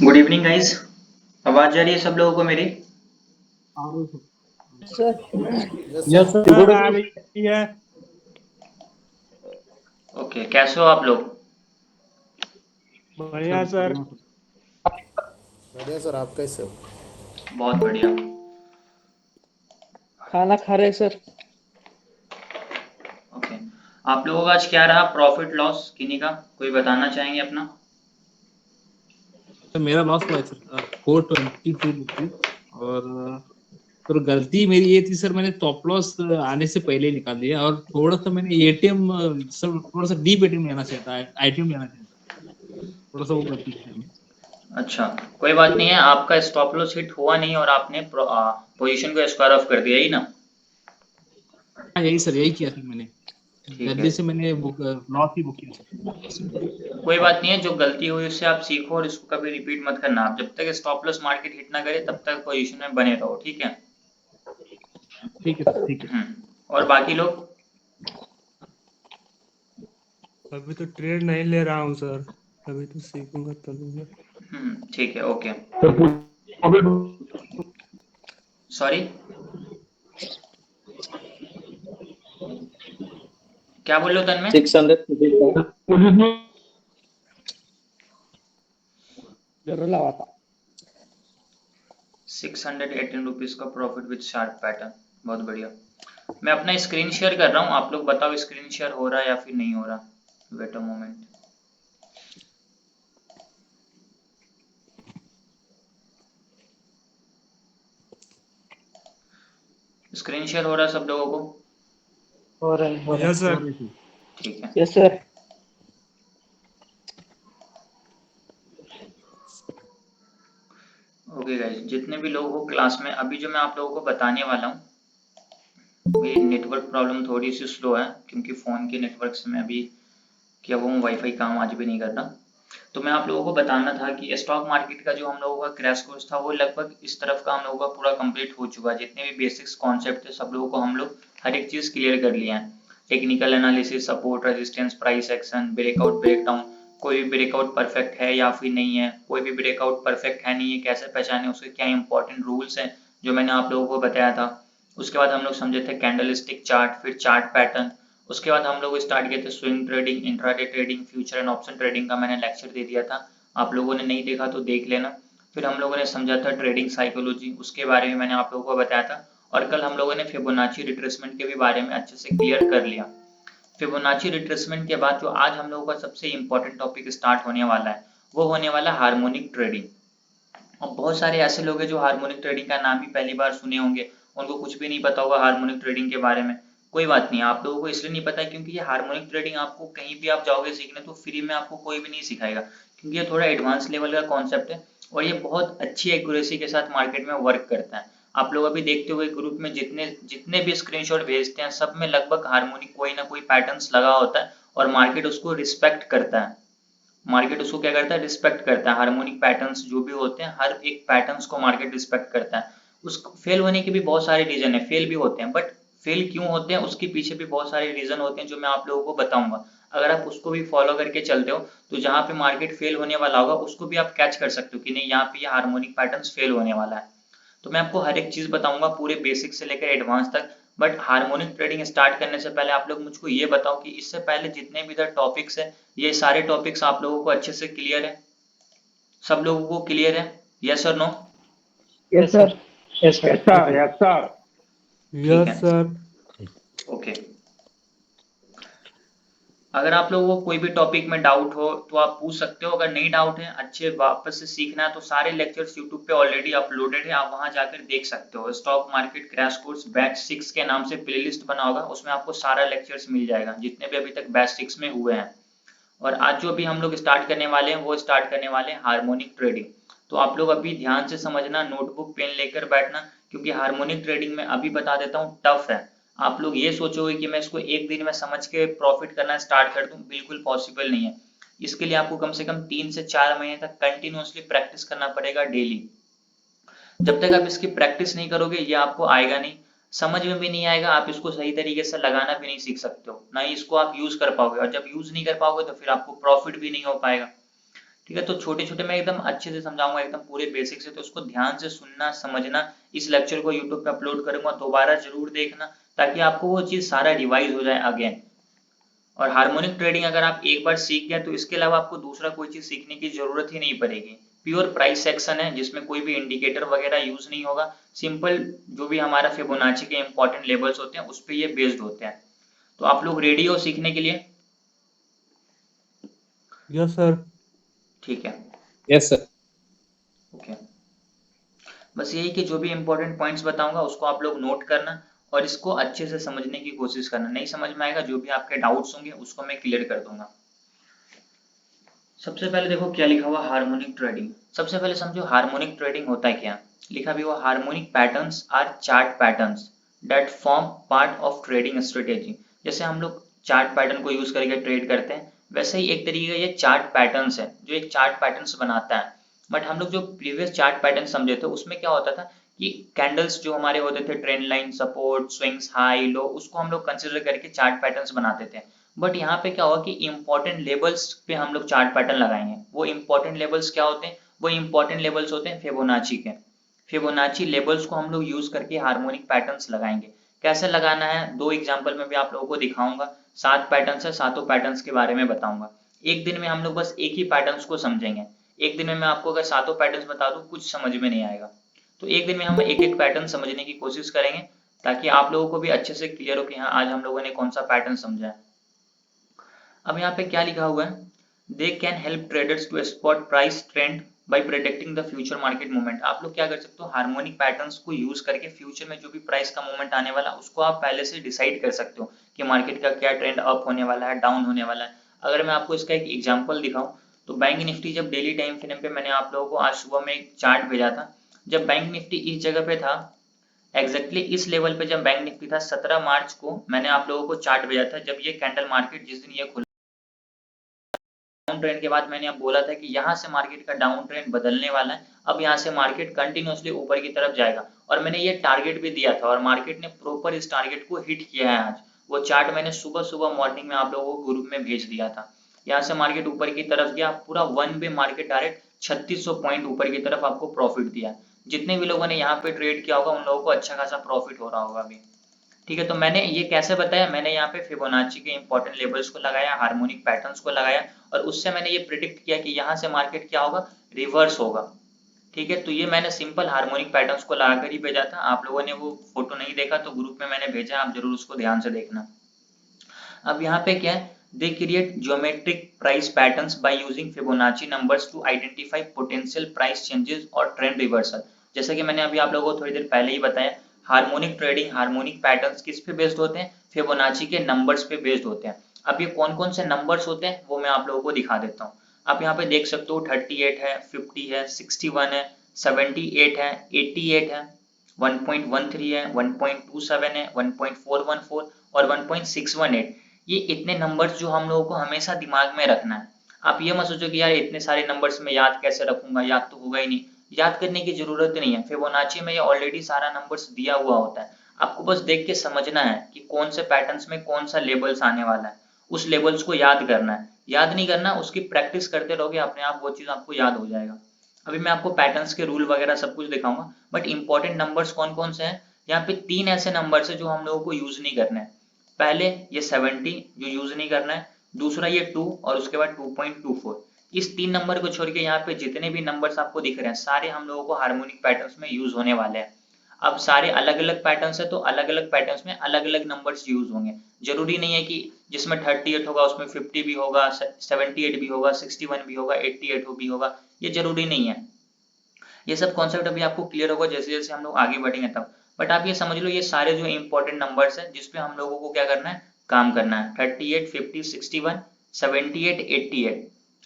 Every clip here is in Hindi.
Good evening guys. आवाज जा रही है सब लोगों को मेरी? Sir. Yes yes sir. Sir, आ रही है। ओके, कैसे हो आप लोग? बढ़िया सर। बढ़िया सर, आप कैसे हो? बहुत बढ़िया। खाना खा रहे सर। ओके, आप लोगों का आज क्या रहा प्रॉफिट लॉस किन्हीं का? कोई बताना चाहेंगे अपना? तो मेरा लॉस हुआ है सर 422 रुपीज। और सर गलती मेरी ये थी सर, मैंने टॉप लॉस आने से पहले ही निकाल दिया। और थोड़ा सा मैंने एटीएम सर, थोड़ा सा डीप एटीएम लेना चाहिए था, आईटीएम लेना चाहिए था। थोड़ा सा वो गलती की मैंने। अच्छा, कोई बात नहीं है। आपका स्टॉप लॉस हिट हुआ नहीं और आपने पोजीशन को स्क्वायर ऑफ कर दिया ही ना? हाँ यही सर, यही किया सर मैंने। ठीक है, जल्दी से मैंने बुक लॉस ही बुक किया सर। कोई बात नहीं है। जो गलती हुई उससे आप सीखो और इसको कभी रिपीट मत करना। आप जब तक स्टॉप लॉस मार्केट हिट ना करे तब तक पोजीशन में बने रहो, ठीक है? ठीक है सर, ठीक है। और बाकी लोग? अभी तो ट्रेड नहीं ले रहा हूँ सर, अभी तो सीखूंगा तो लूंगा। ठीक है, ओके। सॉरी, क्या बोल रहे हो तन्मय? 600 जरूर लावा था। 618 रुपीज का प्रॉफिट विद शार्प पैटर्न, बहुत बढ़िया। मैं अपना स्क्रीन शेयर कर रहा हूँ, आप लोग बताओ स्क्रीन शेयर हो रहा है या फिर नहीं हो रहा। Wait a moment. Screen share हो रहा है सब लोगों को? हो रहा है, हो रहा है। Yes sir. ठीक है। Yes sir. ओके गाइज, जितने भी लोग हो क्लास में, अभी जो मैं आप लोगों को बताने वाला हूँ, मेरी नेटवर्क प्रॉब्लम थोड़ी सी स्लो है क्योंकि फ़ोन के नेटवर्क से मैं अभी क्या वो वाईफाई काम आज भी नहीं कर रहा। तो मैं आप लोगों को बताना था कि स्टॉक मार्केट का जो हम लोगों का क्रैश कोर्स था वो लगभग इस तरफ का हम लोगों का पूरा कंप्लीट हो चुका है। जितने भी बेसिक्स कॉन्सेप्ट थे सब लोगों को हम लोग हर एक चीज़ क्लियर कर लिया है। Technical analysis, support, resistance, price action, breakout, breakdown, कोई भी ब्रेकआउट परफेक्ट है या फिर नहीं है, कोई भी ब्रेकआउट परफेक्ट है नहीं है, कैसे पहचाने, उसके क्या इंपॉर्टेंट रूल्स हैं जो मैंने आप लोगों को बताया था। उसके बाद हम लोग समझे थे कैंडल स्टिक चार्ट, फिर चार्ट पैटर्न। उसके बाद हम लोग स्टार्ट किए थे swing trading, intraday trading, future and option trading का मैंने लेक्चर दे दिया था। आप लोगों ने नहीं देखा तो देख लेना। फिर हम लोगों ने समझा था ट्रेडिंग साइकोलॉजी, उसके बारे में मैंने आप लोगों को बताया था। और कल हम लोगों ने फिबोनाची रिट्रेसमेंट के भी बारे में अच्छे से क्लियर कर लिया। फिबोनाची रिट्रेसमेंट के बाद जो आज हम लोगों का सबसे इंपॉर्टेंट टॉपिक स्टार्ट होने वाला है वो होने वाला हार्मोनिक ट्रेडिंग। और बहुत सारे ऐसे लोग हैं जो हार्मोनिक ट्रेडिंग का नाम ही पहली बार सुने होंगे, उनको कुछ भी नहीं पता होगा हार्मोनिक ट्रेडिंग के बारे में। कोई बात नहीं, आप लोगों को इसलिए नहीं पता है क्योंकि ये हार्मोनिक ट्रेडिंग आपको कहीं भी आप जाओगे सीखने तो फ्री में आपको कोई भी नहीं सिखाएगा, क्योंकि ये थोड़ा एडवांस लेवल का कॉन्सेप्ट है और ये बहुत अच्छी एक्यूरेसी के साथ मार्केट में वर्क करता है। आप लोग अभी देखते हुए ग्रुप में जितने जितने भी स्क्रीनशॉट भेजते हैं सब में लगभग हार्मोनिक कोई ना कोई पैटर्न्स लगा होता है और मार्केट उसको रिस्पेक्ट करता है। मार्केट उसको क्या करता है, रिस्पेक्ट करता है। हार्मोनिक पैटर्न्स जो भी होते हैं हर एक पैटर्न्स को मार्केट रिस्पेक्ट करता है। उस फेल होने के भी बहुत सारे रीजन है, फेल भी होते हैं, बट फेल क्यों होते हैं उसके पीछे भी बहुत सारे रीजन होते हैं जो मैं आप लोगों को बताऊंगा। अगर आप उसको भी फॉलो करके चलते हो तो जहां पे मार्केट फेल होने वाला होगा उसको भी आप कैच कर सकते हो कि नहीं यहाँ पे ये हार्मोनिक पैटर्न्स फेल होने वाला है। तो मैं आपको हर एक चीज बताऊंगा पूरे बेसिक से लेकर एडवांस तक। बट हार्मोनिक ट्रेडिंग स्टार्ट करने से पहले आप लोग मुझको ये बताओ कि इससे पहले जितने भी इधर टॉपिक्स है ये सारे टॉपिक्स आप लोगों को अच्छे से क्लियर है? सब लोगों को क्लियर है? यस और no? Yes sir. Yes sir. Yes sir. ठीक यस है, सर। ओके। अगर आप लोगों को कोई भी टॉपिक में डाउट हो तो आप पूछ सकते हो। अगर नहीं डाउट है, अच्छे वापस से सीखना है, तो सारे लेक्चर्स यूट्यूब पे ऑलरेडी अपलोडेड है, आप वहां जाकर देख सकते हो। Stock market crash course batch 6 के नाम से प्लेलिस्ट बना होगा, उसमें आपको सारा लेक्चर्स मिल जाएगा जितने भी अभी तक बैच 6 में हुए हैं। और आज जो भी हम लोग स्टार्ट करने वाले हैं वो स्टार्ट करने वाले हैं हार्मोनिक ट्रेडिंग। तो आप लोग अभी ध्यान से समझना, नोटबुक पेन लेकर बैठना, क्योंकि हार्मोनिक ट्रेडिंग में अभी बता देता हूँ टफ है। आप लोग ये सोचोगे कि मैं इसको एक दिन में समझ के प्रॉफिट करना स्टार्ट कर दूं, बिल्कुल पॉसिबल नहीं है। इसके लिए आपको कम से कम 3 से 4 महीने तक कंटिन्यूअसली प्रैक्टिस करना पड़ेगा डेली। जब तक आप इसकी प्रैक्टिस नहीं करोगे ये आपको आएगा नहीं, समझ में भी नहीं आएगा, आप इसको सही तरीके से लगाना भी नहीं सीख सकते हो, ना ही इसको आप यूज कर पाओगे। और जब यूज नहीं कर पाओगे तो फिर आपको प्रॉफिट भी नहीं हो पाएगा। ठीक है, तो छोटे छोटे मैं एकदम अच्छे से समझाऊंगा, एकदम पूरे बेसिक से, तो उसको ध्यान से सुनना समझना। इस लेक्चर को यूट्यूब पे अपलोड करूंगा, दोबारा जरूर देखना, ताकि आपको वो चीज सारा रिवाइज हो जाए अगेन। और हार्मोनिक ट्रेडिंग अगर आप एक बार सीख गए तो इसके अलावा आपको दूसरा कोई चीज सीखने की जरूरत ही नहीं पड़ेगी। प्योर प्राइस सेक्शन है जिसमें कोई भी इंडिकेटर वगैरह यूज नहीं होगा। सिंपल जो भी हमारा फिबोनाची के इंपॉर्टेंट लेवल्स होते हैं उस पर ये बेस्ड होते हैं। तो आप लोग रेडी हो सीखने के लिए? Yes sir. ठीक है, यस सर। ओके। बस यही कि जो भी इंपॉर्टेंट पॉइंट्स बताऊंगा उसको आप लोग नोट करना और इसको अच्छे से समझने की कोशिश करना। नहीं समझ में आएगा, जो भी आपके डाउट्स होंगे उसको मैं क्लियर कर दूंगा। सबसे पहले देखो क्या लिखा हुआ, हार्मोनिक ट्रेडिंग। सबसे पहले समझो हार्मोनिक ट्रेडिंग होता है क्या। लिखा भी हुआ, harmonic patterns are chart patterns that form part of trading strategy. जैसे हम लोग चार्ट पैटर्न को यूज करके ट्रेड करते हैं, वैसे ही एक तरीके का ये चार्ट पैटर्न्स है जो एक चार्ट पैटर्न्स बनाता है। बट हम लोग जो प्रीवियस चार्ट पैटर्न समझे थे उसमें क्या होता था कि कैंडल्स जो हमारे होते थे, trend line, support, swings, high low, उसको हम लोग कंसिडर करके चार्ट पैटर्न्स बनाते थे। बट यहाँ पे क्या होगा कि इंपॉर्टेंट लेवल्स पे हम लोग चार्ट पैटर्न लगाएंगे। वो इंपॉर्टेंट लेवल्स क्या होते हैं? वो इंपॉर्टेंट लेवल्स होते हैं फिबोनाची के। फिबोनाची लेवल्स को हम लोग यूज करके हार्मोनिक पैटर्न्स लगाएंगे। कैसे लगाना है, दो एग्जांपल में भी आप लोगों को दिखाऊंगा। 7 पैटर्न्स है, सातों पैटर्न्स के बारे में बताऊंगा। एक दिन में हम लोग बस एक ही पैटर्न्स को समझेंगे। एक दिन में मैं आपको अगर सातों पैटर्न्स बता दूं कुछ समझ में नहीं आएगा। तो एक दिन में हम एक एक पैटर्न समझने की कोशिश करेंगे, ताकि आप लोगों को भी अच्छे से क्लियर हो कि हाँ आज हम लोगों ने कौन सा पैटर्न समझा है। अब यहाँ पे क्या लिखा हुआ है, they can help traders to spot price trend by predicting the future market movement. आप लोग क्या कर सकते हो, हार्मोनिक पैटर्न्स को यूज करके फ्यूचर में जो भी प्राइस का मूवमेंट आने वाला उसको आप पहले से डिसाइड कर सकते हो कि मार्केट का क्या ट्रेंड अप होने वाला है, डाउन होने वाला है। अगर मैं आपको इसका एक एग्जाम्पल दिखाऊं तो बैंक निफ्टी जब डेली टाइम फ्रेम पे मैंने आप लोगों को आज सुबह में एक चार्ट भेजा था, जब बैंक निफ्टी इस जगह पे था, एग्जैक्टली इस लेवल पे जब बैंक निफ्टी था 17 मार्च को, मैंने आप लोगों को चार्ट भेजा था जब ये कैंडल मार्केट जिस दिन ये खुला डाउन ट्रेंड के बाद मैंने अब बोला था कि यहाँ से मार्केट का डाउन ट्रेंड बदलने वाला है। अब यहाँ से मार्केट कंटिन्यूअसली ऊपर की तरफ जाएगा और मैंने ये टारगेट भी दिया था और मार्केट ने प्रॉपर इस टारगेट को हिट किया है आज। वो चार्ट मैंने सुबह सुबह मॉर्निंग में आप लोगों को ग्रुप में भेज दिया था। यहाँ से मार्केट ऊपर की तरफ गया, पूरा one way market direct 3600 point ऊपर की तरफ आपको प्रॉफिट दिया। जितने भी लोगों ने यहाँ पे ट्रेड किया होगा उन लोगों को अच्छा खासा प्रॉफिट हो रहा होगा अभी। ठीक है, तो मैंने ये कैसे बताया, मैंने यहाँ पे फिबोनाची के इंपॉर्टेंट लेवल्स को लगाया, हार्मोनिक पैटर्न्स को लगाया और उससे मैंने ये प्रिडिक्ट किया कि यहाँ से मार्केट क्या होगा, रिवर्स होगा। ठीक है, तो ये मैंने सिंपल हार्मोनिक पैटर्न्स को लगाकर ही भेजा था। आप लोगों ने वो फोटो नहीं देखा तो ग्रुप में मैंने भेजा, आप जरूर उसको ध्यान से देखना। अब यहाँ पे क्या है, they create geometric price patterns by using Fibonacci numbers to identify potential price changes और ट्रेंड रिवर्सल। जैसे कि मैंने अभी आप लोगों को थोड़ी देर पहले ही बताया, हार्मोनिक ट्रेडिंग, हार्मोनिक पैटर्न्स किस पे बेस्ड होते हैं, फिबोनाची के नंबर्स पे बेस्ड होते हैं। अब ये कौन कौन से नंबर्स होते हैं वो मैं आप लोगों को दिखा देता हूँ। आप यहाँ पे देख सकते हो 38 है, 50 है, 61 है, 78 है, 88 है, 1.13 है, 1.27 है, 1.414 और 1.618। ये इतने नंबर्स जो हम लोगों को हमेशा दिमाग में रखना है। आप ये मत सोचो कि यार इतने सारे नंबर्स में याद कैसे रखूंगा, याद तो होगा ही नहीं। याद करने की जरूरत नहीं है, फिबोनाची में ये ऑलरेडी सारा नंबर्स दिया हुआ होता है। आपको बस देख के समझना है कि कौन से पैटर्न्स में कौन सा लेबल्स आने वाला है, उस लेबल्स को याद करना है। याद नहीं करना, उसकी प्रैक्टिस करते रहोगे, अपने आप वो चीज आपको याद हो जाएगा। अभी मैं आपको पैटर्न्स के रूल वगैरह सब कुछ दिखाऊंगा, बट इंपॉर्टेंट नंबर्स कौन कौन से हैं, यहाँ पे 3 ऐसे नंबर्स है जो हम लोगों को यूज नहीं करना है। पहले ये 70 जो यूज नहीं करना है, दूसरा ये 2 और उसके बाद 2.24। इस 3 नंबर को छोड़ के यहाँ पे जितने भी नंबर्स आपको दिख रहे हैं सारे हम लोगों को हार्मोनिक पैटर्न्स में यूज होने वाले हैं। अब सारे अलग अलग पैटर्न्स है तो अलग अलग पैटर्न्स में अलग अलग नंबर्स यूज होंगे। जरूरी नहीं है कि जिसमें 38 होगा उसमें 50 भी होगा, 78 भी होगा, 61 भी होगा, 88 भी होगा, ये जरूरी नहीं है। ये सब कॉन्सेप्ट अभी आपको क्लियर होगा जैसे जैसे हम लोग आगे बढ़ेंगे तब। बट आप ये समझ लो ये सारे जो इंपॉर्टेंट नंबर्स हैं जिसपे हम लोगों को क्या करना है, काम करना है। 38, 50, 61, 78, 88,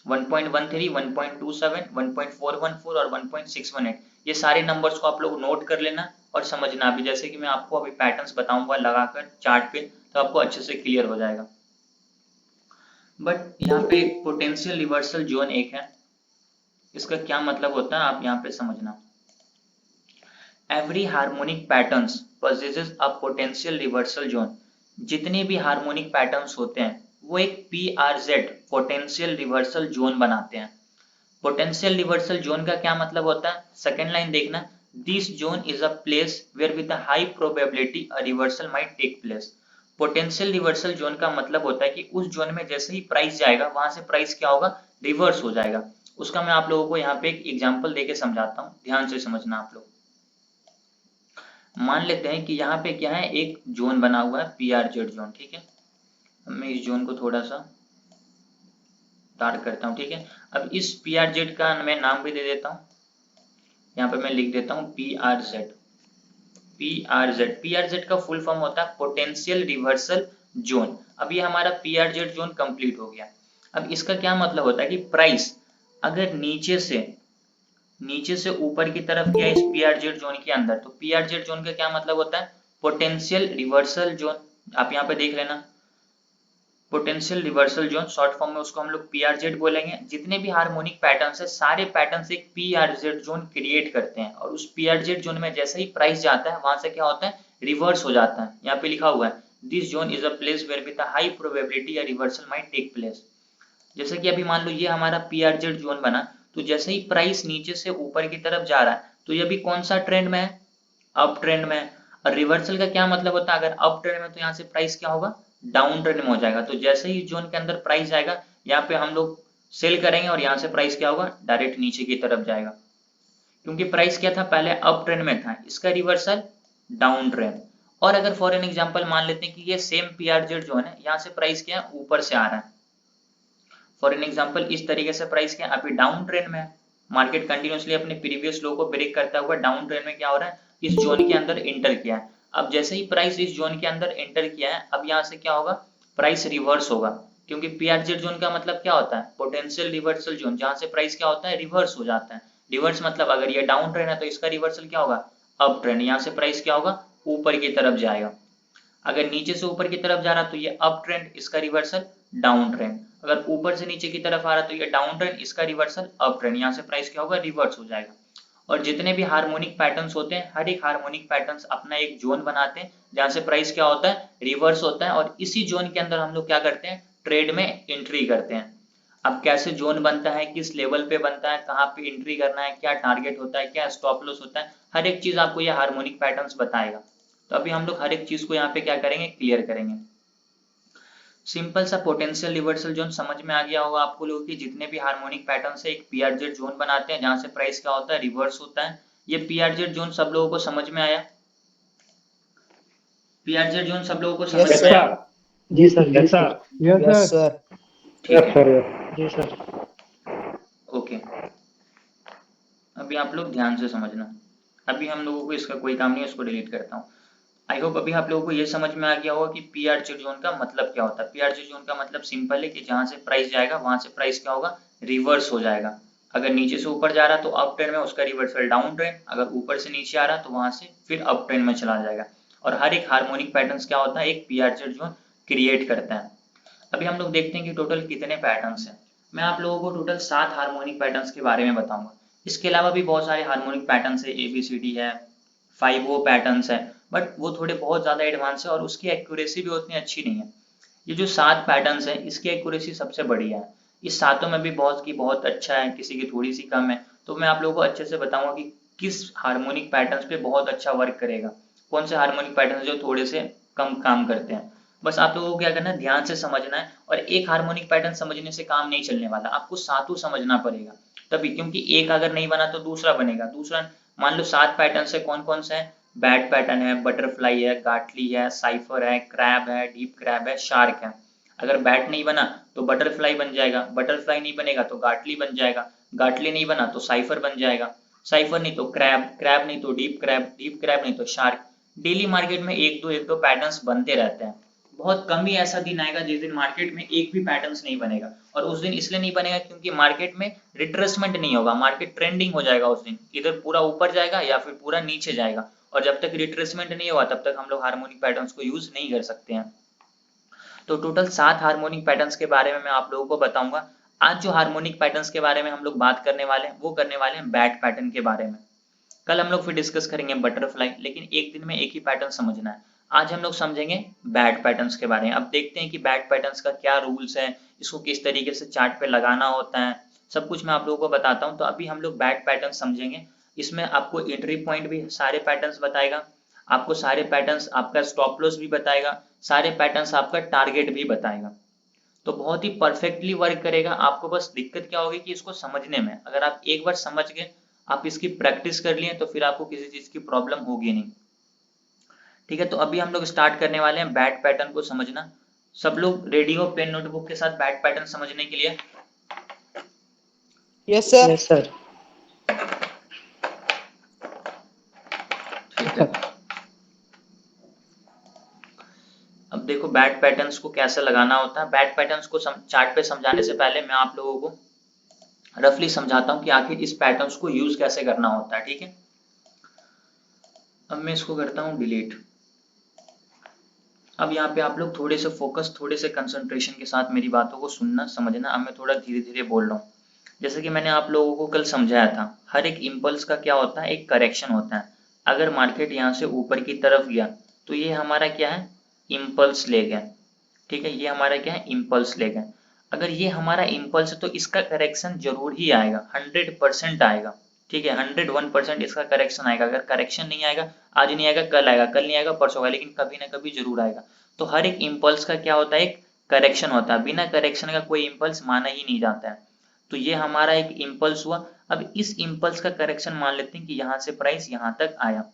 1.13, 1.27, 1.414 और 1.618, ये सारे नंबर्स को आप लोग नोट कर लेना और समझना। अभी जैसे कि मैं आपको अभी पैटर्न्स बताऊंगा लगाकर चार्ट पे, तो आपको अच्छे से क्लियर हो जाएगा। बट यहाँ पे पोटेंशियल रिवर्सल जोन एक है, इसका क्या मतलब होता है आप यहाँ पे समझना। Every harmonic patterns possesses a potential reversal zone। जितने भी हार्मोनिक पैटर्न्स होते हैं वो एक PRZ पोटेंशियल रिवर्सल जोन बनाते हैं। पोटेंशियल रिवर्सल जोन का क्या मतलब होता है, सेकेंड लाइन देखना, this zone is a place where with a high probability a reversal might take place. Potential reversal zone का मतलब होता है कि उस जोन में जैसे ही प्राइस जाएगा वहां से प्राइस क्या होगा, रिवर्स हो जाएगा। उसका मैं आप लोगों को यहाँ पे एक एग्जांपल देके समझाता हूँ, ध्यान से समझना आप लोग। मान लेते हैं कि यहाँ पे क्या है, एक जोन बना हुआ है PRZ जोन, ठीक है। मैं इस जोन को थोड़ा सा डार्क करता हूँ, ठीक है। अब इस PRZ का मैं नाम भी दे देता हूँ, यहाँ पे मैं लिख देता हूँ PRZ। PRZ का फुल फॉर्म होता है पोटेंशियल रिवर्सल जोन। अब ये हमारा PRZ जोन कंप्लीट हो गया। अब इसका क्या मतलब होता है कि प्राइस अगर नीचे से ऊपर की तरफ गया इस PRZ जोन के अंदर, तो PRZ जोन का क्या मतलब होता है, पोटेंशियल रिवर्सल जोन। आप यहाँ पे देख लेना, potential reversal zone short form में उसको हम लोग PRZ बोलेंगे। जितने भी हार्मोनिक पैटर्न्स है सारे पैटर्न्स एक PRZ जोन क्रिएट करते हैं, और उस PRZ जोन में जैसे ही प्राइस जाता है वहां से क्या होता है, रिवर्स हो जाता है। यहाँ पे लिखा हुआ है this zone is a place where with a high probability a reversal might take place. जैसे कि अभी मान लो ये हमारा PRZ जोन बना, तो जैसे ही प्राइस नीचे से ऊपर की तरफ जा रहा है तो ये भी कौन सा ट्रेंड में है, अप ट्रेंड में। और रिवर्सल का क्या मतलब होता है, अगर अप ट्रेंड में तो यहाँ से प्राइस क्या होगा, डाउन ट्रेंड में हो जाएगा। तो जैसे ही जोन के अंदर प्राइस जाएगा यहाँ पे हम लोग सेल करेंगे और यहाँ से प्राइस क्या होगा, डायरेक्ट नीचे की तरफ जाएगा, क्योंकि प्राइस क्या था, पहले अप ट्रेंड में था, इसका रिवर्सल डाउन ट्रेंड। और अगर फॉर एन एग्जांपल मान लेते हैं कि ये सेम PRZ जोन है, यहाँ से प्राइस क्या है, ऊपर से आ रहा है। फॉर एन एग्जांपल इस तरीके से प्राइस क्या अभी डाउन ट्रेंड में है, मार्केट कंटिन्यूअसली अपने प्रीवियस लो को ब्रेक करता हुआ डाउन ट्रेंड में क्या हो रहा है, इस जोन के अंदर एंटर किया है। अब जैसे ही प्राइस इस जोन के अंदर एंटर किया है, अब यहाँ से क्या होगा, प्राइस रिवर्स होगा, क्योंकि PRZ जोन का मतलब क्या होता है, पोटेंशियल रिवर्सल जोन, जहां से प्राइस क्या होता है, रिवर्स हो जाता है। रिवर्स मतलब अगर ये डाउन ट्रेंड है तो इसका रिवर्सल क्या होगा, अप ट्रेंड, यहाँ से प्राइस क्या होगा, ऊपर की तरफ जाएगा। अगर नीचे से ऊपर की तरफ जा रहा तो ये अप ट्रेंड, इसका रिवर्सल डाउन ट्रेंड। अगर ऊपर से नीचे की तरफ आ रहा तो ये डाउन ट्रेंड, इसका रिवर्सल अप ट्रेंड, यहाँ से प्राइस क्या होगा, रिवर्स हो जाएगा। और जितने भी हार्मोनिक पैटर्न्स होते हैं, हर एक हार्मोनिक पैटर्न्स अपना एक जोन बनाते हैं जहां से प्राइस क्या होता है, रिवर्स होता है, और इसी जोन के अंदर हम लोग क्या करते हैं, ट्रेड में एंट्री करते हैं। अब कैसे जोन बनता है, किस लेवल पे बनता है, कहाँ पे एंट्री करना है, क्या टारगेट होता है, क्या स्टॉप लॉस होता है, हर एक चीज आपको ये हार्मोनिक पैटर्न्स बताएगा। तो अभी हम लोग हर एक चीज को यहाँ पे क्या करेंगे, क्लियर करेंगे। सिंपल सा पोटेंशियल रिवर्सल जोन समझ में आ गया होगा आपको लोगों की, जितने भी हार्मोनिक पैटर्न से एक PRZ जोन बनाते हैं जहां से प्राइस क्या होता है, रिवर्स होता है। ये PRZ जोन सब लोगों को समझ में आया, PRZ जोन सब लोगों को समझ Yes, में sir. आया, जी सर, जी सर, Yes, sir. ठीक है, जी सर। ओके। अभी आप लोग ध्यान से समझना, अभी हम लोगों को इसका कोई काम नहीं है, इसको डिलीट करता हूँ। आई होप अभी आप लोगों को ये समझ में आ गया होगा कि PRZ जोन का मतलब क्या होता है। PRZ जोन का मतलब सिंपल है कि जहां से प्राइस जाएगा वहां से प्राइस क्या होगा, रिवर्स हो जाएगा। अगर नीचे से ऊपर जा रहा तो अप ट्रेंड में, उसका रिवर्सल डाउन ट्रेंड। अगर ऊपर से नीचे आ रहा तो वहां से फिर अप ट्रेंड में चला जाएगा। और हर एक हार्मोनिक पैटर्न क्या होता है, एक PRZ जोन क्रिएट करता है। अभी हम लोग देखते हैं कि टोटल कितने पैटर्न्स हैं। मैं आप लोगों को टोटल 7 हार्मोनिक पैटर्न्स के बारे में बताऊंगा। इसके अलावा भी बहुत सारे हार्मोनिक पैटर्न्स है, ABCD है, 5O पैटर्न्स है, बट वो थोड़े बहुत ज्यादा एडवांस है और उसकी एक्यूरेसी भी उतनी अच्छी नहीं है। ये जो 7 पैटर्न्स है इसकी एक्यूरेसी सबसे बढ़िया है। इस सातों में भी बहुत की बहुत अच्छा है, किसी की थोड़ी सी कम है। तो मैं आप लोगों को अच्छे से बताऊंगा कि किस हार्मोनिक पैटर्न्स पे बहुत अच्छा वर्क करेगा, कौन से हार्मोनिक पैटर्न जो थोड़े से कम काम करते हैं। बस आप लोगों को क्या करना है, ध्यान से समझना है। और एक हार्मोनिक पैटर्न समझने से काम नहीं चलने वाला, आपको सातों समझना पड़ेगा तभी, क्योंकि एक अगर नहीं बना तो दूसरा बनेगा। दूसरा मान लो 7 पैटर्न से कौन कौन से हैं, बैट पैटर्न है, बटरफ्लाई है, गाटली है, साइफर है, क्रैब है, डीप क्रैब है, शार्क है। अगर बैट नहीं बना तो बटरफ्लाई बन जाएगा, बटरफ्लाई नहीं बनेगा तो गाटली बन जाएगा, गाटली नहीं बना तो साइफर बन जाएगा, साइफर नहीं तो क्रैब, क्रैब नहीं तो डीप क्रैब, डीप क्रैब नहीं तो शार्क। डेली मार्केट में एक दो पैटर्न्स बनते रहते हैं। बहुत कम ही ऐसा दिन आएगा जिस दिन मार्केट में एक भी पैटर्न्स नहीं बनेगा। और उस दिन इसलिए नहीं बनेगा क्योंकि मार्केट में रिट्रेसमेंट नहीं होगा, मार्केट ट्रेंडिंग हो जाएगा उस दिन, इधर पूरा ऊपर जाएगा या फिर पूरा नीचे जाएगा। और जब तक रिट्रेसमेंट नहीं होगा तब तक हम लोग हार्मोनिक पैटर्न्स को यूज नहीं कर सकते हैं। तो टोटल 7 हार्मोनिक पैटर्न्स के बारे में मैं आप लोगों को बताऊंगा। आज जो हार्मोनिक पैटर्न्स के बारे में हम लोग बात करने वाले हैं वो करने वाले हैं बैट पैटर्न के बारे में। कल हम लोग फिर डिस्कस करेंगे बटरफ्लाई, लेकिन एक दिन में एक ही पैटर्न समझना है। आज हम लोग समझेंगे बैट पैटर्न्स के बारे में। अब देखते हैं कि बैट पैटर्न्स का क्या रूल्स है, इसको किस तरीके से चार्ट पे लगाना होता है, सब कुछ मैं आप लोगों को बताता हूँ। तो अभी हम लोग बैट पैटर्न समझेंगे। इसमें आपको एंट्री पॉइंट भी सारे पैटर्न्स बताएगा, आपको सारे पैटर्न्स, आपका स्टॉप लॉस भी बताएगा, सारे पैटर्न्स आपका टारगेट भी बताएगा। तो बहुत ही परफेक्टली वर्क करेगा। आपको बस दिक्कत क्या होगी कि इसको समझने में, अगर आप एक बार समझ गए, आप इसकी प्रैक्टिस कर लिए, तो फिर आपको किसी चीज की प्रॉब्लम होगी नहीं। ठीक है, तो अभी हम लोग स्टार्ट करने वाले हैं बैट पैटर्न को समझना। सब लोग रेडी हो पेन नोटबुक के साथ बैट पैटर्न समझने के लिए? Yes sir. Yes sir. ठीक है, अब देखो बैट पैटर्न्स को कैसे लगाना होता है। बैट पैटर्न्स को चार्ट पे समझाने से पहले मैं आप लोगों को रफली समझाता हूँ कि आखिर इस पैटर्न्स को यूज कैसे करना होता है। ठीक है, अब मैं इसको करता हूँ डिलीट। अब यहाँ पे आप लोग थोड़े से फोकस, थोड़े से कंसंट्रेशन के साथ मेरी बातों को सुनना, समझना। अब मैं थोड़ा धीरे धीरे बोल रहा हूँ। जैसे कि मैंने आप लोगों को कल समझाया था, हर एक इम्पल्स का क्या होता है, एक करेक्शन होता है। अगर मार्केट यहाँ से ऊपर की तरफ गया तो ये हमारा क्या है, इम्पल्स लेग है। ठीक है, ये हमारा क्या है, इम्पल्स लेग है। अगर ये हमारा इम्पल्स है तो इसका करेक्शन जरूर ही आएगा, 100% आएगा। ठीक है, 101% इसका करेक्शन आएगा। अगर करेक्शन नहीं आएगा, आज नहीं आएगा, कल आएगा, कल नहीं आएगा, परसों आएगा, लेकिन कभी ना कभी जरूर आएगा। तो हर एक इम्पल्स का क्या होता है, एक करेक्शन होता है। बिना करेक्शन का कोई इम्पल्स माना ही नहीं जाता है। तो ये हमारा एक इम्पल्स हुआ। अब इस इम्पल्स का करेक्शन मान लेते हैं कि यहाँ से प्राइस यहाँ तक आया।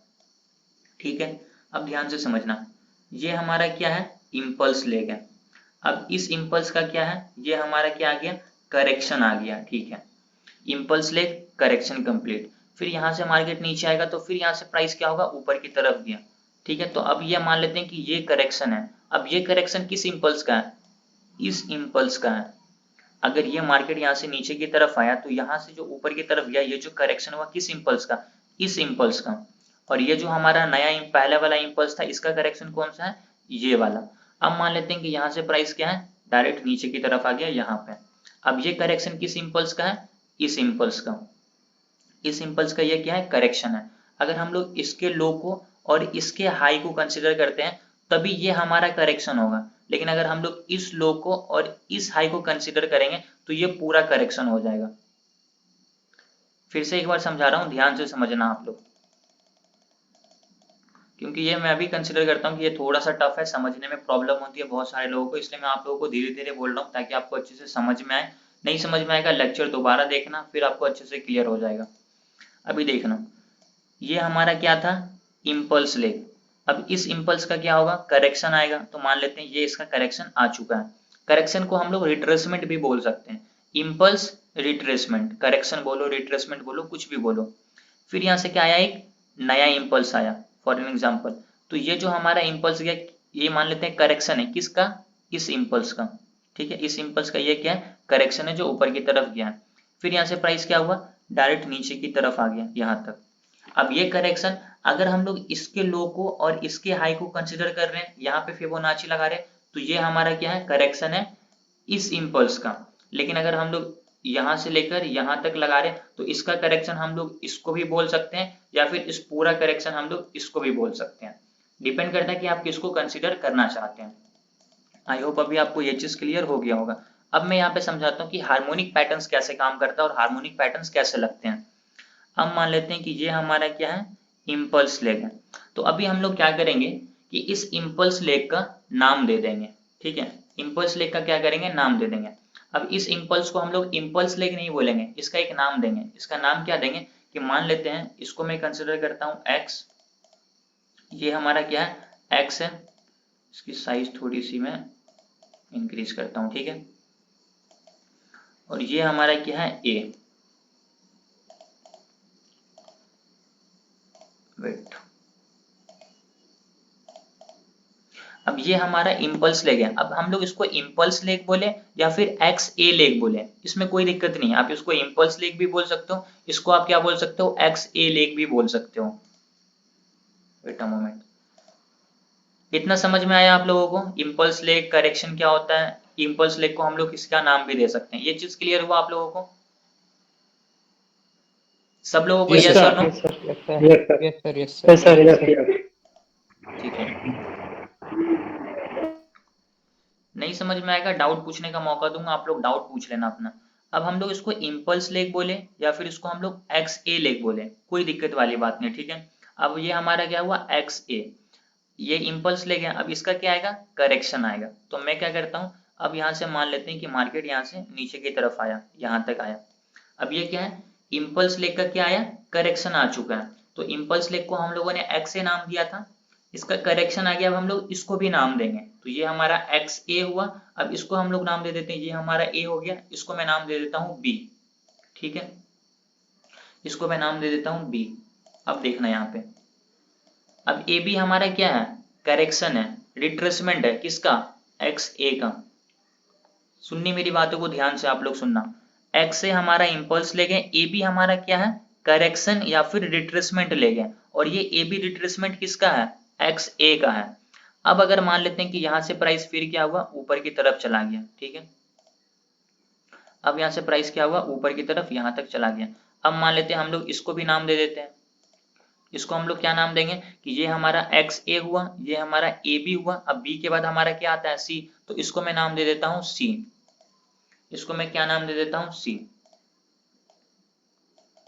ठीक है, अब ध्यान से समझना, ये हमारा क्या है, इम्पल्स लेग है। अब इस इम्पल्स का क्या है, ये हमारा क्या आ गया, करेक्शन आ गया। ठीक है, इम्पल्स लेग, करेक्शन कंप्लीट। फिर यहाँ से मार्केट नीचे आएगा तो फिर यहाँ से प्राइस क्या होगा, ऊपर की तरफ गया। ठीक है, तो अब ये मान लेते हैं कि ये करेक्शन है। अब ये करेक्शन किस इम्पल्स का है, इस इम्पल्स का है। अगर ये मार्केट यहाँ से नीचे की तरफ आया तो यहाँ से जो ऊपर की तरफ गया, ये जो करेक्शन हुआ किस इम्पल्स का, इस इम्पल्स का। और ये जो हमारा नया पहला वाला इम्पल्स था, इसका करेक्शन कौन सा है, ये वाला। अब मान लेते हैं कि यहाँ से प्राइस क्या है, डायरेक्ट नीचे की तरफ आ गया यहाँ पे। अब ये करेक्शन किस इम्पल्स का है, इस इम्पल्स का। इस इम्पल्स का ये क्या है, करेक्शन है। अगर हम लोग इसके लो को और इसके हाई को कंसिडर करते हैं तभी ये हमारा करेक्शन होगा। लेकिन अगर हम लोग इस लो को और इस हाई को कंसिडर करेंगे तो ये पूरा करेक्शन हो जाएगा। फिर से एक बार समझा रहा हूं, ध्यान से समझना आप लोग, क्योंकि ये मैं अभी कंसिडर करता हूँ कि ये थोड़ा सा टफ है, समझने में प्रॉब्लम होती है बहुत सारे लोगों को, इसलिए मैं आप लोगों को धीरे धीरे बोल रहा हूँ ताकि आपको अच्छे से समझ में आए। नहीं समझ में आएगा, लेक्चर दोबारा देखना, फिर आपको अच्छे से क्लियर हो जाएगा। अभी देखना, ये हमारा क्या था, इम्पल्स लेग। अब इस इम्पल्स का क्या होगा, करेक्शन आएगा। तो मान लेते हैं ये इसका करेक्शन आ चुका है। करेक्शन को हम लोग रिट्रेसमेंट भी बोल सकते हैं, इम्पल्स रिट्रेसमेंट, करेक्शन बोलो, रिट्रेसमेंट बोलो, कुछ भी बोलो। फिर यहाँ से क्या आया, एक नया इम्पल्स आया फॉर एन एग्जाम्पल। तो ये जो हमारा इम्पल्स गया, ये मान लेते हैं करेक्शन है, किसका, इस इम्पल्स का। ठीक है, इस इम्पल्स का ये क्या है, करेक्शन है जो ऊपर की तरफ गया है। फिर यहाँ से प्राइस क्या हुआ, डायरेक्ट नीचे की तरफ आ गया यहाँ तक। अब ये करेक्शन, अगर हम लोग इसके लो को और इसके हाई को कंसिडर कर रहे हैं, यहाँ पे फिबोनाची लगा रहे हैं, तो ये हमारा क्या है, करेक्शन है इस इम्पल्स का। लेकिन अगर हम लोग यहाँ से लेकर यहाँ तक लगा रहे हैं तो इसका करेक्शन हम लोग इसको भी बोल सकते हैं, या फिर इस पूरा करेक्शन हम लोग इसको भी बोल सकते हैं। डिपेंड करता है कि आप किसको कंसिडर करना चाहते हैं। आई होप अभी आपको ये चीज क्लियर हो गया होगा। अब मैं यहाँ पे समझाता हूँ कि हार्मोनिक पैटर्न्स कैसे काम करता है और हार्मोनिक पैटर्न्स कैसे लगते हैं। हम मान लेते हैं कि ये हमारा क्या है, इम्पल्स लेग है। तो अभी हम लोग क्या करेंगे कि इस इम्पल्स लेग का नाम दे देंगे। ठीक है, इम्पल्स लेग का क्या करेंगे, नाम दे देंगे। अब इस इम्पल्स को हम लोग इम्पल्स लेग नहीं बोलेंगे, इसका एक नाम देंगे। इसका नाम क्या देंगे कि मान लेते हैं इसको मैं कंसिडर करता हूँ एक्स। ये हमारा क्या है, एक्स है। इसकी साइज थोड़ी सी मैं इंक्रीज करता हूँ। ठीक है, और ये हमारा क्या है, ए। वेट, अब ये हमारा इम्पल्स लेग है। अब हम लोग इसको इम्पल्स लेग बोले या फिर एक्स ए लेग बोले, इसमें कोई दिक्कत नहीं है। आप इसको इम्पल्स लेग भी बोल सकते हो, इसको आप क्या बोल सकते हो, एक्स ए लेग भी बोल सकते हो। वेट अ मोमेंट, इतना समझ में आया आप लोगों को, इम्पल्स लेग, करेक्शन क्या होता है, इम्पल्स लेग को हम लोग किसका नाम भी दे सकते हैं। ये चीज क्लियर हुआ आप लोगों को, सब लोगों को? यस यस और नो? सर। Yes sir. ठीक है, नहीं समझ में आएगा, डाउट पूछने का मौका दूंगा, आप लोग डाउट पूछ लेना अपना। अब हम लोग इसको इम्पल्स लेग बोले या फिर इसको हम लोग एक्स ए लेग बोले, कोई दिक्कत वाली बात नहीं, ठीक है। अब ये हमारा क्या हुआ एक्स ए, ये इम्पल्स लेग है। अब इसका क्या आएगा, करेक्शन आएगा। तो मैं क्या करता हूँ, अब यहाँ से मान लेते हैं कि मार्केट यहाँ से नीचे की तरफ आया, यहाँ तक आया। अब ये क्या है, इम्पल्स लेग का क्या आया, करेक्शन आ चुका है। तो इम्पल्स लेग को हम लोगों ने एक्स ए नाम दिया था, इसका करेक्शन आ गया। अब हम लोग इसको भी नाम देंगे, तो ये हमारा एक्स ए हुआ। अब इसको हम लोग नाम दे देते हैं, ये हमारा ए हो गया, इसको मैं नाम दे देता हूँ बी, ठीक है, इसको मैं नाम दे देता हूँ बी। अब देखना यहाँ पे, अब ए बी हमारा क्या है, करेक्शन है, रिट्रेसमेंट है, किसका, एक्स ए का। सुननी मेरी बातों को ध्यान से आप लोग सुनना, एक्स से हमारा इम्पल्स ले गए, ए बी हमारा क्या है, करेक्शन या फिर रिट्रेसमेंट ले गए, और ये ए बी रिट्रेसमेंट किसका है, एक्स ए का है। अब अगर मान लेते हैं कि यहाँ से प्राइस फिर क्या हुआ, ऊपर की तरफ चला गया, ठीक है। अब यहाँ से प्राइस क्या हुआ, ऊपर की तरफ यहाँ तक चला गया। अब मान लेते हैं हम लोग इसको भी नाम दे देते हैं, इसको हम लोग क्या नाम देंगे कि ये हमारा एक्स ए हुआ, ये हमारा ए बी हुआ। अब बी के बाद हमारा क्या आता है, सी, तो इसको मैं नाम दे देता हूँ सी, इसको मैं क्या नाम दे देता हूँ, सी,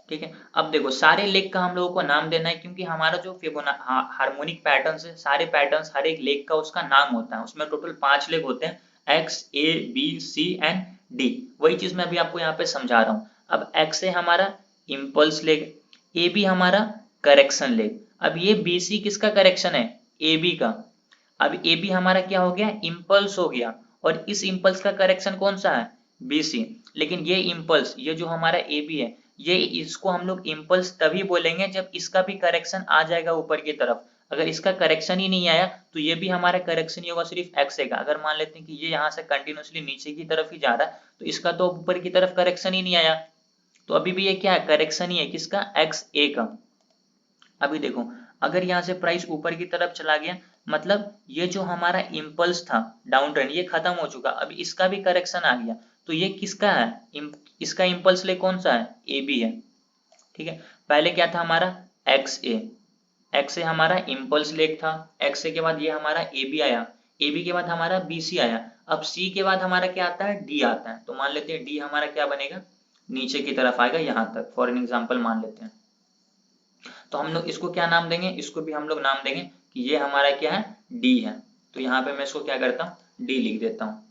ठीक है। अब देखो सारे लेग का हम लोगों को नाम देना है, क्योंकि हमारा जो हार्मोनिक पैटर्न्स है, सारे पैटर्न्स हर एक लेग का उसका नाम होता है, उसमें टोटल 5 लेग होते हैं, X A B C and D. वही चीज मैं अभी आपको यहाँ पे समझा रहा हूँ। अब एक्स ए हमारा इम्पल्स लेग, ए बी हमारा करेक्शन लेग। अब ये बी सी किसका करेक्शन है, ए बी का। अब ए बी हमारा क्या हो गया, इम्पल्स हो गया, और इस इम्पल्स का करेक्शन कौन सा है, बी सी। लेकिन ये इम्पल्स, ये जो हमारा ए बी है, ये इसको हम लोग इम्पल्स तभी बोलेंगे जब इसका भी करेक्शन आ जाएगा ऊपर की तरफ। अगर इसका करेक्शन ही नहीं आया तो ये भी हमारा करेक्शन ही होगा सिर्फ एक्स ए का। अगर मान लेते हैं कि ये यहाँ से कंटिन्यूसली नीचे की तरफ ही जा रहा है, तो इसका तो ऊपर की तरफ करेक्शन ही नहीं आया, तो अभी भी ये क्या है, करेक्शन ही है, किसका, एक्स ए का। अभी देखो, अगर यहाँ से प्राइस ऊपर की तरफ चला गया, मतलब ये जो हमारा इम्पल्स था डाउन ट्रेंड, ये खत्म हो चुका, अब इसका भी करेक्शन आ गया, तो ये किसका है, इसका इम्पल्स ले कौन सा है, ए बी है, ठीक है। पहले क्या था हमारा, एक्स ए, एक्स ए हमारा इम्पल्स लेग था, एक्स ए के बाद ये हमारा ए बी आया, ए बी के बाद हमारा बी सी आया। अब सी के बाद हमारा क्या आता है, डी आता है। तो मान लेते हैं डी हमारा क्या बनेगा, नीचे की तरफ आएगा यहाँ तक, फॉर एन एग्जाम्पल मान लेते हैं। तो हम लोग इसको क्या नाम देंगे, इसको भी हम लोग नाम देंगे कि ये हमारा क्या है, डी है। तो यहाँ पे मैं इसको क्या करता हूँ, डी लिख देता हूँ।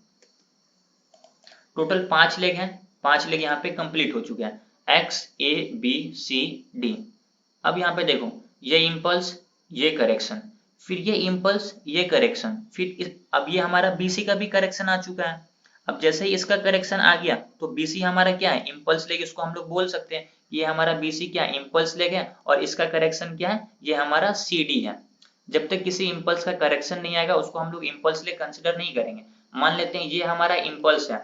टोटल 5 लेग हैं, 5 लेग यहाँ पे कंप्लीट हो चुके हैं, X A B C D. अब यहाँ पे देखो, ये इम्पल्स, ये करेक्शन, फिर ये इम्पल्स, ये करेक्शन, फिर अब ये हमारा बीसी का भी करेक्शन आ चुका है। अब जैसे ही इसका करेक्शन आ गया, तो बीसी हमारा क्या है, इम्पल्स लेग, इसको हम लोग बोल सकते हैं ये हमारा बीसी क्या है, इम्पल्स लेग है, और इसका करेक्शन क्या है, ये हमारा सी डी है। जब तक किसी इम्पल्स का करेक्शन नहीं आएगा, उसको हम लोग इम्पल्स लेग कंसिडर नहीं करेंगे। मान लेते हैं ये हमारा इम्पल्स है,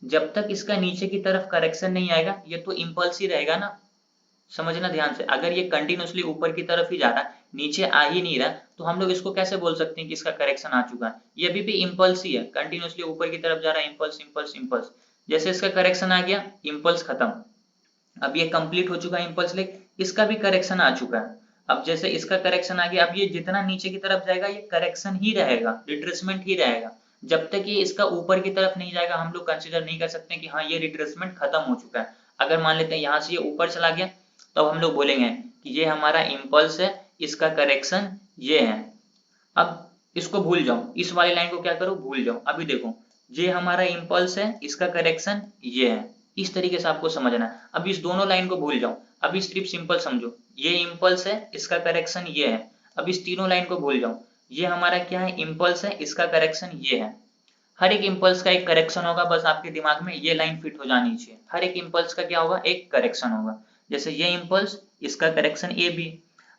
जब तक इसका नीचे की तरफ करेक्शन नहीं आएगा, ये तो इम्पल्स ही रहेगा ना। समझना ध्यान से, अगर ये कंटिन्यूसली ऊपर की तरफ ही जा रहा है, नीचे आ ही नहीं रहा, तो हम लोग इसको कैसे बोल सकते हैं कि इसका करेक्शन आ चुका है, ये अभी भी इम्पल्स ही है, कंटिन्यूसली ऊपर की तरफ जा रहा है, इम्पल्स इम्पल्स इम्पल्स। जैसे इसका करेक्शन आ गया, इम्पल्स खत्म, अब ये कंप्लीट हो चुका है इम्पल्स लेग, इसका भी करेक्शन आ चुका है। अब जैसे इसका करेक्शन आ गया, अब ये जितना नीचे की तरफ जाएगा, ये करेक्शन ही रहेगा, रिट्रेसमेंट ही रहेगा। जब तक ये इसका ऊपर की तरफ नहीं जाएगा, हम लोग कंसिडर नहीं कर सकते कि हाँ ये रिट्रेसमेंट खत्म हो चुका है। अगर मान लेते हैं यहाँ से ये ऊपर चला गया, तो हम लोग बोलेंगे कि ये हमारा इम्पल्स है, इसका करेक्शन ये है। अब इसको भूल जाओ, इस वाली लाइन को क्या करो, भूल जाओ। अभी देखो, ये हमारा इम्पल्स है, इसका करेक्शन ये है, इस तरीके से आपको समझना है। अब इस दोनों लाइन को भूल जाओ, अभी सिर्फ सिंपल समझो, ये इम्पल्स है, इसका करेक्शन ये है। अब इस तीनों लाइन को भूल जाओ, ये हमारा क्या है, इम्पल्स है, इसका करेक्शन ये है। हर एक इम्पल्स का एक करेक्शन होगा, बस आपके दिमाग में ये लाइन फिट हो जानी चाहिए। हर एक इम्पल्स का क्या होगा, एक करेक्शन होगा। जैसे ये इम्पल्स, इसका करेक्शन ए बी।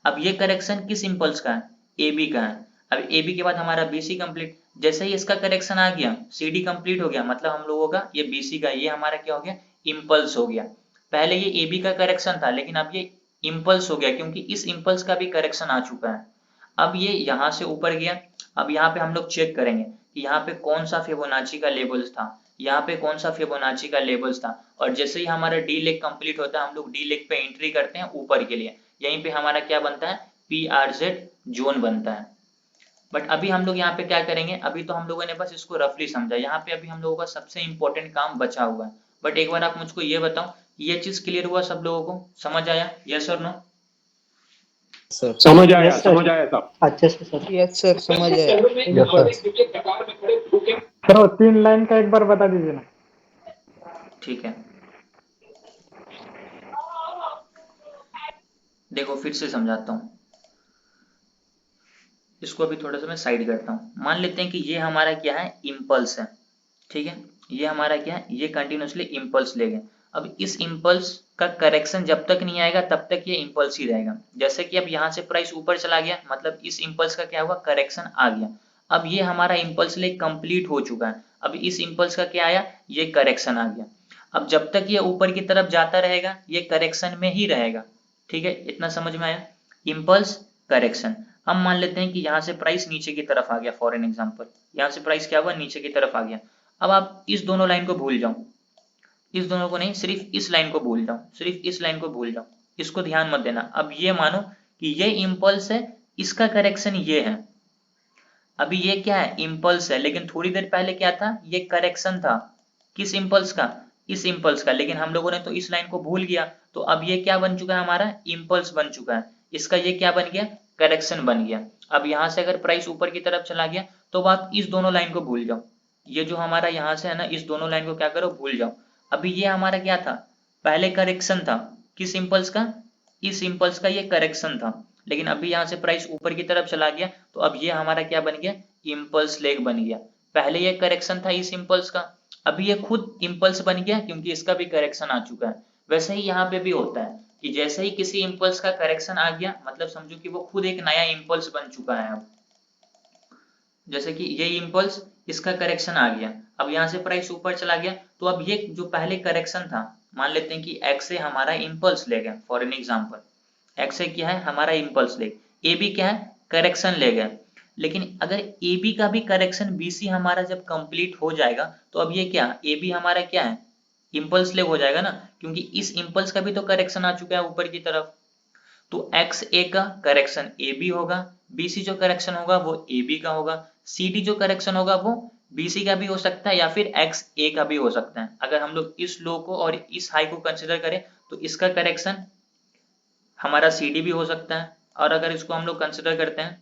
अब ये करेक्शन किस इम्पल्स का है, ए बी का है। अब ए बी के बाद हमारा बी सी कंप्लीट, जैसे ही इसका करेक्शन आ गया, सी डी कंप्लीट हो गया, मतलब हम लोगों का ये बी सी का, ये हमारा क्या हो गया, इम्पल्स हो गया। पहले ये ए बी का करेक्शन था, लेकिन अब ये इम्पल्स हो गया, क्योंकि इस इम्पल्स का भी करेक्शन आ चुका है। अब ये यहाँ से ऊपर गया, अब यहाँ पे हम लोग चेक करेंगे कि यहाँ पे कौन सा फिबोनाची का लेवल्स था, यहाँ पे कौन सा फिबोनाची का लेवल्स था। और जैसे ही हमारा डी लेग कंप्लीट होता है, हम लोग डी लेग पे एंट्री करते हैं ऊपर के लिए, यहीं पे हमारा क्या बनता है, पी आर जेड जोन बनता है। बट अभी हम लोग यहाँ पे क्या करेंगे, अभी तो हम लोगों ने बस इसको रफली समझा, यहाँ पे अभी हम लोगों का सबसे इंपॉर्टेंट काम बचा हुआ है, बट एक बार आप मुझको ये बताओ, ये चीज क्लियर हुआ सब लोगों को, समझ आया? यस और नो? सर समझ आया साहब। अच्छे से सर। यस सर, समझ आया। सर वो 3 लाइन का एक बार बता दीजिए ना। ठीक है, देखो फिर से समझाता हूँ, इसको अभी थोड़ा सा मैं साइड करता हूँ। मान लेते हैं कि ये हमारा क्या है, इम्पल्स है, ठीक है, ये हमारा क्या है, ये कंटिन्यूसली इम्पल्स ले गए। अब इस इम्पल्स का करेक्शन जब तक नहीं आएगा तब तक ये इम्पल्स ही रहेगा। जैसे कि अब यहाँ से प्राइस ऊपर चला गया, मतलब इस इम्पल्स का क्या हुआ, करेक्शन आ गया। अब ये हमारा इम्पल्स ले कंप्लीट हो चुका है, अब इस इम्पल्स का क्या आया, ये करेक्शन आ गया। अब जब तक ये ऊपर की तरफ जाता रहेगा ये करेक्शन में ही रहेगा, ठीक है, इतना समझ में आया? Impulse, correction. हम मान लेते हैं कि यहाँ से प्राइस नीचे की तरफ आ गया, फॉर एन एग्जाम्पल यहाँ से प्राइस क्या हुआ, नीचे की तरफ आ गया। अब आप इस दोनों लाइन को भूल जाओ, इस दोनों को नहीं, सिर्फ इस लाइन को भूल जाओ, सिर्फ इस लाइन को भूल जाओ, इसको ध्यान मत देना। अब ये मानो कि ये इम्पल्स है, इसका करेक्शन ये है। अभी ये क्या है, इम्पल्स है, लेकिन थोड़ी देर पहले क्या था, ये करेक्शन था। किस इम्पल्स का, इस इम्पल्स का, लेकिन हम लोगों ने तो इस लाइन को भूल गया, तो अब ये क्या बन चुका है, हमारा इम्पल्स बन चुका है। इसका ये क्या बन गया, करेक्शन बन गया। अब यहाँ से अगर प्राइस ऊपर की तरफ चला गया तो आप इस दोनों लाइन को भूल जाओ, ये जो हमारा यहाँ से है ना, इस दोनों लाइन को क्या करो, भूल जाओ। अभी ये हमारा क्या था, पहले करेक्शन था, किस इम्पल्स का, इस इम्पल्स का ये करेक्शन था। लेकिन अभी यहाँ से प्राइस ऊपर की तरफ चला गया तो अब ये हमारा क्या बन गया, इम्पल्स लेग बन गया। पहले ये करेक्शन था इस इम्पल्स का, अभी ये खुद इम्पल्स बन गया क्योंकि इसका भी करेक्शन आ चुका है। वैसे ही यहाँ पे भी होता है कि जैसे ही किसी इम्पल्स का करेक्शन आ गया, मतलब समझो कि वो खुद एक नया इम्पल्स बन चुका है। अब जैसे कि ये इम्पल्स, इसका करेक्शन आ गया, अब यहाँ से प्राइस ऊपर चला गया, तो अब ये जो पहले करेक्शन था, मान लेते हैं कि एक्स से हमारा इम्पल्स ले गया, फॉर एन एग्जाम्पल एक्स से क्या है, हमारा इम्पल्स ले, ए बी क्या है, करेक्शन ले गया। लेकिन अगर ए बी का भी करेक्शन बी सी हमारा जब कंप्लीट हो जाएगा तो अब ये क्या, ए बी हमारा क्या है, इम्पल्स लेग हो जाएगा ना, क्योंकि इस इम्पल्स का भी तो करेक्शन आ चुका है ऊपर की तरफ। तो एक्स ए का करेक्शन ए बी होगा, बी सी जो करेक्शन होगा वो ए बी का होगा, सी डी जो करेक्शन होगा वो बी सी का भी हो सकता है या फिर एक्स ए का भी हो सकता है। अगर हम लोग इस लो को और इस हाई को कंसिडर करें तो इसका करेक्शन हमारा सी डी भी हो सकता है, और अगर इसको हम लोग कंसिडर करते हैं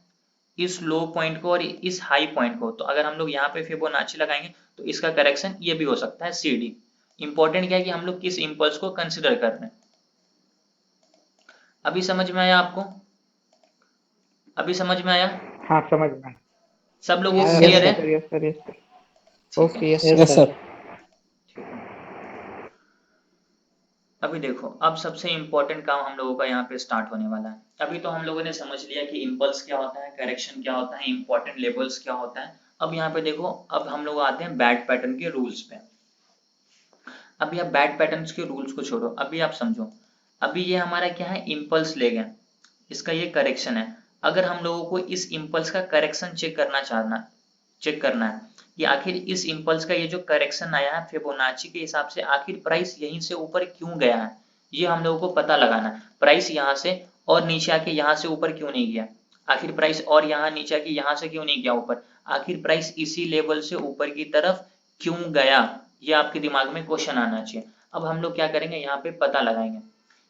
इस लो पॉइंट को और इस हाई पॉइंट को, तो अगर हम लोग यहाँ पे फिबोनाची लगाएंगे तो इसका करेक्शन ये भी हो सकता है सी डी। इंपॉर्टेंट क्या है कि हम लोग किस इम्पल्स को कंसिडर कर रहे हैं। अभी समझ में आया आपको, अभी समझ में आया? हाँ समझ में। सब लोगों को यस क्लियर है? Sir, yes sir, yes sir. Okay, yes yes sir. Sir. ठीक है, अभी देखो, अब सबसे इम्पोर्टेंट काम हम लोगों का यहाँ पे स्टार्ट होने वाला है। अभी तो हम लोगों ने समझ लिया कि इम्पल्स क्या होता है, करेक्शन क्या होता है, इंपॉर्टेंट लेवल्स क्या होता है। अब यहाँ पे देखो, अब हम लोग आते हैं बैड पैटर्न के रूल्स पे। अभी आप बैड पैटर्न्स के रूल्स को छोड़ो, अभी आप समझो, अभी ये हमारा क्या है, इम्पल्स ले गए, इसका ये करेक्शन है। अगर हम लोगों को इस इम्पल्स का करेक्शन चेक करना है कि आखिर इस इम्पल्स का ये जो करेक्शन आया है फिबोनाची के हिसाब से, आखिर प्राइस यहीं से ऊपर क्यों गया है, ये हम लोगों को पता लगाना है। प्राइस यहाँ से और नीचे आके यहाँ से ऊपर क्यों नहीं गया, आखिर प्राइस और यहाँ नीचे आके यहाँ से क्यों नहीं गया ऊपर, आखिर प्राइस इसी लेवल से ऊपर की तरफ क्यों गया, ये आपके दिमाग में क्वेश्चन आना चाहिए। अब हम लोग क्या करेंगे, यहाँ पे पता लगाएंगे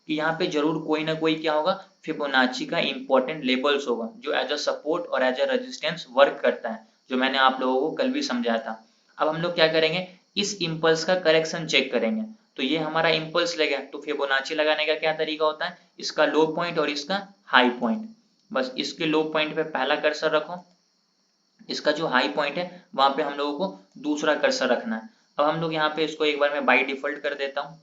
कि यहाँ पे जरूर कोई ना कोई क्या होगा, फिबोनाची का इंपॉर्टेंट लेवल्स होगा जो एज अ सपोर्ट और एज अ रेजिस्टेंस वर्क करता है, जो मैंने आप लोगों को कल भी समझाया था। अब हम लोग क्या करेंगे, इस इम्पल्स का करेक्शन चेक करेंगे। तो ये हमारा इम्पल्स लगा, तो फिबोनाची लगाने का क्या तरीका होता है, इसका लो पॉइंट और इसका हाई पॉइंट, बस इसके लो पॉइंट पे पहला कर्सर रखो, इसका जो हाई पॉइंट है वहां पे हम लोगों को दूसरा कर्सर रखना है। अब हम लोग यहाँ पे इसको एक बार मैं बाई डिफॉल्ट कर देता हूँ,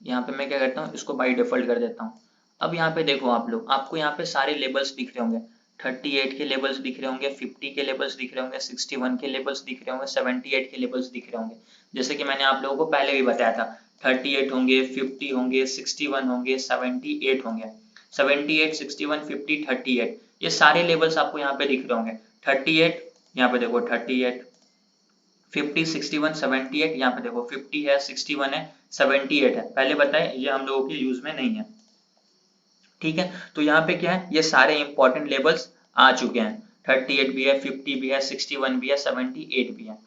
यहाँ पे मैं क्या करता हूँ, इसको बाई डिफॉल्ट कर देता हूँ। अब यहाँ पे देखो आप लोग, आपको यहाँ पे सारे लेबल्स दिख रहे होंगे, 38 के लेबल्स दिख रहे होंगे, 50 के लेबल्स दिख रहे होंगे, 61 के लेबल्स दिख रहे होंगे, 78 के लेबल्स दिख रहे होंगे। जैसे कि मैंने आप लोगों को पहले भी बताया था, 38 होंगे, 50 होंगे, 61 होंगे, 78 होंगे, 78, 61, 50, 38, ये सारे लेबल्स आपको यहाँ पे दिख रहे होंगे। 38 यहाँ पे देखो 38, 50, 61, 78, यहाँ पे देखो 50 है, 61 है, 78 है। पहले बताए ये हम लोगों के यूज में नहीं है, ठीक है। तो यहाँ पे क्या है, ये सारे इंपॉर्टेंट लेवल्स आ चुके हैं, 38 भी है, 50 भी है, 61 भी है, 78 भी है।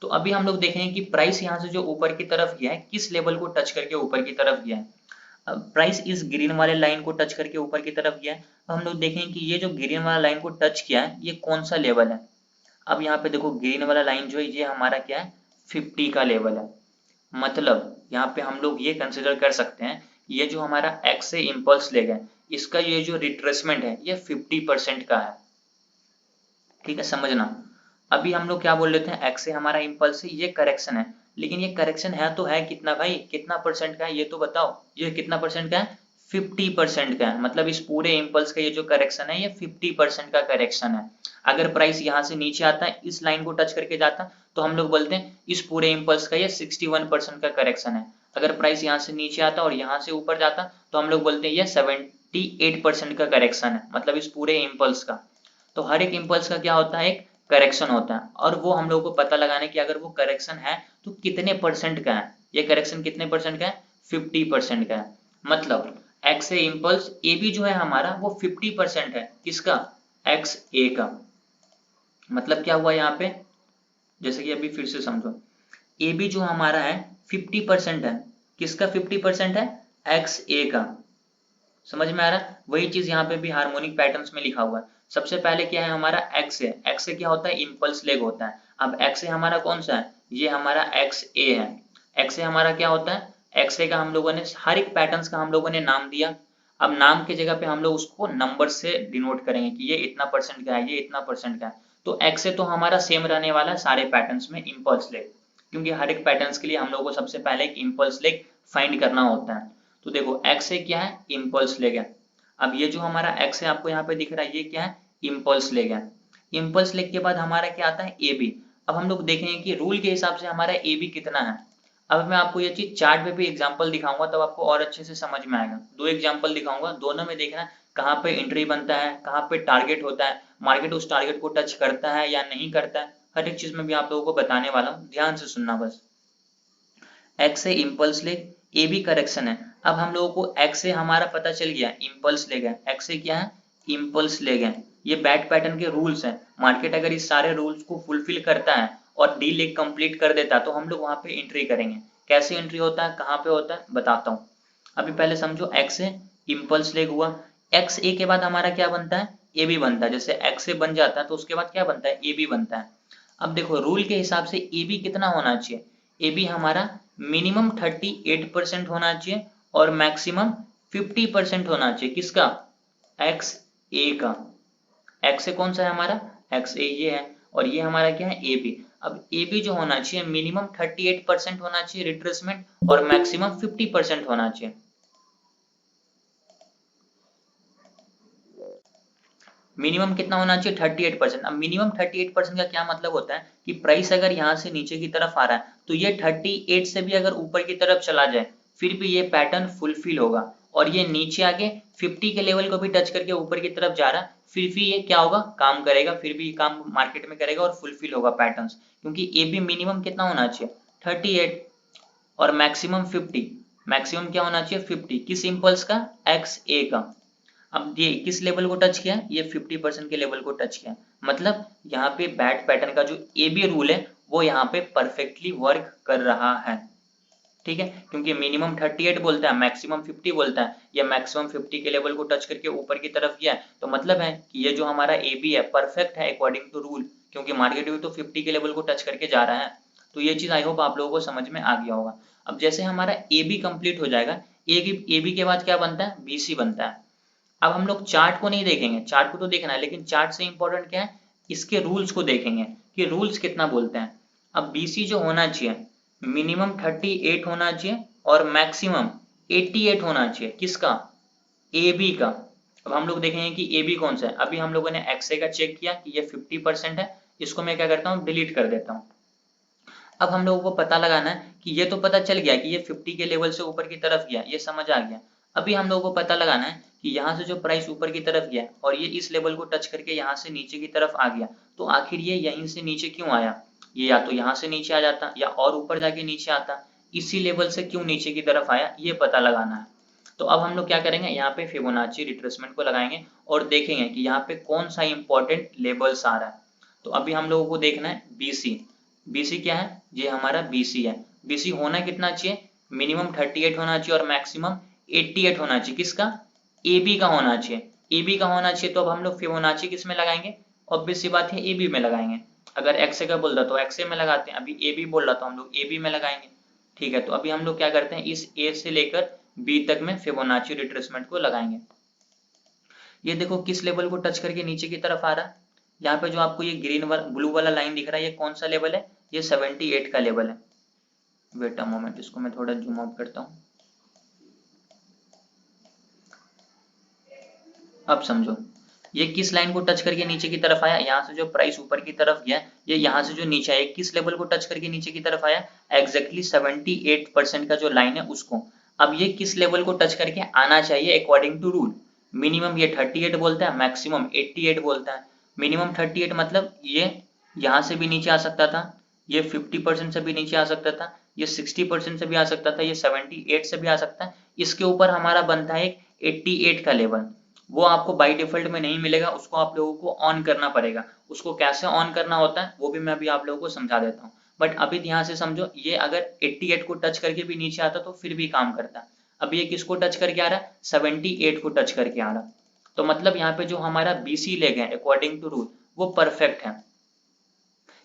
तो अभी हम लोग देखेंगे कि प्राइस यहाँ से जो ऊपर की तरफ गया है किस लेवल को टच करके ऊपर की तरफ गया है। प्राइस इस ग्रीन वाले लाइन को टच करके ऊपर की तरफ गया है। तो हम लोग देखेंगे कि ये जो ग्रीन वाला लाइन को टच किया है ये कौन सा लेवल है। अब यहाँ पे देखो ग्रीन वाला लाइन जो है ये हमारा क्या है 50 का लेवल है। मतलब यहाँ पे हम लोग ये कंसिडर कर सकते हैं ये जो हमारा एक्स से इम्पल्स ले गए इसका ये जो रिट्रेसमेंट है ये 50% का है। ठीक है, समझना। अभी हम लोग क्या बोल लेते हैं एक्स से हमारा इम्पल्स है ये करेक्शन है, लेकिन ये करेक्शन है तो है कितना भाई, कितना परसेंट का है ये तो बताओ। ये कितना परसेंट का है 50% का है। मतलब इस पूरे इम्पल्स का ये जो करेक्शन है ये 50% का करेक्शन है। अगर प्राइस यहाँ से नीचे आता है इस लाइन को टच करके जाता तो हम लोग बोलते हैं इस पूरे इम्पल्स का ये 61% का करेक्शन है। अगर प्राइस यहाँ से नीचे आता और यहाँ से ऊपर जाता तो हम लोग बोलते हैं ये 78% का करेक्शन है, मतलब इस पूरे इम्पल्स का। तो हर एक इम्पल्स का क्या होता है एक करेक्शन होता है, और वो हम लोग को पता लगाने की अगर वो करेक्शन है तो कितने परसेंट का है। ये करेक्शन कितने परसेंट का है 50% का है। मतलब एक्स से इम्पल्स ए बी जो है हमारा वो 50% है किसका, एक्स ए का। मतलब क्या हुआ यहाँ पे, जैसे कि अभी फिर से समझो, ए बी जो हमारा है 50% है, किसका 50% है, एक्स ए का। समझ में आ रहा है। वही चीज यहाँ पे भी हार्मोनिक पैटर्न्स में लिखा हुआ है। सबसे पहले क्या है हमारा एक्स ए, एक्स ए क्या होता है इम्पल्स लेग होता है। अब एक्स ए हमारा कौन सा है, ये हमारा एक्स ए है। एक्स ए हमारा क्या होता है, एक्स ए का हम लोगों ने हर एक पैटर्न्स का हम लोगों ने नाम दिया। अब नाम के जगह पे हम लोग उसको नंबर से डिनोट करेंगे कि ये इतना परसेंट का है, ये इतना परसेंट का है। तो एक्स ए तो हमारा सेम रहने वाला है सारे पैटर्न्स में, इम्पल्स लेग, क्योंकि हर एक पैटर्न्स के लिए हम लोग को सबसे पहले एक इम्पल्स लेग फाइंड करना होता है। तो देखो एक्स ए क्या है, इम्पल्स लेग है। अब ये जो हमारा एक्स है आपको यहाँ पे दिख रहा है ये क्या है, इम्पल्स लेग है। इम्पल्स लेग के बाद हमारा क्या आता है ए बी। अब हम लोग देखेंगे कि रूल के हिसाब से हमारा ए बी कितना है। अब मैं आपको ये चीज चार्ट पे भी एग्जांपल दिखाऊंगा तब आपको और अच्छे से समझ में आएगा। दो एग्जांपल दिखाऊंगा, दोनों में देखना कहाँ पे एंट्री बनता है, कहाँ पे टारगेट होता है, मार्केट उस टारगेट को टच करता है या नहीं करता है, हर एक चीज में भी आप लोगों को बताने वाला हूँ, ध्यान से सुनना बस। एक्स से impulse leg, A B correction है। अब हम लोगों को एक्स से हमारा पता चल गया इम्पल्स लेग है, एक्स से क्या है इम्पल्स लेग है। ये बैट पैटर्न के रूल्स हैं। मार्केट अगर इस सारे रूल्स को फुलफिल करता है और डी लेग कंप्लीट कर देता है तो हम लोग वहां पे एंट्री करेंगे। कैसे एंट्री होता है, कहाँ पे होता है बताता हूँ। अभी पहले समझो एक्स से इम्पल्स लेग हुआ, एक्स ए के बाद हमारा क्या बनता है ए बी बनता है। जैसे एक्स ए बन जाता है तो उसके बाद क्या बनता है ए बी बनता है। अब देखो रूल के हिसाब से ए बी कितना होना चाहिए, ए बी हमारा मिनिमम 38% होना चाहिए और मैक्सिमम 50% होना चाहिए। किसका, एक्स ए का। एक्स ए कौन सा है हमारा, एक्स ए ये है, और ये हमारा क्या है ए बी। अब ए बी जो होना चाहिए मिनिमम 38% होना चाहिए रिट्रेसमेंट और मैक्सिमम 50% होना चाहिए। मिनिमम कितना होना चाहिए 38%। अब मिनिमम 38% का क्या मतलब होता है कि प्राइस अगर यहाँ से नीचे की तरफ आ रहा है तो ये 38 से भी अगर ऊपर की तरफ चला जाए फिर भी ये पैटर्न फुलफिल होगा, और ये नीचे आके 50 के लेवल को भी टच करके ऊपर की तरफ जा रहा है फिर भी ये क्या होगा, काम करेगा, फिर भी काम मार्केट में करेगा और फुलफिल होगा पैटर्न्स। क्योंकि ए बी मिनिमम कितना होना चाहिए 38 और मैक्सिमम 50। मैक्सिमम क्या होना चाहिए 50, किस इम्पल्स का, एक्स ए का। अब ये किस लेवल को टच किया, ये 50% के लेवल को टच किया। मतलब यहाँ पे बैट पैटर्न का जो ए बी रूल है वो यहाँ पे परफेक्टली वर्क कर रहा है। ठीक है, क्योंकि मिनिमम 38 बोलता है, मैक्सिमम 50 बोलता है, या मैक्सिमम 50 के लेवल को टच करके ऊपर की तरफ गया है तो मतलब है कि ये जो हमारा ए बी है परफेक्ट है अकॉर्डिंग टू रूल, क्योंकि मार्केट भी तो 50 के लेवल को टच करके जा रहा है। तो ये चीज आई होप आप लोगों को समझ में आ गया होगा। अब जैसे हमारा ए बी कंप्लीट हो जाएगा, ए बी के बाद क्या बनता है बी सी बनता है। अब हम लोग चार्ट को नहीं देखेंगे, चार्ट को तो देखना है, लेकिन चार्ट से इंपॉर्टेंट क्या है इसके रूल्स को देखेंगे कि रूल्स कितना बोलते हैं। अब बीसी जो होना चाहिए मिनिमम 38 होना चाहिए और मैक्सिमम 88 होना चाहिए। किसका, ए बी का। अब हम लोग देखेंगे कि ए बी कौन सा है। अभी हम लोगों ने एक्सए का चेक किया कि ये 50% है, इसको मैं क्या करता हूँ डिलीट कर देता हूँ। अब हम लोगों को पता लगाना है कि ये तो पता चल गया कि ये 50 के लेवल से ऊपर की तरफ गया, ये समझ आ गया। अभी हम लोगों को पता लगाना है कि यहाँ से जो प्राइस ऊपर की तरफ गया और ये इस लेवल को टच करके यहाँ से नीचे की तरफ आ गया, तो आखिर ये यहीं से नीचे क्यों आया। ये या तो यहाँ से नीचे आ जाता या और ऊपर जाके नीचे आता, इसी लेवल से क्यों नीचे की तरफ आया ये पता लगाना है। तो अब हम लोग क्या करेंगे, यहाँ पे फिबोनाची रिट्रेसमेंट को लगाएंगे और देखेंगे कि यहाँ पे कौन सा इंपॉर्टेंट लेवल्स आ रहा है। तो अभी हम लोगों को देखना है बीसी, BC क्या है, ये हमारा BC है। BC होना कितना चाहिए, मिनिमम 38 होना चाहिए और मैक्सिमम 88 होना चाहिए। किसका, AB का होना चाहिए। AB का होना चाहिए तो अब हम लोग फिबोनाची किस में लगाएंगे, ऑब्वियस सी बात है AB में लगाएंगे। अगर XA का बोल रहा तो XA में लगाते हैं, अभी AB बोल रहा तो हम लोग AB में लगाएंगे। ठीक है, तो अभी हम लोग क्या करते हैं, इस A से लेकर B तक में फिबोनाची रिट्रेसमेंट को लगाएंगे। ये देखो किस लेवल को टच करके नीचे की तरफ आ रहा है, यहाँ पे जो आपको ये ग्रीन वाला ब्लू वाला लाइन दिख रहा है, ये कौन सा लेवल है, ये 78 का लेवल है। वेट अ मोमेंट, इसको मैं थोड़ा जूम आउट करता हूँ। अब समझो ये किस लाइन को टच करके नीचे की तरफ आया, यहाँ से जो प्राइस ऊपर की तरफ गया, ये यहाँ से जो नीचे आया किस लेवल को टच करके नीचे की तरफ आया, एग्जैक्टली 78% का जो लाइन है उसको। अब ये किस लेवल को टच करके आना चाहिए अकॉर्डिंग टू रूल, मिनिमम ये 38 बोलता है, मैक्सिमम 88 बोलता है। मिनिमम 38 मतलब ये यहाँ से भी नीचे आ सकता था, ये 50% से भी नीचे आ सकता था, ये 60% से भी आ सकता था, ये 78 से भी आ सकता है। इसके ऊपर हमारा बनता है एक 88 का लेवल, वो आपको बाय डिफॉल्ट में नहीं मिलेगा, उसको आप लोगों को ऑन करना पड़ेगा। उसको कैसे ऑन करना होता है वो भी मैं अभी आप लोगों को समझा देता हूँ, बट अभी ध्यान से समझो। ये अगर 88 को टच करके भी नीचे आता तो फिर भी काम करता है। अब ये किसको टच करके आ रहा है, 78 को टच करके आ रहा, तो मतलब यहाँ पे जो हमारा BC लेग है अकॉर्डिंग टू रूल वो परफेक्ट है,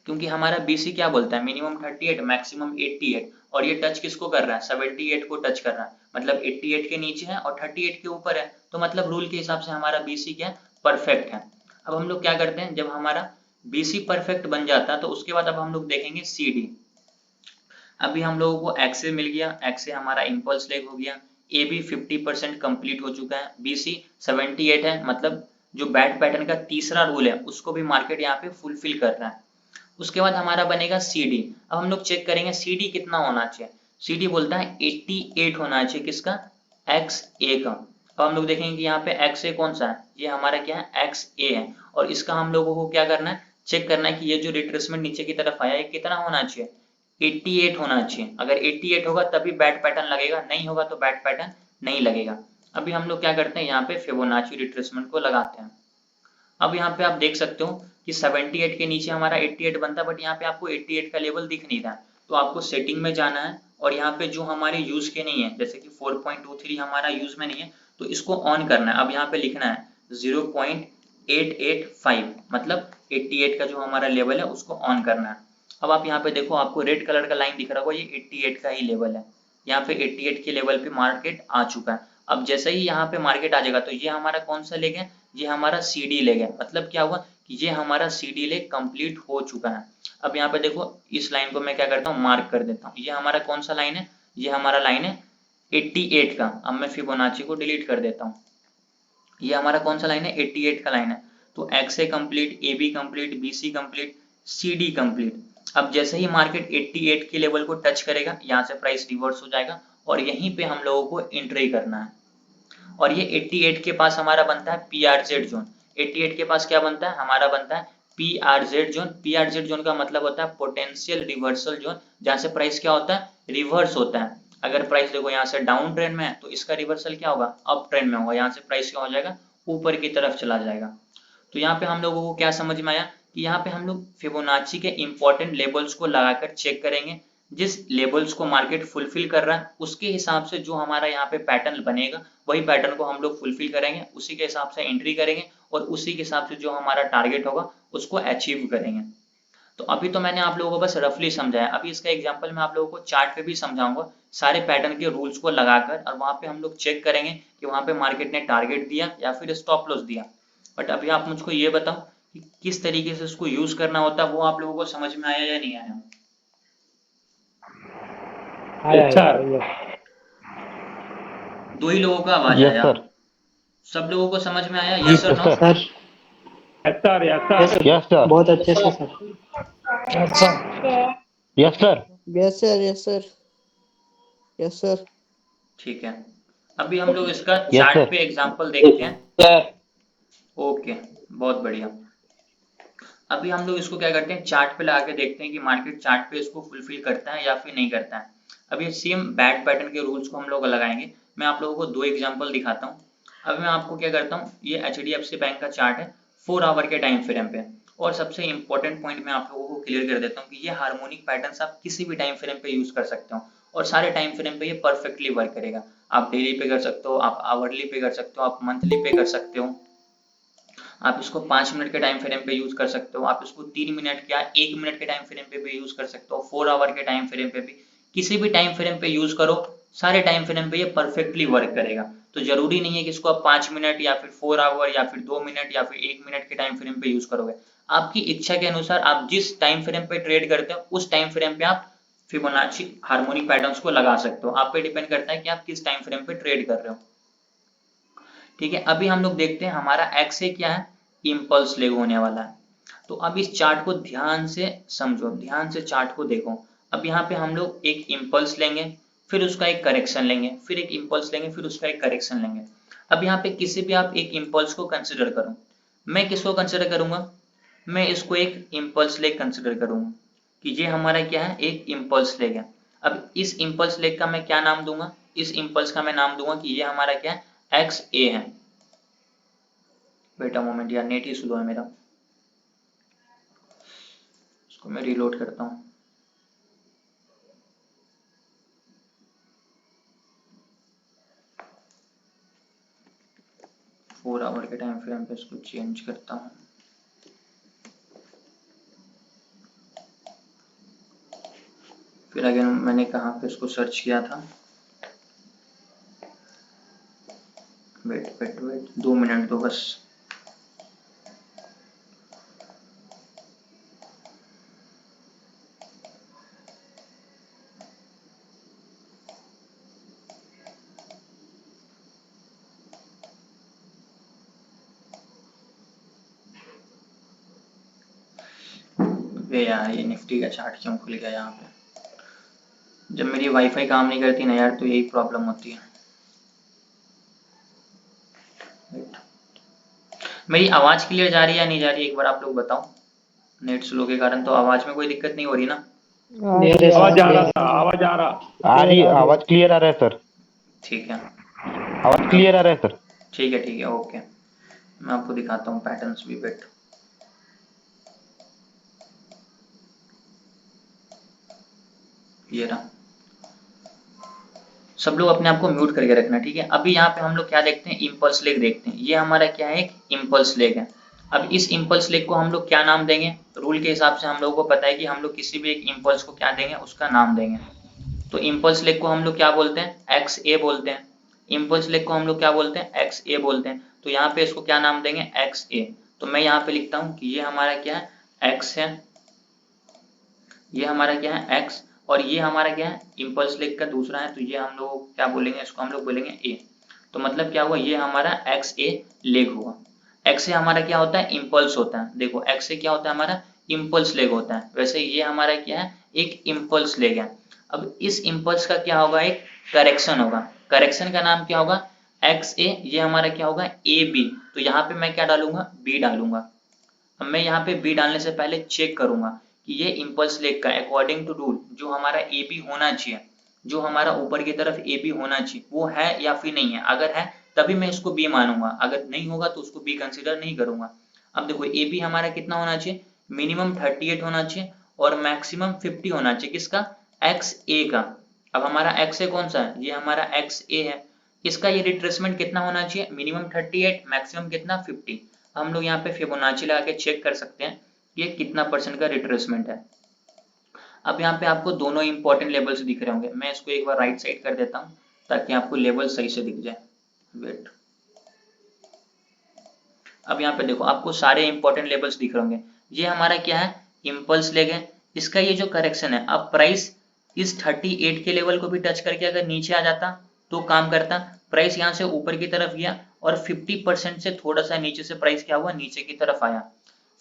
क्योंकि हमारा BC क्या बोलता है, मिनिमम 38 मैक्सिमम 88, और ये टच किसको कर रहा है, 78 को टच कर रहा है, मतलब 88 के नीचे है और 38 के ऊपर है, तो मतलब रूल के हिसाब से हमारा BC क्या है, परफेक्ट है। अब हम लोग क्या करते हैं, जब हमारा BC परफेक्ट बन जाता है तो उसके बाद अब हम लोग देखेंगे CD। अभी हम लोगों को XA मिल गया, XA हमारा इम्पल्स लेग हो गया, AB 50% कंप्लीट हो चुका है, BC 78 है, मतलब जो बैट पैटर्न का तीसरा रूल है उसको भी मार्केट यहाँ पे फुलफिल कर रहा है। उसके बाद हमारा बनेगा CD। अब हम लोग चेक करेंगे CD कितना होना चाहिए, CD बोलता है 88 होना चाहिए, किसका, XA का। अब हम लोग देखेंगे कि यहाँ पे XA कौन सा है, ये हमारा क्या है, XA है, और इसका हम लोगों को क्या करना है, चेक करना है कि ये जो रिट्रेसमेंट नीचे की तरफ आया है कितना होना चाहिए, 88 होना चाहिए। अगर 88 होगा तभी बैट पैटर्न लगेगा, नहीं होगा तो बैट पैटर्न नहीं लगेगा। अभी हम लोग क्या करते हैं, यहाँ पे फिबोनाची रिट्रेसमेंट को लगाते हैं। अब यहाँ पे आप देख सकते हो कि 78 के नीचे हमारा 88 बनता है, बट यहाँ पे आपको 88 का लेवल दिख नहीं रहा, तो आपको सेटिंग में जाना है और यहाँ पे जो हमारे यूज के नहीं है, जैसे कि 4.23 हमारा यूज में नहीं है, तो इसको ऑन करना है। अब यहाँ पे लिखना है 0.885, मतलब 88 का जो हमारा लेवल है उसको ऑन करना है। अब आप यहाँ पे देखो, आपको रेड कलर का लाइन दिख रहा होगा, ये 88 का ही लेवल है, यहाँ पे 88 के लेवल पे मार्केट आ चुका है। अब जैसे ही यहाँ पे मार्केट आ जाएगा तो ये हमारा कौन सा लेग है, ये हमारा CD लेग है, मतलब क्या हुआ कि ये हमारा CD लेग कंप्लीट हो चुका है। अब यहाँ पे देखो, इस लाइन को मैं क्या करता हूँ, मार्क कर देता हूँ, ये हमारा कौन सा लाइन है, ये हमारा लाइन है 88 का। अब मैं फिबोनाची को डिलीट कर देता हूँ, ये हमारा कौन सा लाइन है, 88 का लाइन है। तो XA complete, AB complete, BC complete, CD complete. अब जैसे ही मार्केट 88 के लेवल को टच करेगा, यहाँ से प्राइस रिवर्स हो जाएगा और यहीं पे हम लोगों को एंट्री करना है। और ये 88 के पास हमारा बनता है PRZ जोन। 88 के पास क्या बनता है, हमारा बनता है PRZ जोन। PRZ जोन का मतलब होता है पोटेंशियल रिवर्सल जोन, जहाँ से प्राइस क्या होता है, रिवर्स होता है। अगर प्राइस देखो यहाँ से डाउन ट्रेंड में है तो इसका रिवर्सल क्या होगा, अप ट्रेंड में होगा, यहाँ से प्राइस क्या हो जाएगा, ऊपर की तरफ चला जाएगा। तो यहाँ पे हम लोगों को क्या समझ में आया कि यहाँ पे हम लोग फिबोनाची के इंपॉर्टेंट लेवल्स को लगाकर चेक करेंगे, जिस लेवल्स को मार्केट फुलफिल कर रहा है उसके हिसाब से जो हमारा यहाँ पे पैटर्न बनेगा वही पैटर्न को हम लोग फुलफिल करेंगे, उसी के हिसाब से एंट्री करेंगे और उसी के हिसाब से जो हमारा टारगेट होगा उसको अचीव करेंगे। तो अभी तो मैंने आप लोगों को बस रफली समझाया, अभी इसका एग्जांपल मैं आप लोगों को चार्ट पे भी समझाऊंगा, सारे पैटर्न के रूल्स को लगाकर, और वहां पे हम लोग चेक करेंगे कि वहां पे मार्केट ने टारगेट दिया या फिर स्टॉप लॉस दिया। बट अभी आप मुझको ये बताओ कि किस तरीके से उसको यूज करना होता है, वो आप लोगों को समझ में आया या नहीं आया? दो ही लोगों का आवाज आया, सब लोगों को समझ में आया, यस और नो? सर बहुत अच्छे से sir. Yes sir. Yes sir, yes sir, yes sir. ठीक है, अभी हम लोग इसका चार्ट पे एग्जांपल देखते हैं। ओके, बहुत बढ़िया। अभी हम लोग इसको क्या करते हैं, चार्ट पे लगा के देखते हैं कि मार्केट चार्ट पे इसको फुलफिल करता है या फिर नहीं करता है। अब ये सेम बैट पैटर्न के रूल्स को हम लोग लगाएंगे। मैं आप लोगों को दो एग्जांपल दिखाता हूँ। अब मैं आपको क्या करता हूँ, ये HDFC बैंक का चार्ट है 4 आवर के टाइम फ्रेम पे, और सबसे इंपॉर्टेंट पॉइंट मैं आप लोगों को क्लियर कर देता हूँ कि ये हार्मोनिक पैटर्न्स आप किसी भी टाइम फ्रेम पे यूज कर सकते हो और सारे टाइम फ्रेम पे ये परफेक्टली वर्क करेगा। आप डेली पे कर सकते हो, आप आवरली पे कर सकते हो, आप मंथली पे कर सकते हो, आप इसको 5 मिनट के टाइम फ्रेम पे यूज कर सकते हो, आप इसको 3 मिनट या 1 मिनट के टाइम फ्रेम पे भी यूज कर सकते हो, 4 आवर के टाइम फ्रेम पे भी, किसी भी टाइम फ्रेम पे यूज करो, सारे टाइम फ्रेम पे ये परफेक्टली वर्क करेगा। तो जरूरी नहीं है कि इसको आप 5 मिनट या फिर 4 आवर या फिर 2 मिनट या फिर 1 मिनट के टाइम फ्रेम पे यूज करोगे। आपकी इच्छा के अनुसार आप जिस टाइम फ्रेम पे ट्रेड करते हो उस टाइम फ्रेम पे आप फिबोनाची हार्मोनिक पैटर्न्स को लगा सकते हो। आप पे डिपेंड करता है कि आप किस टाइम फ्रेम पे ट्रेड कर रहे हो। ठीक है, अभी हम लोग देखते हैं हमारा एक्स ए क्या है, इम्पल्स लेग होने वाला है। तो अब इस चार्ट को ध्यान से समझो, ध्यान से चार्ट को देखो। अब यहाँ पे हम लोग एक इम्पल्स लेंगे, फिर उसका एक करेक्शन लेंगे, फिर एक इम्पल्स लेंगे, फिर उसका एक करेक्शन लेंगे। अब यहाँ पे किसी भी आप एक इम्पल्स को कंसिडर करो। मैं किसको कंसिडर करूंगा, मैं इसको एक इम्पल्स लेग कंसिडर करूंगा कि ये हमारा क्या है, एक इम्पल्स लेग है। अब इस इम्पल्स लेग का मैं क्या नाम दूंगा, इस इम्पल्स का मैं नाम दूंगा कि ये हमारा क्या है, एक्स ए है। वेट अ मोमेंट यार, नेट ही स्लो है मेरा, इसको मैं रीलोड करता हूँ। फोर आवर के टाइम फ्रेम पे इसको चेंज करता हूँ। फिर अगेन मैंने कहाँ पे इसको सर्च किया था, वेट वेट वेट 2 मिनट दो बस। वे यार ये निफ्टी का चार्ट क्यों खुल गया यहाँ पे, जब मेरी वाईफाई काम नहीं करती ना यार तो यही प्रॉब्लम होती है। Wait. मेरी आवाज क्लियर जा रही है या नहीं जा रही है, एक बार आप लोग बताओ। नेट स्लो के कारण तो आवाज में कोई दिक्कत नहीं हो रही ना? आवाज आ रहा था, आवाज आ रहा आ रही, आवाज क्लियर आ रहा है सर, ठीक है, आवाज क्लियर आ रहा है सर। ठीक है ओके। मैं आपको दिखाता हूँ पैटर्न्स भी। वेट, ये रहा। सब लोग अपने आप को म्यूट करके रखना, ठीक है। अभी यहाँ पे हम लोग क्या देखते हैं, इम्पल्स लेग देखते हैं। ये हमारा क्या है, एक इम्पल्स लेग है। अब इस इम्पल्स लेग को हम लोग क्या नाम देंगे, रूल के हिसाब से हम लोगों को पता है कि हम लोग किसी भी एक इम्पल्स को क्या देंगे, उसका नाम देंगे। तो इम्पल्स लेग को हम लोग क्या बोलते हैं, एक्स ए बोलते हैं। इम्पल्स लेग को हम लोग क्या बोलते हैं, एक्स ए बोलते हैं। तो यहाँ पे इसको क्या नाम देंगे, एक्स ए। तो मैं यहाँ पे लिखता हूँ कि ये हमारा क्या है, एक्स है, ये हमारा क्या है, एक्स, और ये हमारा क्या है, इम्पल्स लेग का दूसरा है। तो ये हम लोग क्या बोलेंगे, इसको हम लोग बोलेंगे ए। तो मतलब क्या हुआ, ये हमारा एक्स ए लेग हुआ। एक्स ए हमारा क्या होता है, इम्पल्स होता है। देखो एक्स ए क्या होता है हमारा, इम्पल्स लेग होता है। वैसे ये हमारा क्या है, एक इम्पल्स लेग है। अब इस इम्पल्स का क्या होगा, एक करेक्शन होगा। करेक्शन का नाम क्या होगा, एक्स ए। ये हमारा क्या होगा, ए बी। तो यहाँ पे मैं क्या डालूंगा, बी डालूंगा। अब मैं यहाँ पे बी डालने से पहले चेक करूंगा कि ये इम्पल्स लेग का अकॉर्डिंग टू रूल जो हमारा ए बी होना चाहिए, जो हमारा ऊपर की तरफ ए बी होना चाहिए, वो है या फिर नहीं है। अगर है तभी मैं इसको बी मानूंगा, अगर नहीं होगा तो उसको बी कंसिडर नहीं करूंगा। अब देखो ए बी हमारा कितना होना चाहिए, मिनिमम 38 होना चाहिए और मैक्सिमम 50 होना चाहिए। किसका, एक्स ए का। अब हमारा एक्स ए कौन सा है, ये हमारा एक्स ए है। इसका ये रिट्रेसमेंट कितना होना चाहिए, मिनिमम 38, मैक्सिमम कितना 50। हम लोग यहाँ पे फिबोनाची लगा के चेक कर सकते हैं ये कितना परसेंट का रिट्रेसमेंट है। अब यहाँ पे आपको दोनों इंपॉर्टेंट लेवल्स दिख रहे होंगे। मैं इसको एक बार राइट साइड कर देता हूँ ताकि आपको लेवल सही से दिख जाए। वेट, अब यहाँ पे देखो आपको सारे इंपॉर्टेंट लेवल्स दिख रहे होंगे। ये हमारा क्या है, इम्पल्स लेग है। इसका ये जो करेक्शन है, अब प्राइस इस 38 के लेवल को भी टच करके अगर नीचे आ जाता तो काम करता। प्राइस यहाँ से ऊपर की तरफ गया और 50% से थोड़ा सा नीचे से प्राइस क्या हुआ, नीचे की तरफ आया।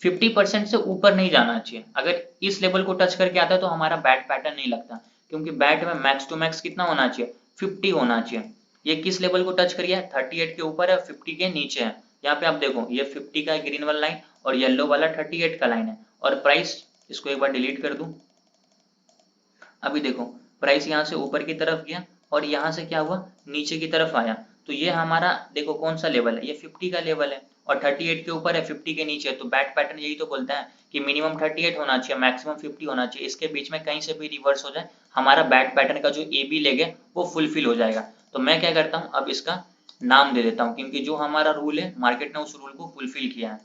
50% से ऊपर नहीं जाना चाहिए। अगर इस लेवल को टच करके आता तो हमारा बैट पैटर्न नहीं लगता, क्योंकि बैट में मैक्स टू मैक्स कितना होना चाहिए, 50 होना चाहिए। ये किस लेवल को टच करिए, 38 के ऊपर है, 50 के नीचे है। यहाँ पे आप देखो ये 50 का ग्रीन वाला लाइन और येलो वाला 38 का लाइन है। और प्राइस, इसको एक बार डिलीट कर दूं। अभी देखो प्राइस यहाँ से ऊपर की तरफ गया और यहाँ से क्या हुआ, नीचे की तरफ आया। तो ये हमारा देखो कौन सा लेवल है, ये 50 का लेवल है। और 38 के ऊपर है, 50 के नीचे है, तो बैट पैटर्न यही तो बोलता है कि मिनिमम 38 होना चाहिए, मैक्सिमम 50 होना चाहिए, इसके बीच में कहीं से भी रिवर्स हो जाए हमारा बैट पैटर्न का जो ए बी लेग है वो फुलफिल हो जाएगा। तो मैं क्या करता हूँ, अब इसका नाम दे देता हूँ, क्योंकि जो हमारा रूल है मार्केट ने उस रूल को फुलफिल किया है।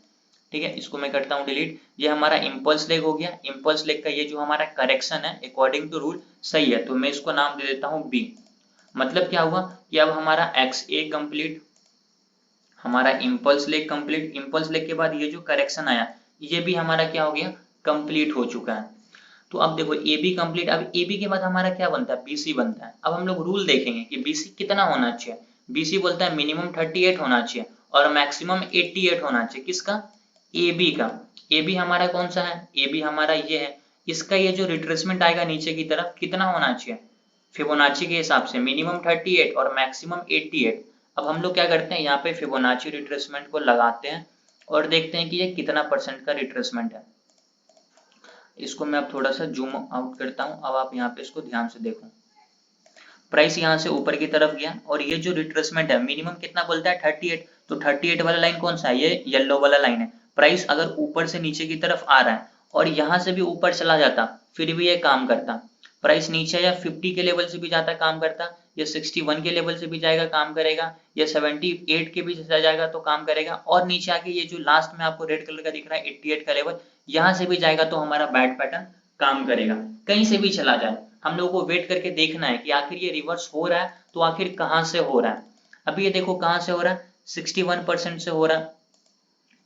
ठीक है, इसको मैं करता हूँ डिलीट। ये हमारा इम्पल्स लेग हो गया। इम्पल्स लेग का ये जो हमारा करेक्शन है अकॉर्डिंग टू रूल सही है, तो मैं इसको नाम दे देता हूँ बी। मतलब क्या हुआ कि अब हमारा एक्स ए कंप्लीट, हमारा impulse leg complete, impulse leg के बाद ये जो करेक्शन आया ये भी हमारा क्या हो गया, कंप्लीट हो चुका है। तो अब देखो ए बी कंप्लीट, अब ए बी के बाद हमारा क्या बनता है, बी सी बनता है। अब हम लोग रूल देखेंगे कि बी सी कितना होना चाहिए। बी सी बोलता है मिनिमम 38 होना चाहिए और मैक्सिमम 88 होना चाहिए। किसका, ए बी का। ए बी हमारा कौन सा है, ए बी हमारा ये है। इसका ये जो रिट्रेसमेंट आएगा नीचे की तरफ कितना होना चाहिए, फिबोनाची के हिसाब से मिनिमम 38 और मैक्सिमम 88। अब हम लोग क्या करते हैं, यहाँ पे फिबोनाची रिट्रेसमेंट को लगाते हैं और देखते हैं कि ये कितना परसेंट का रिट्रेसमेंट है। इसको मैं अब थोड़ा सा जूम आउट करता हूँ। अब आप यहाँ पे इसको ध्यान से देखो, प्राइस यहाँ से ऊपर की तरफ गया और ये जो रिट्रेसमेंट है मिनिमम कितना बोलता है 38, तो 38 वाला लाइन कौन सा है, ये येलो वाला लाइन है। प्राइस अगर ऊपर से नीचे की तरफ आ रहा है और यहाँ से भी ऊपर चला जाता फिर भी ये काम करता। प्राइस नीचे या 50 के लेवल से भी जाता काम करता, या 61 के लेवल से भी जाएगा काम करेगा, या 78 के भी जाएगा तो काम करेगा, और नीचे आके ये जो लास्ट में आपको रेड कलर का दिख रहा है 88 का लेवल, यहाँ से भी जाएगा तो हमारा बैट पैटर्न काम करेगा। कहीं से भी चला जाए हम लोगों को वेट करके देखना है कि आखिर ये रिवर्स हो रहा है तो आखिर कहाँ से हो रहा है। अभी ये देखो कहाँ से हो रहा है, 61% से हो रहा है।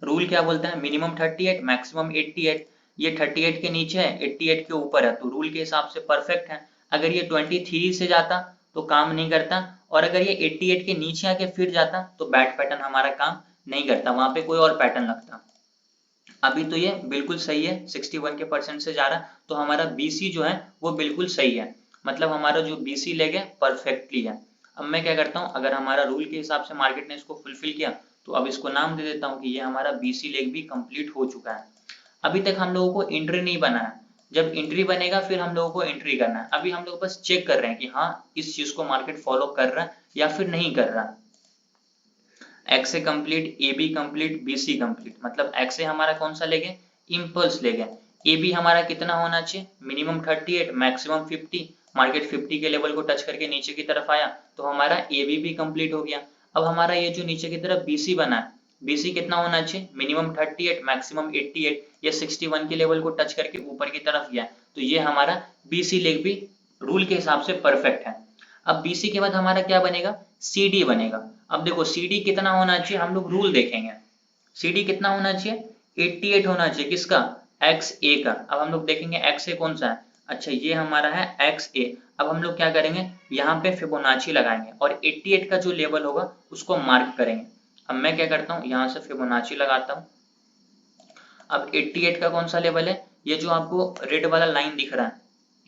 रूल क्या बोलता है, मिनिमम 38 मैक्सिमम 88। ये 38 के नीचे है, 88 के ऊपर है, तो रूल के हिसाब से परफेक्ट है। अगर ये 23 से जाता तो काम नहीं करता, और अगर ये 88 के नीचे आके फिर जाता तो बैट पैटर्न हमारा काम नहीं करता, वहां पे कोई और पैटर्न लगता। अभी तो ये बिल्कुल सही है, 61 के परसेंट से जा रहा, तो हमारा बीसी जो है वो बिल्कुल सही है। मतलब हमारा जो बीसी लेग है परफेक्टली है। अब मैं क्या करता हूँ, अगर हमारा रूल के हिसाब से मार्केट ने इसको फुलफिल किया तो अब इसको नाम दे देता हूँ कि ये हमारा बीसी लेग भी कंप्लीट हो चुका है। अभी तक हम लोगों को एंट्री नहीं बना है, जब एंट्री बनेगा फिर हम लोगों को एंट्री करना है। अभी हम लोग बस चेक कर रहे हैं कि हाँ इस चीज को मार्केट फॉलो कर रहा है या फिर नहीं कर रहा। X A complete, A B complete, B C complete. मतलब एक्स ए हमारा कौन सा लेगे, इम्पल्स लेगे। ए बी हमारा कितना होना चाहिए, मिनिमम 38 मैक्सिमम 50। मार्केट 50 के लेवल को टच करके नीचे की तरफ आया तो हमारा ए बी भी कंप्लीट हो गया। अब हमारा ये जो नीचे की तरफ बी सी बना है, बी सी कितना होना चाहिए, मिनिमम 38 मैक्सिमम 88, या 61 के लेवल को टच करके ऊपर की तरफ गया, तो ये हमारा बी सी लेग भी रूल के हिसाब से परफेक्ट है। अब बीसी के बाद हमारा क्या बनेगा, सीडी बनेगा। अब देखो सीडी कितना होना चाहिए, हम लोग रूल देखेंगे। सीडी कितना होना चाहिए, 88 होना चाहिए। किसका, एक्स ए का। अब हम लोग देखेंगे एक्स ए कौन सा है, अच्छा ये हमारा है एक्स ए। अब हम लोग क्या करेंगे, यहाँ पे फिबोनाची लगाएंगे और 88 का जो लेवल होगा उसको मार्क करेंगे। अब मैं क्या करता हूँ, यहाँ से फिबोनाची लगाता हूँ। अब 88 का कौन सा लेवल है, ये जो आपको रेड वाला लाइन दिख रहा है,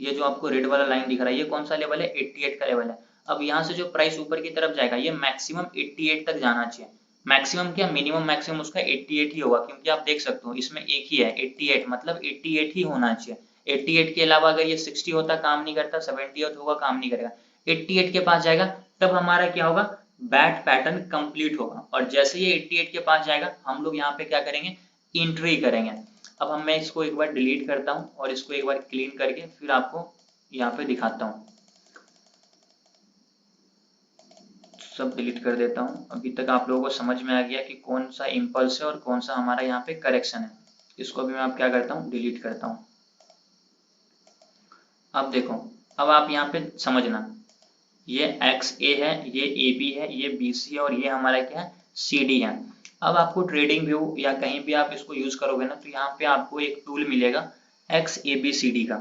ये जो आपको रेड वाला लाइन दिख रहा है ये कौन सा लेवल है, 88 का लेवल है। अब यहाँ से जो प्राइस ऊपर की तरफ जाएगा ये मैक्सिमम 88 तक जाना चाहिए। मैक्सिमम क्या, मिनिमम मैक्सिमम उसका 88 ही होगा, क्योंकि आप देख सकते हो इसमें एक ही है 88, मतलब 88 ही होना चाहिए। 88 के अलावा अगर ये 60 होता काम नहीं करता, 70 होगा काम नहीं करेगा। 88 के पास जाएगा तब हमारा क्या होगा, बैट पैटर्न कंप्लीट होगा। और जैसे ये 88 के पास जाएगा हम लोग यहाँ पे क्या करेंगे, एंट्री करेंगे। अब मैं इसको एक बार डिलीट करता हूँ और इसको एक बार क्लीन करके फिर आपको यहाँ पे दिखाता हूँ। सब डिलीट कर देता हूँ। अभी तक आप लोगों को समझ में आ गया कि कौन सा इम्पल्स है और कौन सा हमारा यहाँ पे करेक्शन है। इसको भी मैं आप क्या करता हूँ, डिलीट करता हूँ। अब देखो, अब आप यहाँ पे समझना, ये एक्स ए है, ये ए बी है, ये बी सी है और ये हमारा क्या है, सी डी है। अब आपको ट्रेडिंग व्यू या कहीं भी आप इसको यूज करोगे ना तो यहाँ पे आपको एक टूल मिलेगा X A B C D का।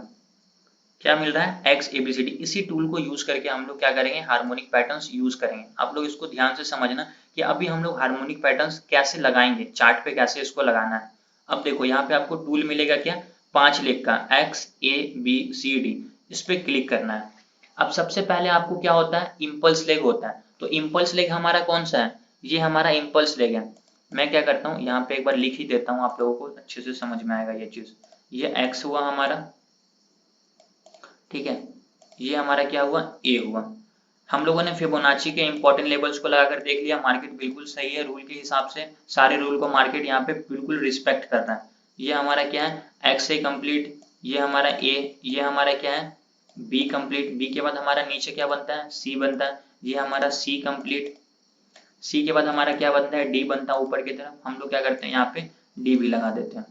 क्या मिल रहा है, X A B C D. इसी टूल को यूज करके हम लोग क्या करेंगे, हार्मोनिक पैटर्न्स यूज करेंगे। आप लोग इसको ध्यान से समझना कि अभी हम लोग हार्मोनिक पैटर्न्स कैसे लगाएंगे, चार्ट पे कैसे इसको लगाना है। अब देखो यहाँ पे आपको टूल मिलेगा क्या, 5 लेग का, X A B C D, इस पे क्लिक करना है। अब सबसे पहले आपको क्या होता है, इम्पल्स लेग होता है। तो इम्पल्स लेग हमारा कौन सा है, ये हमारा इम्पल्स लेग है। मैं क्या करता हूँ, यहाँ पे एक बार लिख ही देता हूँ, आप लोगों को अच्छे से समझ में आएगा ये चीज। ये एक्स हुआ हमारा, ठीक है, ये हमारा क्या हुआ, ए हुआ। हम लोगों ने फिबोनाची के इंपॉर्टेंट लेवल्स को लगाकर देख लिया, मार्केट बिल्कुल सही है रूल के हिसाब से, सारे रूल को मार्केट यहाँ पे बिल्कुल रिस्पेक्ट कर रहा है। ये हमारा क्या है, एक्स ए कंप्लीट, ये हमारा ए, ये हमारा क्या है बी कंप्लीट, बी के बाद हमारा नीचे क्या बनता है सी बनता है, ये हमारा सी कंप्लीट, सी के बाद हमारा क्या बनता है डी बनता है ऊपर की तरफ, हम लोग क्या करते हैं यहाँ पे डी भी लगा देते हैं।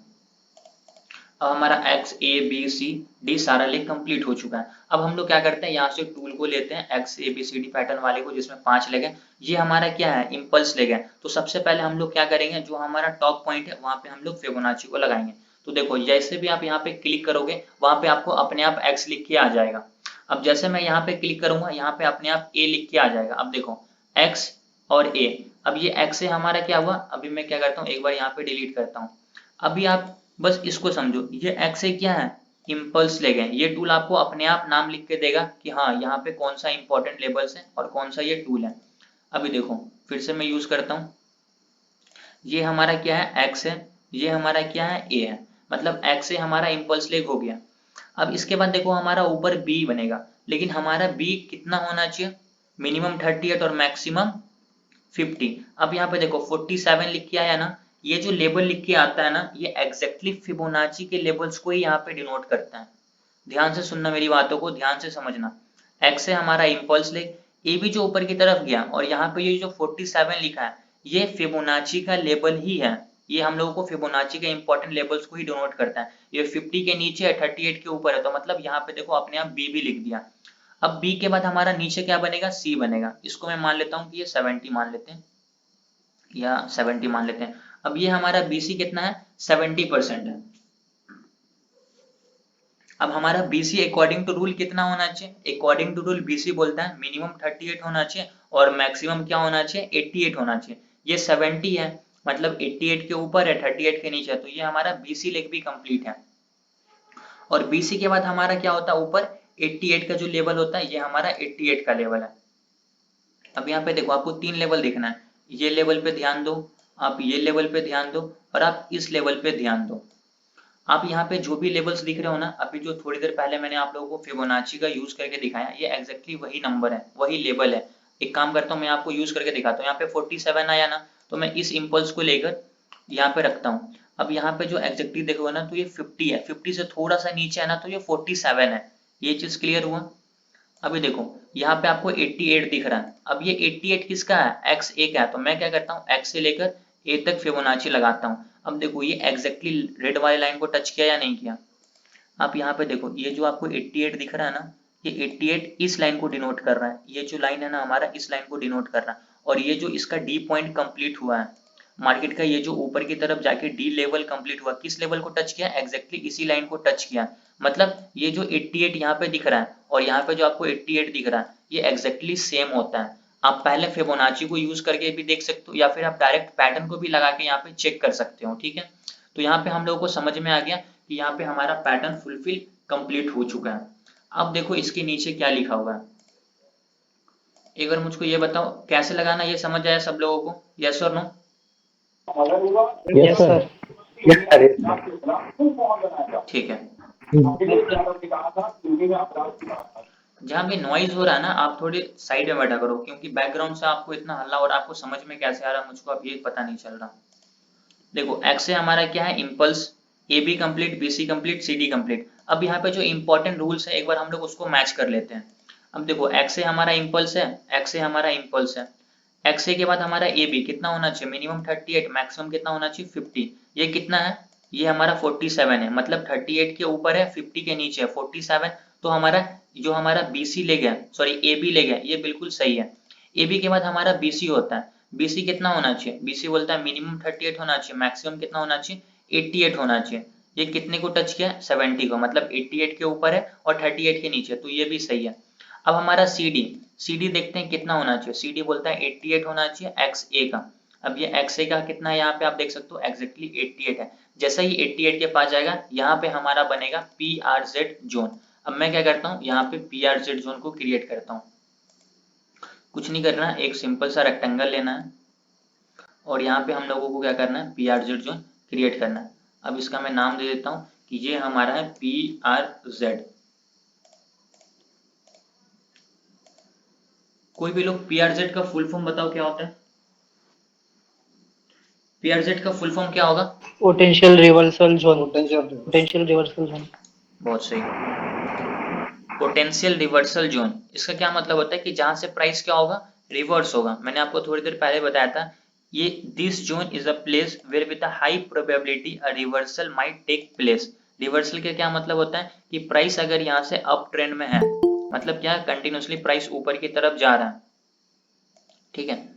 अब हमारा X A B C D सारा लेग कंप्लीट हो चुका है। अब हम लोग क्या करते हैं यहाँ से टूल को लेते हैं X A B C D pattern वाले को जिसमें 5 लेग है, ये हमारा क्या है इम्पल्स लेग है। तो सबसे पहले हम लोग क्या करेंगे, जो हमारा टॉप पॉइंट है वहां पे हम लोग फिबोनाची को लगाएंगे। तो देखो जैसे भी आप यहाँ पे क्लिक करोगे वहां पे आपको अपने आप एक्स लिख के आ जाएगा। अब जैसे मैं यहाँ पे क्लिक करूंगा यहाँ पे अपने आप ए लिख के आ जाएगा। अब देखो एक्स और ए, अब ये एक्स से हमारा क्या हुआ, अभी मैं क्या करता हूँ एक बार यहाँ पे डिलीट करता हूँ। अभी आप बस इसको समझो, ये एक्स ए क्या है इम्पल्स लेग है। ये टूल आपको अपने आप नाम लिख के देगा कि हाँ यहाँ पे कौन सा इंपॉर्टेंट लेबल्स है और कौन सा ये टूल है। अभी देखो फिर से मैं यूज करता हूँ, ये हमारा क्या है एक्स है, ये हमारा क्या है ए है, मतलब एक्स से हमारा इम्पल्स लेग हो गया। अब इसके बाद देखो हमारा ऊपर बी बनेगा, लेकिन हमारा बी कितना होना चाहिए, मिनिमम 38 और मैक्सिमम 50। अब यहाँ पे देखो 47 लिख के आया ना, ये जो लेबल लिख के आता है ना ये एग्जैक्टली फिबोनाची के लेबल्स को ही यहाँ पे डिनोट करता है। ध्यान से सुनना मेरी बातों को, ध्यान से समझना। एक्स है हमारा इम्पल्स लेग, ए भी जो ऊपर की तरफ गया और यहाँ पे ये जो 47 लिखा है ये फिबोनाची का लेबल ही है। ये हम लोगों को फिबोनाची के इंपॉर्टेंट लेबल्स को ही डिनोट करता है। ये 50 के नीचे है 38 के ऊपर है, तो मतलब यहाँ पे देखो अपने आप बी भी लिख दिया। अब बी के बाद हमारा नीचे क्या बनेगा सी बनेगा, इसको मैं मान लेता हूँ कि ये 70 मान लेते हैं या 70 मान लेते हैं। अब ये हमारा BC कितना है 70% है। अब हमारा BC अकॉर्डिंग टू रूल कितना होना चाहिए, अकॉर्डिंग टू रूल BC बोलता है मिनिमम 38 होना चाहिए और मैक्सिमम क्या होना चाहिए 88 होना चाहिए। ये 70 है मतलब 88 के ऊपर है 38 के नीचे है, तो ये हमारा BC लेग भी कंप्लीट है। और BC के बाद हमारा क्या होता है ऊपर 88 का जो लेवल होता है ये हमारा 88 का लेवल है। अब यहाँ पे देखो आपको 3 लेवल देखना है, ये लेवल पे ध्यान दो, आप ये लेवल पे ध्यान दो और आप इस लेवल पे ध्यान दो। आप यहाँ पे जो भी लेवल्स दिख रहे हो ना, अभी जो थोड़ी देर पहले मैंने आप लोगों को फिबोनाची का यूज करके दिखाया, ये एग्जैक्टली वही नंबर है, वही लेवल है। एक काम करता हूँ मैं आपको यूज करके दिखाता हूँ। यहाँ पे 47 आया ना, तो मैं इस इम्पल्स को लेकर यहाँ पे रखता हूँ। अब यहाँ पे जो एग्जैक्टली देखोगे ना तो ये 50 है, 50 से थोड़ा सा नीचे है ना तो ये 47 है। ये चीज क्लियर हुआ। अभी देखो यहाँ पे आपको 88 दिख रहा है, अब ये 88 किसका है एक्स ए का है, तो मैं क्या करता हूँ एक्स से लेकर ए तक फिबोनाची लगाता हूँ। अब देखो ये एग्जैक्टली रेड वाली लाइन को टच किया या नहीं किया। आप यहाँ पे देखो ये जो आपको 88 दिख रहा है ना, ये 88 इस लाइन को डिनोट कर रहा है, ये जो लाइन है ना हमारा इस लाइन को डिनोट कर रहा है। और ये जो इसका डी पॉइंट कंप्लीट हुआ है मार्केट का, ये जो ऊपर की तरफ जाके डी लेवल कंप्लीट हुआ, किस लेवल को टच किया एग्जैक्टली इसी लाइन को टच किया। मतलब ये जो 88 यहाँ पे दिख रहा है और यहाँ पे जो आपको 88 दिख रहा है ये एग्जैक्टली सेम होता है। आप पहले फिबोनाची को यूज करके भी देख सकते हो या फिर आप डायरेक्ट पैटर्न को भी लगा के यहाँ पे चेक कर सकते हो। ठीक है, तो यहाँ पे हम लोगों को समझ में आ गया कि यहाँ पे हमारा पैटर्न फुलफिल कंप्लीट हो चुका है। अब देखो इसके नीचे क्या लिखा हुआ है, एक बार मुझको ये बताओ कैसे लगाना, ये समझ आया सब लोगों को, यस और नो? Yes sir. ठीक है, जहाँ भी नॉइज हो रहा है ना आप थोड़ी साइड में बैठा करो, क्योंकि बैकग्राउंड से आपको इतना हल्ला और आपको समझ में कैसे आ रहा है मुझको अब ये पता नहीं चल रहा। देखो एक्स से हमारा क्या है impulse, A B complete, B C complete, C D complete. अब यहाँ पे जो इंपॉर्टेंट रूल्स है एक बार हम लोग उसको मैच कर लेते हैं। अब देखो एक्स से हमारा इम्पल्स है, एक्स से हमारा इम्पल्स है, एक्स के बाद हमारा ए बी कितना होना चाहिए मिनिमम 38, मैक्सिमम कितना होना चाहिए 50। ये कितना है, ये हमारा 47 है, मतलब 38 के ऊपर है 50 के नीचे है 47। तो हमारा जो हमारा BC ले गया, सॉरी AB ले गया, ये बिल्कुल सही है। AB के बाद हमारा BC होता है, BC कितना होना चाहिए, BC बोलता है मिनिमम 38 होना चाहिए, मैक्सिमम कितना होना चाहिए 88 होना चाहिए। ये कितने को टच किया 70 को, मतलब 88 के ऊपर है और 38 के नीचे, तो ये भी सही है। अब हमारा CD देखते हैं कितना होना चाहिए, CD बोलता है 88 होना चाहिए XA का। अब ये XA का कितना है यहाँ पे आप देख सकते हो एग्जैक्टली 88 है। जैसा ही 88 के पास जाएगा यहाँ पे हमारा बनेगा PRZ जोन। अब मैं क्या करता हूँ यहाँ पे PRZ जोन को क्रिएट करता हूँ। कुछ नहीं करना, एक सिंपल सा रेक्टेंगल लेना है और यहाँ पे हम लोगों को क्या करना है PRZ जोन क्रिएट करना है। अब इसका मैं नाम दे देता हूँ कि ये हमारा है PRZ। कोई भी लोग पीआरजेड का फुल फॉर्म बताओ क्या होता है? पीआरजेड का फुल फॉर्म क्या होगा? Potential reversal zone. Potential potential reversal zone. बहुत सही। पोटेंशियल रिवर्सल जोन, इसका क्या मतलब होता है कि जहां से प्राइस क्या होगा, रिवर्स होगा। मैंने आपको थोड़ी देर पहले बताया था, ये this zone is a place where with a high probability a reversal might take place. Reversal का क्या मतलब होता है कि प्राइस अगर यहाँ से अप ट्रेंड में है, मतलब क्या, कंटिन्यूसली प्राइस ऊपर की तरफ जा रहा है, ठीक है।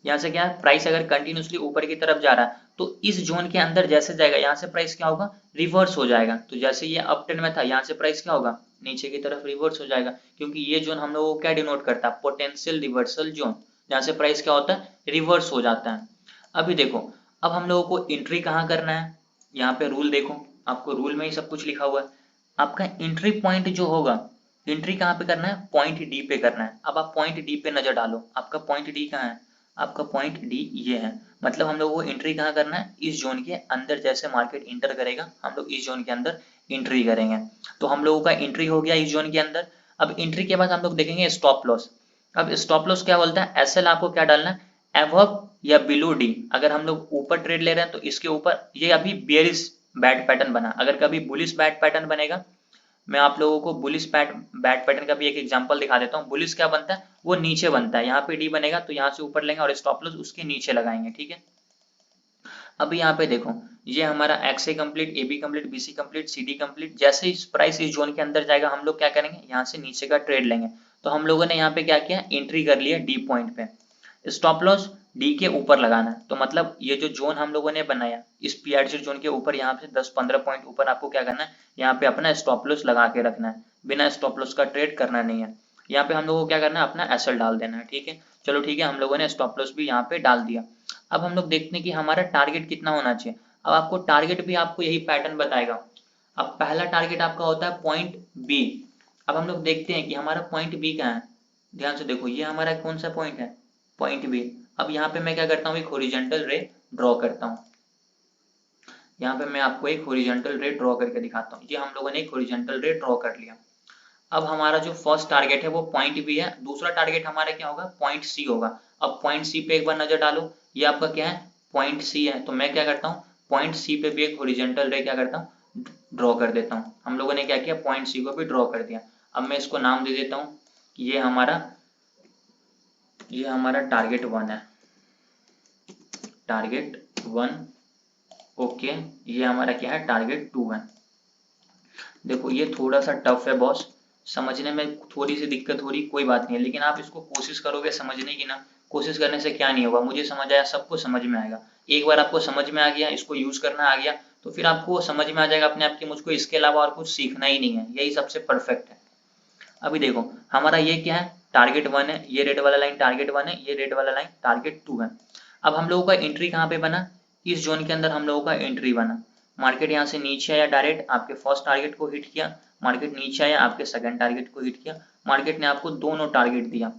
यहाँ से क्या है, प्राइस अगर कंटिन्यूसली ऊपर की तरफ जा रहा है तो इस जोन के अंदर जैसे जाएगा यहाँ से प्राइस क्या होगा, रिवर्स हो जाएगा। तो जैसे ये अप ट्रेंड में था, यहाँ से प्राइस क्या होगा, नीचे की तरफ रिवर्स हो जाएगा, क्योंकि ये जोन हम लोगों को क्या डिनोट करता है, पोटेंशियल रिवर्सल जोन, जहाँ से प्राइस क्या होता है, रिवर्स हो जाता है। अभी देखो, अब हम लोगों को एंट्री कहाँ करना है, यहाँ पे रूल देखो, आपको रूल में ही सब कुछ लिखा हुआ है। आपका एंट्री पॉइंट जो होगा, एंट्री कहाँ पे करना है, पॉइंट डी पे करना है। अब आप पॉइंट डी पे नजर डालो, आपका पॉइंट डी कहाँ है, आपका पॉइंट डी ये है। मतलब हम लोगों को एंट्री कहाँ करना है, इस जोन के अंदर जैसे मार्केट इंटर करेगा हम लोग इस जोन के अंदर एंट्री करेंगे। तो हम लोगों का एंट्री हो गया इस जोन के अंदर। अब एंट्री के बाद हम लोग देखेंगे स्टॉप लॉस। अब स्टॉप लॉस क्या बोलता है, एसएल आपको क्या डालना है, एबव या बिलो डी। अगर हम लोग ऊपर ट्रेड ले रहे हैं तो इसके ऊपर, ये अभी बेयरिश बैड पैटर्न बना, अगर कभी बुलिश बैड पैटर्न बनेगा, मैं आप लोगों को बुलिश बैड पैटर्न का भी एक एग्जांपल दिखा देता हूँ। बुलिश क्या बनता है, वो नीचे बनता है, यहाँ पे डी बनेगा तो यहाँ से ऊपर लेंगे और स्टॉप लॉस उसके नीचे लगाएंगे, ठीक है। अब यहाँ पे देखो, ये हमारा X A complete, A B complete, B C complete, C D complete. जैसे इस प्राइस इस जोन के अंदर जाएगा हम लोग क्या करेंगे, यहाँ से नीचे का ट्रेड लेंगे। तो हम लोगों ने यहाँ पे क्या किया, एंट्री कर लिया डी पॉइंट पे, स्टॉप लॉस डी के ऊपर लगाना है। तो मतलब ये जो जोन हम लोगों ने बनाया, इस पीआरजेड जोन के ऊपर यहाँ से 10-15 पॉइंट ऊपर आपको क्या करना है, यहाँ पे अपना स्टॉप लॉस लगा के रखना है, बिना स्टॉप लॉस का ट्रेड करना नहीं है। यहाँ पे हम लोगों को क्या करना है, अपना एसएल डाल देना है, ठीक है। चलो ठीक है, हम लोगों ने स्टॉप लॉस भी यहाँ पे डाल दिया। अब हम लोग देखते हैं कि हमारा टारगेट कितना होना चाहिए। अब आपको टारगेट भी आपको यही पैटर्न बताएगा। अब पहला टारगेट आपका होता है पॉइंट बी। अब हम लोग देखते हैं कि हमारा पॉइंट बी कहाँ है, ध्यान से देखो, ये हमारा कौन सा पॉइंट है, पॉइंट बी। अब यहाँ पे मैं क्या करता हूँ, एक हॉरिजॉन्टल रे ड्रॉ करता हूँ। यहाँ पे मैं आपको एक हॉरिजॉन्टल रे ड्रॉ करके दिखाता हूँ। ये हम लोगों ने एक हॉरिजॉन्टल रे ड्रॉ कर लिया। अब हमारा जो फर्स्ट टारगेट है वो पॉइंट बी है, दूसरा टारगेट हमारा क्या होगा, पॉइंट सी होगा। अब पॉइंट सी पे एक बार नजर डालो, ये आपका क्या है, पॉइंट सी है। तो मैं क्या करता हूँ, पॉइंट सी पे भी एक हॉरिजॉन्टल रे क्या करता हूँ, ड्रॉ कर देता हूँ। हम लोगों ने क्या किया, पॉइंट सी को भी ड्रॉ कर दिया। अब मैं इसको नाम दे देता हूँ, ये हमारा टारगेट 1 है, टारगेट 1, ओके। ये हमारा क्या है, टारगेट 2 है। देखो ये थोड़ा सा टफ है बॉस, समझने में थोड़ी सी दिक्कत हो रही, कोई बात नहीं है, लेकिन आप इसको कोशिश करोगे समझने की ना, कोशिश करने से क्या नहीं होगा, मुझे समझ आया, सबको समझ में आएगा। एक बार आपको समझ में आ गया, इसको यूज करना आ गया, तो फिर आपको समझ में आ जाएगा अपने आप की, मुझको इसके अलावा और कुछ सीखना ही नहीं है, यही सबसे परफेक्ट है। अभी देखो हमारा ये क्या है, टारगेट 1 है, ये रेड वाला लाइन टारगेट 1 है, ये रेड वाला लाइन टारगेट 2 है। अब हम लोगों का एंट्री कहाँ पे बना, इस जोन के अंदर हम लोगों का एंट्री बना। मार्केट यहाँ से नीचे आया, डायरेक्ट आपके फर्स्ट टारगेट को हिट किया, मार्केट नीचे आया, आपके सेकंड टारगेट को हिट किया। मार्केट ने आपको दोनों टारगेट दिया।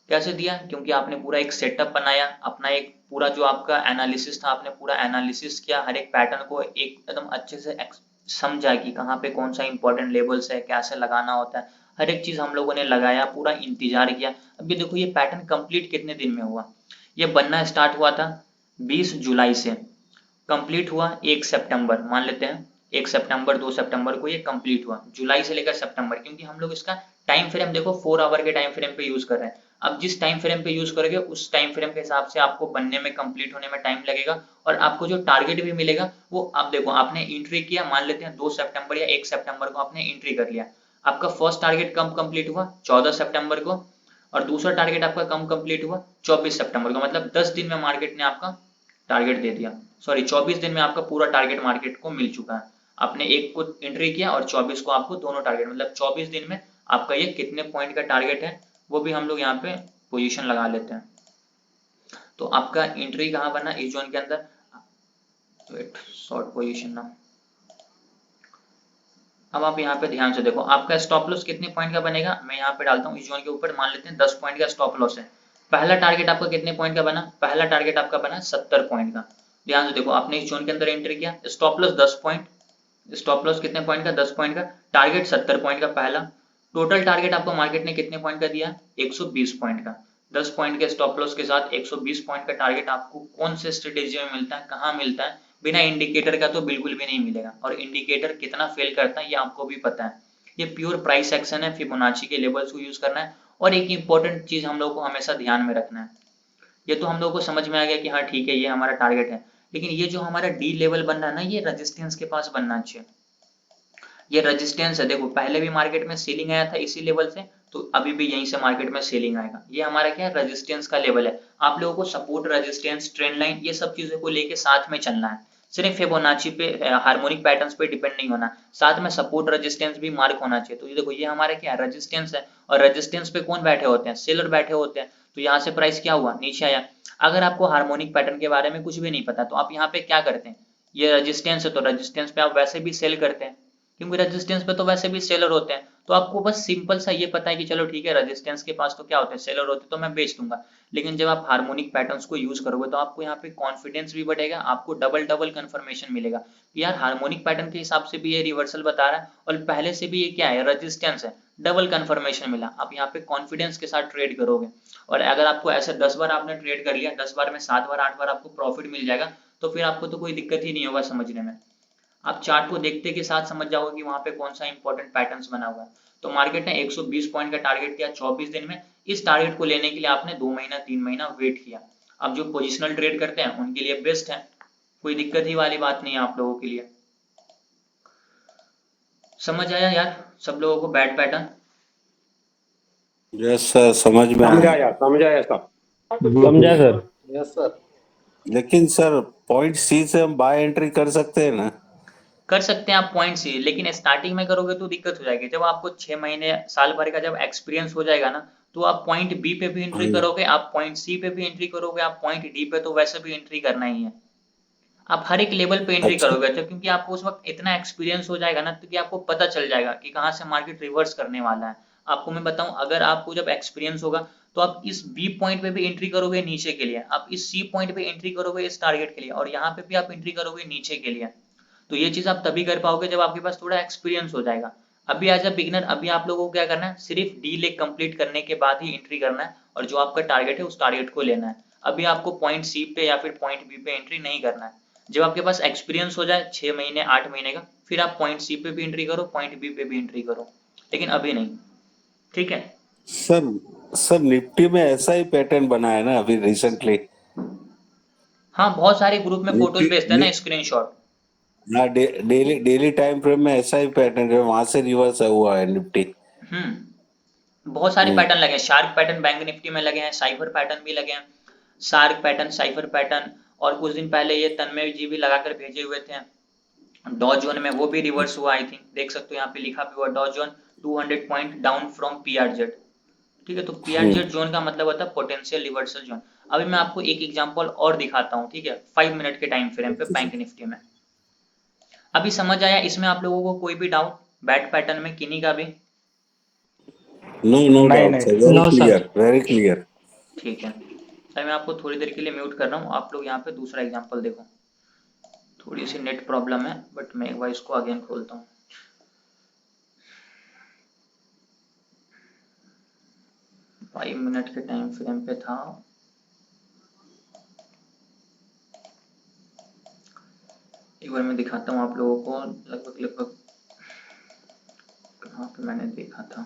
कैसे दिया, क्योंकि आपने पूरा एक सेटअप बनाया, अपना एक पूरा जो आपका एनालिसिस था, आपने पूरा एनालिसिस किया, हर एक पैटर्न को एकदम अच्छे से समझा कि कहाँ पे कौन सा इंपॉर्टेंट लेवल्स है, कैसे लगाना होता है, हर एक चीज हम लोगों ने लगाया, पूरा इंतजार किया। अब ये देखो, ये पैटर्न कंप्लीट कितने दिन में हुआ, ये बनना स्टार्ट हुआ था 20 जुलाई से, कंप्लीट हुआ 1 सितंबर, मान लेते हैं 1 सितंबर 2 सितंबर को ये कंप्लीट हुआ, जुलाई से लेकर सितंबर, क्योंकि हम लोग इसका टाइम फ्रेम देखो 4 आवर के टाइम फ्रेम पे यूज कर रहे हैं। अब जिस टाइम फ्रेम पे यूज करोगे उस टाइम फ्रेम के हिसाब से आपको बनने में, कंप्लीट होने में टाइम लगेगा, और आपको जो टारगेट भी मिलेगा वो, आप देखो आपने एंट्री किया, मान लेते हैं 2 सितंबर या 1 सितंबर को आपने एंट्री कर लिया, आपका फर्स्ट टारगेट कब कंप्लीट हुआ, 14 सितंबर को, और दूसरा टारगेट आपका कब कंप्लीट हुआ, 24 सितंबर को। मतलब 10 दिन में मार्केट ने आपका टारगेट दे दिया, सॉरी 24 दिन में आपका पूरा टारगेट मार्केट को मिल चुका है। आपने एक को एंट्री किया और 24 को आपको दोनों टारगेट, मतलब 24 दिन में आपका ये कितने पॉइंट का टारगेट है वो भी हम लोग यहाँ पे पोजीशन लगा लेते हैं। तो आपका एंट्री कहाँ बना, इस जोन के अंदर, वेट शॉर्ट पोजीशन ना। अब आप यहाँ पे ध्यान से देखो, आपका स्टॉप लॉस कितने पॉइंट का बनेगा, मैं यहाँ पे डालता हूँ इस जोन के ऊपर, मान लेते हैं 10 पॉइंट का स्टॉप लॉस है। पहला टारगेट आपका कितने पॉइंट का बना, पहला टारगेट आपका बना 70 पॉइंट का। ध्यान से देखो, आपने इस जोन के अंदर एंट्री किया, stop loss 10 point, stop loss कितने पॉइंट का, 10 पॉइंट का, टारगेट 70 पॉइंट का पहला, टोटल टारगेट आपको मार्केट ने कितने पॉइंट का दिया? 120 पॉइंट का। 10 पॉइंट के स्टॉप लॉस के साथ 120 पॉइंट का टारगेट आपको कौन से स्ट्रेटेजी में मिलता है, कहाँ मिलता है? बिना इंडिकेटर का तो बिल्कुल भी नहीं मिलेगा, और इंडिकेटर कितना फेल करता है ये आपको भी पता है। ये प्योर प्राइस एक्शन है, फिबोनाची के लेवल्स को यूज करना है, और एक इंपॉर्टेंट चीज हम लोग को हमेशा ध्यान में रखना है। ये तो हम लोग को समझ में आ गया कि हाँ ठीक है ये हमारा टारगेट है, लेकिन ये जो हमारा डी लेवल बनना है ना, ये रेजिस्टेंस के पास बनना चाहिए। ये रेजिस्टेंस है, देखो पहले भी मार्केट में सेलिंग आया था इसी लेवल से, तो अभी भी यहीं से मार्केट में सेलिंग आएगा। ये हमारा क्या है? रेजिस्टेंस का लेवल है। आप लोगों को सपोर्ट, रेजिस्टेंस, ट्रेंड लाइन, ये सब चीजों को लेके साथ में चलना है। सिर्फ फिबोनाची पे, हार्मोनिक पैटर्न्स पे डिपेंड नहीं होना, साथ में सपोर्ट रेजिस्टेंस भी मार्क होना चाहिए। तो ये देखो ये हमारा क्या है? रेजिस्टेंस है, और रेजिस्टेंस पे कौन बैठे होते हैं? सेलर बैठे होते हैं। तो यहाँ से प्राइस क्या हुआ? नीचे आया। अगर आपको हार्मोनिक पैटर्न के बारे में कुछ भी नहीं पता तो आप यहाँ पे क्या करते हैं? ये रेजिस्टेंस है तो रेजिस्टेंस पे आप वैसे भी सेल करते हैं, क्योंकि रेजिस्टेंस पे तो वैसे भी सेलर होते हैं। तो आपको बस सिंपल सा ये पता है कि चलो ठीक है रेजिस्टेंस के पास तो क्या होते हैं? सेलर होते हैं, तो मैं बेच दूंगा। लेकिन जब आप हार्मोनिक पैटर्न्स को यूज करोगे तो आपको यहाँ पे कॉन्फिडेंस भी बढ़ेगा, आपको डबल डबल कंफर्मेशन मिलेगा कि यार हार्मोनिक पैटर्न के हिसाब से भी ये रिवर्सल बता रहा है, और पहले से भी ये क्या है? रेजिस्टेंस है। डबल कंफर्मेशन मिला, आप यहाँ पे कॉन्फिडेंस के साथ ट्रेड करोगे। और अगर आपको ऐसे 10 बार आपने ट्रेड कर लिया, 10 बार में 7 बार 8 बार आपको प्रॉफिट मिल जाएगा, तो फिर आपको तो कोई दिक्कत ही नहीं होगा समझने में। आप चार्ट को देखते के साथ समझ जाओगे कि वहां पे कौन सा इंपॉर्टेंट पैटर्न्स बना हुआ है। तो मार्केट ने 120 पॉइंट का टारगेट दिया 24 दिन में। इस टारगेट को लेने के लिए आपने 2 महीना 3 महीना वेट किया। अब जो पोजिशनल ट्रेड करते हैं उनके लिए बेस्ट है, कोई दिक्कत ही वाली बात नहीं है आप लोगों के लिए। समझ आया यार सब लोगों को बैट पैटर्न? यस सर, समझ में आया। समझाया सब। समझा सर। Yes sir. लेकिन सर पॉइंट सी से हम बाय एंट्री कर सकते हैं ना? कर सकते हैं आप पॉइंट सी, लेकिन स्टार्टिंग में करोगे तो दिक्कत हो जाएगी। जब आपको 6 महीने साल भर का जब एक्सपीरियंस हो जाएगा ना, तो आप पॉइंट बी पे भी एंट्री करोगे, आप पॉइंट सी पे भी एंट्री करोगे, आप पॉइंट डी पे तो वैसे भी एंट्री करना ही है। आप हर एक लेवल पे एंट्री अच्छा। करोगे, अच्छा क्योंकि आपको उस वक्त इतना एक्सपीरियंस हो जाएगा ना, तो कि आपको पता चल जाएगा कि कहाँ से मार्केट रिवर्स करने वाला है। आपको मैं बताऊं, अगर आपको जब एक्सपीरियंस होगा तो आप इस बी पॉइंट पे भी एंट्री करोगे नीचे के लिए, आप इस सी पॉइंट पे एंट्री करोगे इस टारगेट के लिए, और यहाँ पे भी आप एंट्री करोगे नीचे के लिए। तो ये चीज आप तभी कर पाओगे जब आपके पास थोड़ा एक्सपीरियंस हो जाएगा। अभी एज अ बिगिनर अभी आप लोगों को क्या करना है? सिर्फ डी लेग कंप्लीट करने के बाद ही एंट्री करना है, और जो आपका टारगेट है उस टारगेट को लेना है। अभी आपको पॉइंट सी पे या फिर पॉइंट बी पे एंट्री नहीं करना है। जब आपके पास एक्सपीरियंस हो जाए 6 महीने 8 महीने का, फिर आप पॉइंट सी पे भी एंट्री करो, पॉइंट बी पे भी एंट्री करो, लेकिन अभी नहीं। ठीक है? सर निफ्टी में ऐसा ही पैटर्न बना है ना अभी रिसेंटली? हाँ, बहुत सारे ग्रुप में फोटोज निफ्टी भेजते हैं ना स्क्रीनशॉट। हाँ, डेली टाइम फ्रेम में ऐसा ही पैटर्न है, वहां से रिवर्स हुआ है निफ्टी। बहुत सारे पैटर्न लगे हैं, शार्क पैटर्न बैंक निफ्टी में लगे हैं, साइफर पैटर्न भी लगे हैं, शार्क पैटर्न, साइफर पैटर्न, और कुछ दिन पहले ये तन्मय जी भी लगाकर भेजे हुए थे डॉ जोन में, वो भी रिवर्स हुआ। आई थिंक देख सकते हो यहाँ पे लिखा भी हुआ डॉ zone 200 point down from PRZ. ठीक है, तो पीआरजेड जोन का मतलब होता है पोटेंशियल रिवर्सल जोन। अभी मैं आपको एक एग्जांपल और दिखाता हूँ, ठीक है, 5 मिनट के टाइम फ्रेम पे बैंक निफ्टी में। अभी समझ आया इसमें आप लोगों को कोई भी डाउट बैट पैटर्न में किन्हीं का भी? No doubt sir, very No, sir. Clear, very clear. ठीक है, अभी मैं आपको थोड़ी देर के लिए म्यूट कर रहा हूँ, आप लोग यहाँ पे दूसरा एग्जांपल देखो। थोड़ी सी नेट प्रॉब्लम है, बट मैं एक बार इसको अगेन खोलता हूँ। फाइव मिनट के टाइम फ्रेम पे था। एक बार मैं दिखाता हूँ आप लोगों को, लगभग कहाँ पे मैंने देखा था।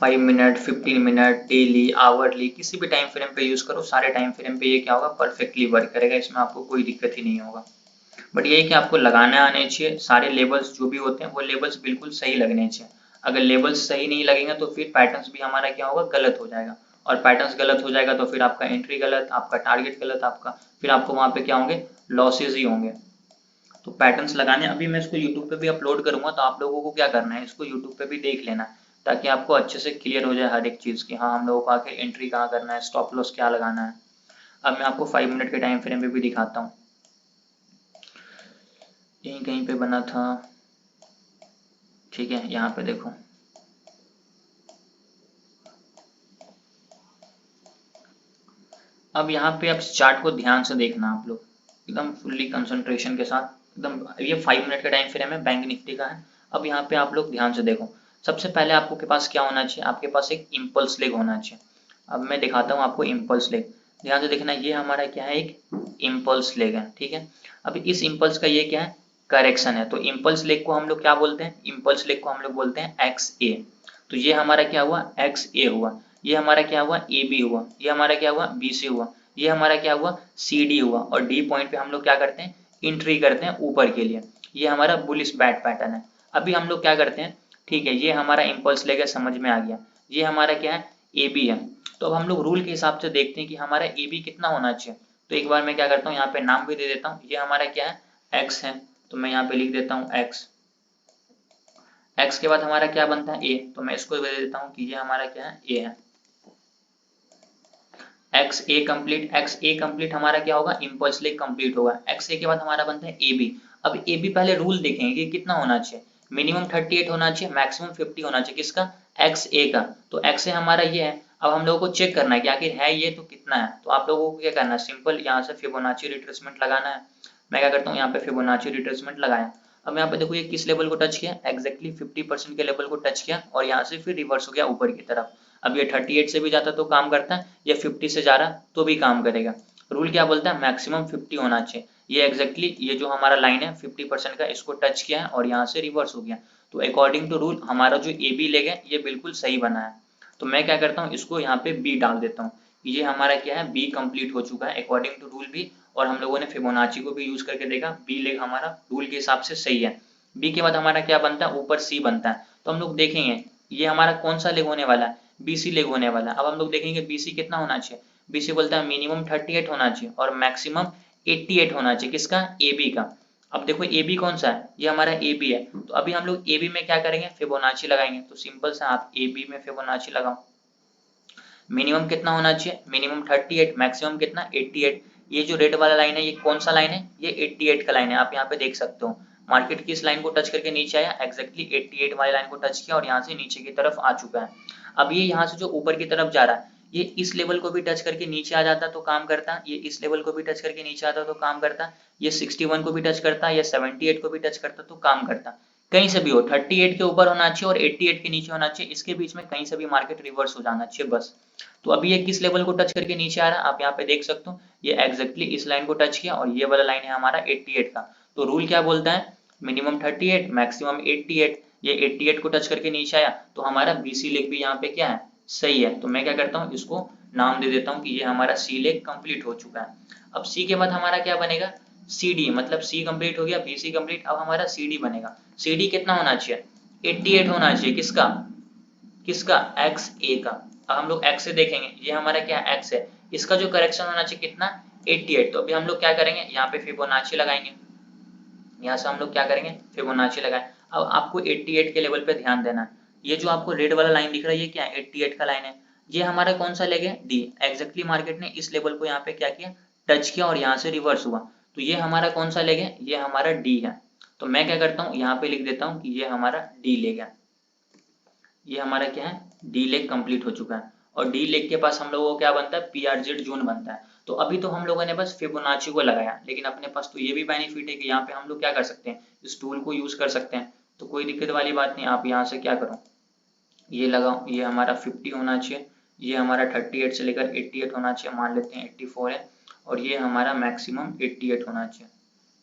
5 मिनट, 15 मिनट, डेली, आवरली, किसी भी टाइम फ्रेम पे यूज करो, सारे टाइम फ्रेम पे ये क्या होगा? परफेक्टली वर्क करेगा, इसमें आपको कोई दिक्कत ही नहीं होगा। बट ये है कि आपको लगाने आने चाहिए, सारे लेबल्स जो भी होते हैं वो लेबल्स बिल्कुल सही लगने चाहिए। अगर लेबल्स सही नहीं लगेंगे तो फिर पैटर्न्स भी हमारा क्या होगा? गलत हो जाएगा, और पैटर्न्स गलत हो जाएगा तो फिर आपका एंट्री गलत, आपका टारगेट गलत, आपका फिर आपको वहां पे क्या होंगे? लॉसेज ही होंगे। तो पैटर्न्स लगाने, अभी मैं इसको यूट्यूब पे भी अपलोड करूंगा, तो आप लोगों को क्या करना है? इसको यूट्यूब पे भी देख लेना, ताकि आपको अच्छे से क्लियर हो जाए हर एक चीज की। हाँ, हम लोगों को आखिर एंट्री कहाँ करना है, स्टॉप लॉस क्या लगाना है। अब मैं आपको 5 मिनट के टाइम फ्रेम पे भी दिखाता हूँ, यहीं कहीं पे बना था। ठीक है, यहाँ पे देखो, अब यहाँ पे आप चार्ट को ध्यान से देखना, आप लोग एकदम फुल्ली कंसंट्रेशन के साथ एकदम। ये 5 मिनट का टाइम फ्रेम है, बैंक निफ्टी का है। अब यहाँ पे आप लोग ध्यान से देखो, सबसे पहले आपको के पास क्या होना चाहिए, आपके पास एक इम्पल्स लेग होना चाहिए। अब मैं दिखाता हूँ आपको इम्पल्स लेग, ध्यान से देखना, ये हमारा क्या है, एक इम्पल्स लेग है, ठीक है। अब इस इम्पल्स का ये क्या है, करेक्शन है। तो इम्पल्स लेग को हम लोग क्या बोलते हैं, इम्पल्स लेग को हम लोग बोलते हैं एक्स ए। तो ये हमारा क्या हुआ, एक्स ए हुआ, ये हमारा क्या हुआ, ए बी हुआ, ये हमारा क्या हुआ, बी सी हुआ, ये हमारा क्या हुआ, सी डी हुआ, और डी पॉइंट पे हम लोग क्या करते हैं, एंट्री करते हैं ऊपर के लिए। ये हमारा बुलिश बैट पैटर्न है। अभी हम लोग क्या करते हैं, ठीक है, ये हमारा इम्पल्स लेग है, समझ में आ गया। ये हमारा क्या है, ए बी है। तो अब हम लोग रूल के हिसाब से देखते हैं कि हमारा ए बी कितना होना चाहिए। तो एक बार मैं क्या करता हूँ, यहाँ पे नाम भी दे देता हूँ, ये हमारा क्या है, एक्स है। तो मैं यहाँ पे लिख देता हूँ एक्स। एक्स के बाद हमारा क्या बनता है, ए। तो मैं इसको दे देता हूँ कि ये हमारा क्या है, ए है। X A complete, x A complete हमारा क्या होगा, इम्पल्स लेग कंप्लीट होगा। एक्स ए के बाद हमारा बनता है ए बी। अब ए बी पहले रूल देखेंगे कि कितना होना चाहिए, मिनिमम 38 होना चाहिए, मैक्सिमम 50 होना चाहिए, किसका, एक्स ए का। तो एक्स ए हमारा ये है। अब हम लोगों को चेक करना है कि आखिर है ये तो कितना है। तो आप लोगों को क्या करना है, सिंपल यहाँ से फिबोनाची रिट्रेसमेंट लगाना है। मैं क्या करता हूँ, यहाँ पे फिबोनाची रिट्रेसमेंट लगाया। अब यहाँ पे देखो ये किस लेवल को टच किया, एग्जैक्टली 50% के लेवल को टच किया, और यहाँ से फिर रिवर्स हो गया ऊपर की तरफ। अब ये 38 से भी जाता तो काम करता है, या 50 से जा रहा तो भी काम करेगा। रूल क्या बोलता है, मैक्सिमम 50 होना चाहिए। ये एग्जैक्टली ये जो हमारा लाइन है 50% का, इसको टच किया है और यहाँ से रिवर्स हो गया। तो अकॉर्डिंग टू रूल हमारा जो ए बी लेग है ये बिल्कुल सही बना है। तो मैं क्या करता हूँ, इसको यहाँ पे बी डाल देता हूँ। ये हमारा क्या है, बी कंप्लीट हो चुका है अकॉर्डिंग टू रूल भी, और हम लोगों ने फिबोनाची को भी यूज करके देखा, बी लेग हमारा रूल के हिसाब से सही है। बी के बाद हमारा क्या बनता है, ऊपर सी बनता है। तो हम लोग देखेंगे ये हमारा कौन सा लेग होने वाला है, बीसी लेग होने वाला है। अब हम लोग देखेंगे बीसी कितना होना चाहिए। बीसी बोलता है मिनिमम 38 होना चाहिए और मैक्सिमम 88 होना चाहिए, किसका, ए बी का। अब देखो ए बी कौन सा है, ये हमारा ए बी है। तो अभी हम लोग ए बी में क्या करेंगे, फिबोनाची लगाएंगे। तो सिंपल सा आप ए बी में फिबोनाची लगाओ। मिनिमम कितना होना चाहिए, मिनिमम 38, मैक्सिमम कितना, 88। ये जो रेड वाला लाइन है ये कौन सा लाइन है, ये 88 का लाइन है। आप यहाँ पे देख सकते हो मार्केट किस लाइन को टच करके नीचे आया, एग्जैक्टली 88 वाली लाइन को टच किया और यहाँ से नीचे की तरफ आ चुका है। अब ये यहाँ से जो ऊपर की तरफ जा रहा है, ये इस लेवल को भी टच करके नीचे आ जाता तो काम करता, ये इस लेवल को भी टच करके नीचे आता तो काम करता, ये 61 को भी टच करता, या 78 को भी टच करता तो काम करता। कहीं से भी हो, 38 के ऊपर होना चाहिए और 88 के नीचे होना चाहिए, इसके बीच में कहीं से भी मार्केट रिवर्स हो जाना चाहिए बस। तो अभी ये किस लेवल को टच करके नीचे आ रहा है, आप यहाँ पे देख सकते हो, ये एग्जैक्टली इस लाइन को टच किया और ये वाला लाइन है हमारा 88 का। तो रूल क्या बोलता है, मिनिमम 38, मैक्सिमम 88। ये 88 को टच करके नीचे आया तो हमारा बीसी लेग भी यहाँ पे क्या है, सही है। तो मैं क्या करता हूँ, इसको नाम दे देता हूँ कि ये हमारा सी लेग कंप्लीट हो चुका है। अब सी के बाद हमारा क्या बनेगा, सी डी, मतलब सी कंप्लीट हो गया, बी सी कंप्लीट, अब हमारा सी डी बनेगा। सी डी कितना होना चाहिए, 88 होना चाहिए, किसका, किसका, एक्स ए का। अब हम लोग एक्स से देखेंगे, ये हमारा क्या एक्स है, इसका जो करेक्शन होना चाहिए कितना, 88। तो अभी हम लोग क्या करेंगे, यहाँ पे फिबोनाची लगाएंगे। यहाँ से हम लोग क्या करेंगे, फिबोनाची लगाए। अब आपको 88 के लेवल पे ध्यान देना है। ये जो आपको रेड वाला लाइन दिख रहा है ये क्या है, 88 का लाइन है। ये हमारा कौन सा लेग है, डी। एग्जैक्टली मार्केट ने इस लेवल को यहाँ पे क्या किया, टच किया और यहाँ से रिवर्स हुआ। तो ये हमारा कौन सा लेग है, ये हमारा डी है। तो मैं क्या करता हूँ, यहाँ पे लिख देता हूँ कि ये हमारा डी लेग है। ये हमारा क्या है, डी लेग कंप्लीट हो चुका है। और डी लेग के पास हम लोगों को क्या बनता है, पीआरजेड जोन बनता है। तो अभी तो हम लोगों ने बस फिबोनाची को लगाया, लेकिन अपने पास तो ये भी बेनिफिट है कि यहाँ पे हम लोग क्या कर सकते हैं, इस टूल को यूज कर सकते हैं। तो कोई दिक्कत वाली बात नहीं। आप यहाँ से क्या करो, ये लगाओ, ये हमारा 50 होना चाहिए, ये हमारा 38 से लेकर 88 होना चाहिए, मान लेते हैं 84 है, और ये हमारा मैक्सिमम 88 होना चाहिए,